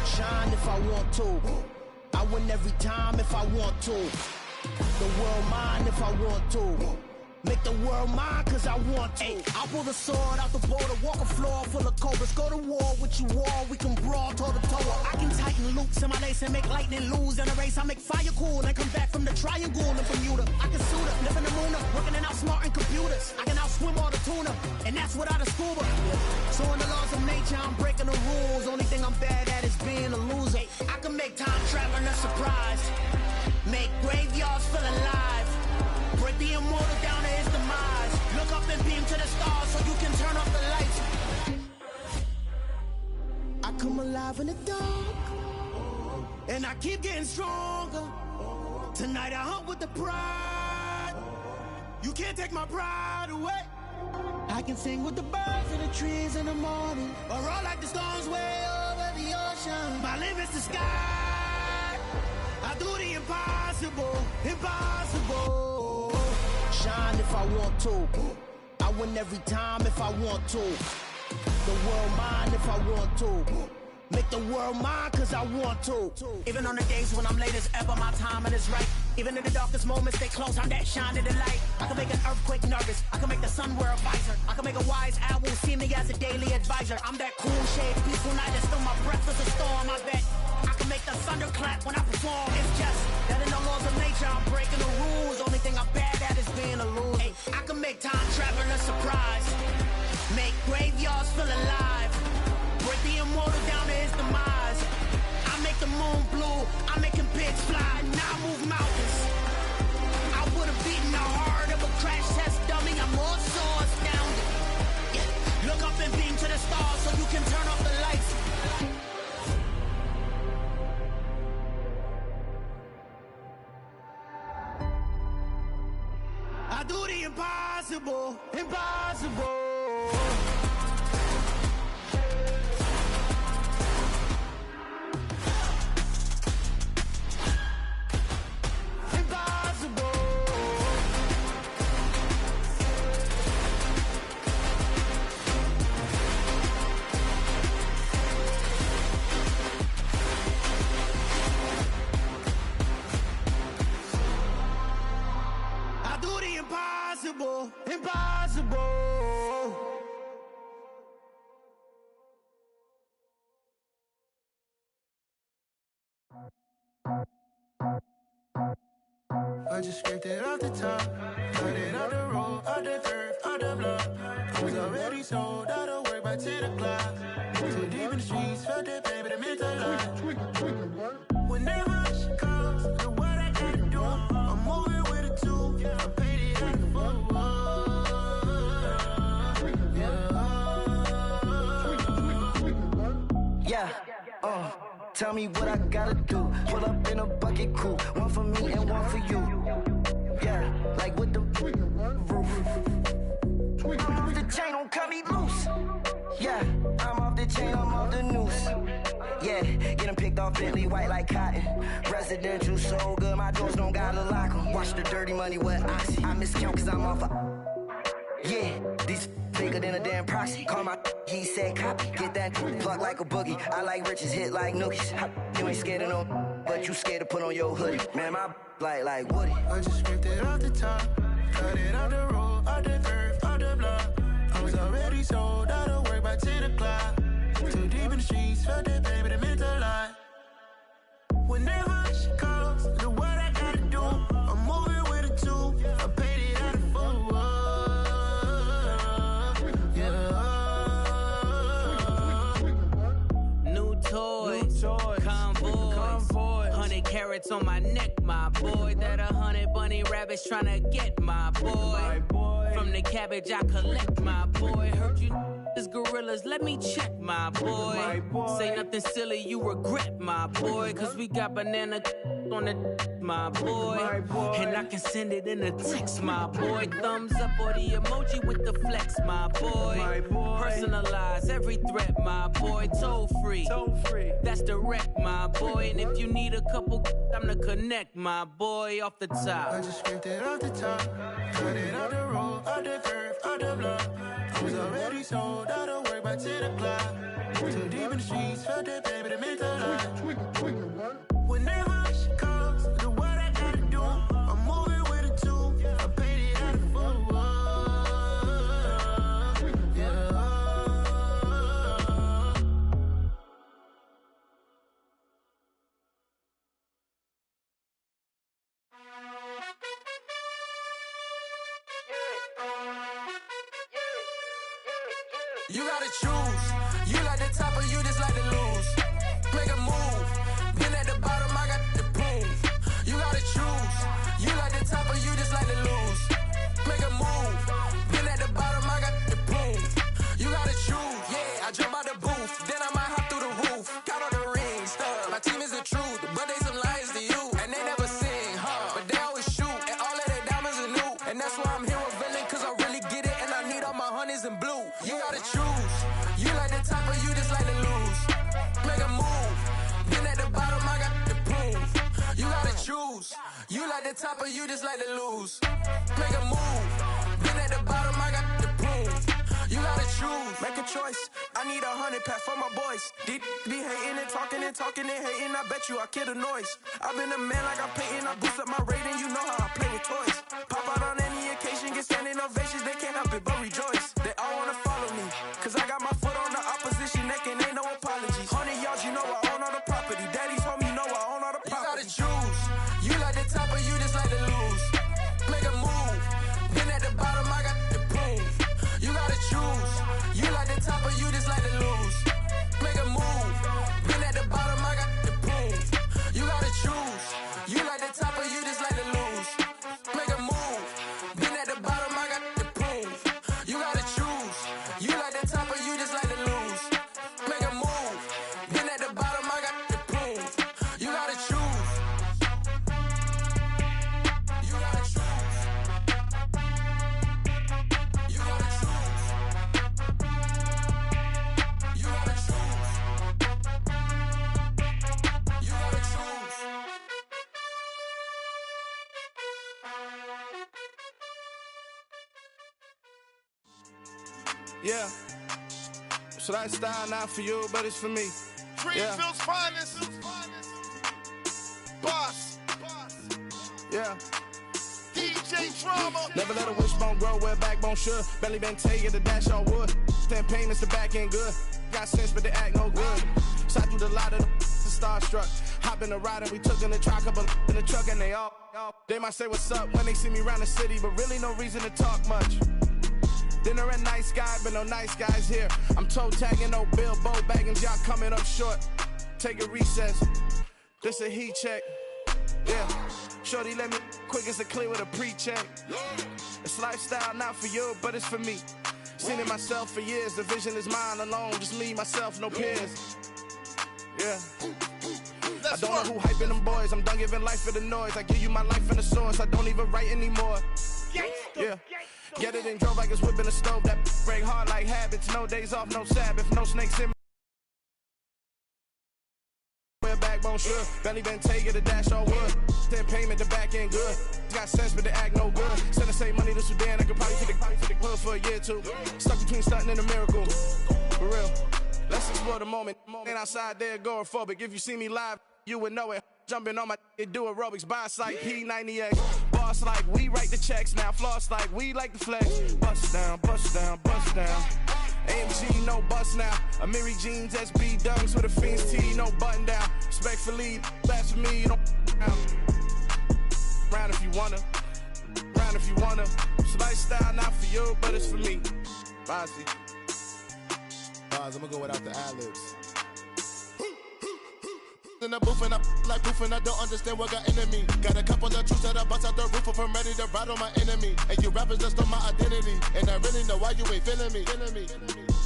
Speaker 6: Shine if I want to. I win every time if I want to. The world mine if I want to. Make the world mine cause I want to. I'll pull the sword out the border, walk a floor full of cobras. Go to war with you all, we can brawl toe to toe. I can tighten loops in my lace and make lightning lose in a race. I make fire cool and come back from the triangle in Bermuda. I can suit up, live in the moon up, working and outsmarting computers. I can outswim all the tuna, and that's without a scuba. So in the laws of nature, I'm breaking the rules. Only thing I'm bad at is being a loser. I can make time traveling a surprise. Make graveyards feel alive. Break the immortal down to his demise. Look up and beam to the stars so you can turn off the lights. I come alive in the dark, and I keep getting stronger. Tonight I hunt with the pride. You can't take my pride away. I can sing with the birds and the trees in the morning, or roll like the storms way over the ocean. My limit's the sky. I do the impossible, impossible. Shine if I want to. I win every time if I want to. The world mine if I want to. Make the world mine cause I want to. Even on the days when I'm late as ever, my timing is right. Even in the darkest moments, stay close, I'm that shining the light. I can make an earthquake nervous, I can make the sun wear a visor. I can make a wise owl see me as a daily advisor. I'm that cool shade, peaceful night, and still my breath is a storm. I bet I can make the thunder clap when I perform. It's just that in the laws of nature, I'm breaking the rules. Only thing I'm bad at is being a loser. Hey, I can make time travel a surprise. Make graveyards feel alive. Break the immortal down to his demise. I make the moon blue, I'm making pigs fly. Now I move mountains. I would've beaten the heart of a crash test dummy. I'm more so astounded. Yeah. Look up and beam to the stars so you can turn off the lights. I do the impossible, impossible. Impossible, impossible.
Speaker 3: I just scraped it off the top, cut it off the road, off the turf, off the block. I was already sold out of work by 10 o'clock. Too deep in the streets, felt that pain, but it meant a lot. Whenever she calls, know what I gotta do. I'm moving with a two, I'm painted like a fool.
Speaker 8: Yeah, tell me what I gotta do. Pull up in a bucket crew, one for me and one for you. Yeah, like with the roof. I'm off the chain, don't cut me loose. Yeah, I'm off the chain, I'm off the noose. Yeah, getting picked off Bentley white like cotton. Residential so good, my doors don't gotta lock 'em. Watch the dirty money with Oxy. I miscount cause I'm off a... Yeah, these bigger than a damn proxy. Call my he said copy. Get that plug like a boogie. I like riches, hit like nookies. You ain't scared of no, but you scared to put on your hoodie. Man, my like Woody.
Speaker 3: I just scraped it off the top, cut it off the road, off the turf, off the block. I was already sold out of work by 10 o'clock. Too deep in the streets, felt that pain, but it meant a lot. Whenever she
Speaker 9: flex on my neck, my boy. That 100 bunny rabbits tryna get my boy. From the cabbage I collect, my boy. Heard you is gorillas, let me check, my boy. Say nothing silly, you regret, my boy. Cause we got banana on the my boy. And I can send it in a text, my boy. Thumbs up or the emoji with the flex, my boy. Personalize every threat, my boy. Toll free. That's direct, my boy. And if you need a couple, I'm to connect, my boy, off the top.
Speaker 1: I just scraped it off the top, cut it out the road, out the curve, out the block. I was already sold, out of work by 10 o'clock. Too deep in the streets, felt that baby, the mental lie. Whenever she calls, the what I gotta do, I'm moving with a two. I paid it out of four.
Speaker 14: You gotta choose. You like the top or you just like to lose. Make a move. Been at the bottom, I got the proof. You gotta choose. You like the top or you just like to lose. Make a move. Been at the bottom, I got the proof. You gotta choose. Yeah, I jump out the booth. Then I might hop through the roof. Count on the rings. My team is the truth, but they some liars to you. And they never sing, but they always shoot. And all of their diamonds are new. And that's why I'm here revealing, cause I really get it. And I need all my honeys in blue. You gotta choose. You like the top or you just like to lose. Make a move. Been at the bottom, I got the proof. You gotta choose. You like the top or you just like to lose. Make a move. Been at the bottom, I got the proof. You gotta choose. Make a choice. I need 100 pack for my boys. Be hating and talking and talking and hating. I bet you I kill the noise. I've been a man like I'm Peyton. I boost up my rating. You know how I play with toys. Pop out on any occasion, get standing ovations. They can't help it but rejoice. They all wanna follow me, cause I got my foot on the opposition neck and ain't no apologies. 100 yards, you know I own all the property. Daddy's home, you know I own all the property. You gotta choose. You like the top or you just like to lose. Make a move. Been at the bottom, I got the proof. You gotta choose. You like the top or you just like to lose. Make a move. Been at the bottom, I got the proof. You gotta choose. You like the top or you just like to lose. Make a move. Been at the bottom, I got the proof. You gotta choose. You like the top or you just like to lose. Make a move. Been at the bottom, I got the proof. You gotta choose. You gotta choose. You gotta choose. You gotta choose. You gotta choose.
Speaker 16: Yeah. So that style not for you, but it's for me.
Speaker 18: Greenfield's finest. Boss.
Speaker 16: Yeah.
Speaker 18: DJ Drama.
Speaker 16: Never let a wishbone grow where backbone should. Belly been taking the dash all wood. Stand pain is the back end good. Got sense, but they act no good. Shot through the lot of the starstruck. Hop in the ride and we took in the truck, couple in the truck, and they all. They might say what's up when they see me around the city, but really no reason to talk much. Dinner and nice guy, but no nice guys here. I'm toe tagging, no Bilbo Baggins, y'all coming up short. Take a recess. This a heat check. Yeah. Shorty let me quick as a clear with a pre-check. It's lifestyle not for you, but it's for me. Seen it myself for years. The vision is mine alone. Just me, myself, no peers. Yeah. I don't know who hyping them boys. I'm done giving life for the noise. I give you my life in the source. I don't even write anymore. Yeah. Get it and drove like it's whipping a stove. That break hard like habits. No days off, no Sabbath. No snakes in me. Backbone sure. Belly been taking the dash all wood. Then payment the back end good. Got sense but they act no good. Send the same money to Sudan. I could probably take the hood for a year or two. Stuck between stunting and a miracle. For real. Let's explore the moment. Ain't outside there agoraphobic. If you see me live, you would know it. Jumping on my do aerobics. Boss like P90X. Boss like we write the checks now. Floss like we like the flex. Bust down, bust down, bust down. AMG, no bust now. Amiri jeans, SB dunks with a Fiends T, no button down. Respectfully, that's for me, you don't down. Round if you wanna. Round if you wanna. It's lifestyle not for you, but it's for me. Bossy.
Speaker 24: Boz, I'm gonna go without the ad-libs.
Speaker 16: in the booth and I like proof and I don't understand what got into me. Got a couple of truths that I bust out the roof if I'm ready to ride on my enemy. And you rappers just on my identity, and I really know why you ain't feeling me.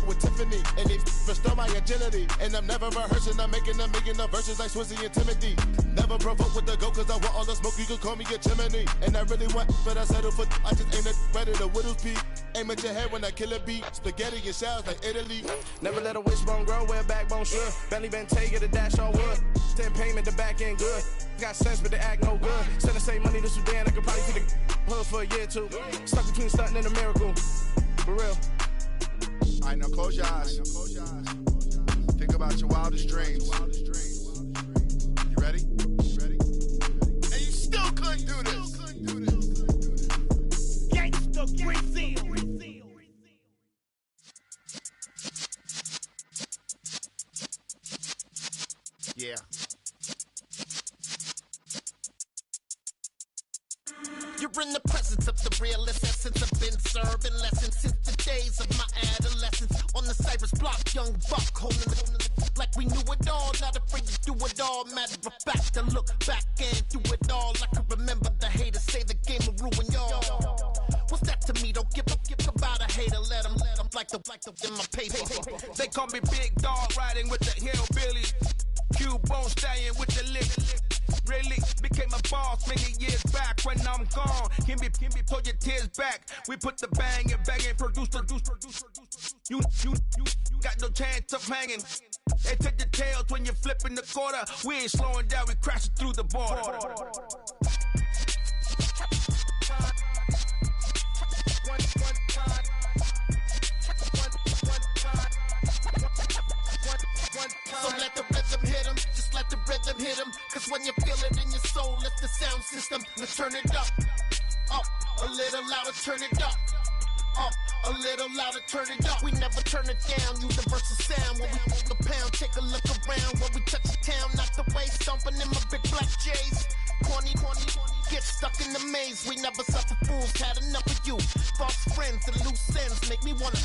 Speaker 16: With Tiffany, and they restore my agility. And I'm never rehearsing, I'm making a million of verses like Swizzy and Timothy. Never provoke with the go, cause I want all the smoke, you can call me a chimney. And I really want, but I settle for, I just ain't ready to whittles peak. Aim at your head when I kill a beat. Spaghetti and shells like Italy.
Speaker 6: Never let a wishbone grow where a backbone should. Bentley Bentayga, the dash on wood. 10 payment, the back end good. Got sense, but the act no good. Send the same money to Sudan, I could probably see the hood for a year or two. Stuck between stunting and a miracle. For real.
Speaker 1: Alright, now close your eyes. Think about your wildest dreams. You ready? And you still couldn't do this. Gangsta Brazil. Yeah.
Speaker 15: You're in the presence of the realest essence. I've been serving lessons since the days of my adolescence. On the Cypress block, young buck holding the like we knew it all. Not afraid to do it all. Matter of fact, to look back and do it all. I can remember the haters say the game will ruin y'all. What's that to me? Don't give about a hater. Let them like the in my paper.
Speaker 10: They call me Big Dog, riding with the hillbilly. Cubone stallion with the lip. Really became a boss many years back. When I'm gone, can be pull your tears back. We put the bang and produce. You got no chance of hanging. They take the tails when you're flipping the quarter. We ain't slowing down, we crashing through the border.
Speaker 15: So let the rhythm hit him, just let the rhythm hit him. Cause when you feel it in your soul, it's the sound system. Let's turn it up, a little louder, turn it up, a little louder, turn it up. We never turn it down, universal sound. When we hold the pound, take a look around. When we touch the town, not the way, stomping in my big black J's. Corny, get stuck in the maze. We never suffer fools, had enough of you. False friends and loose ends make me wanna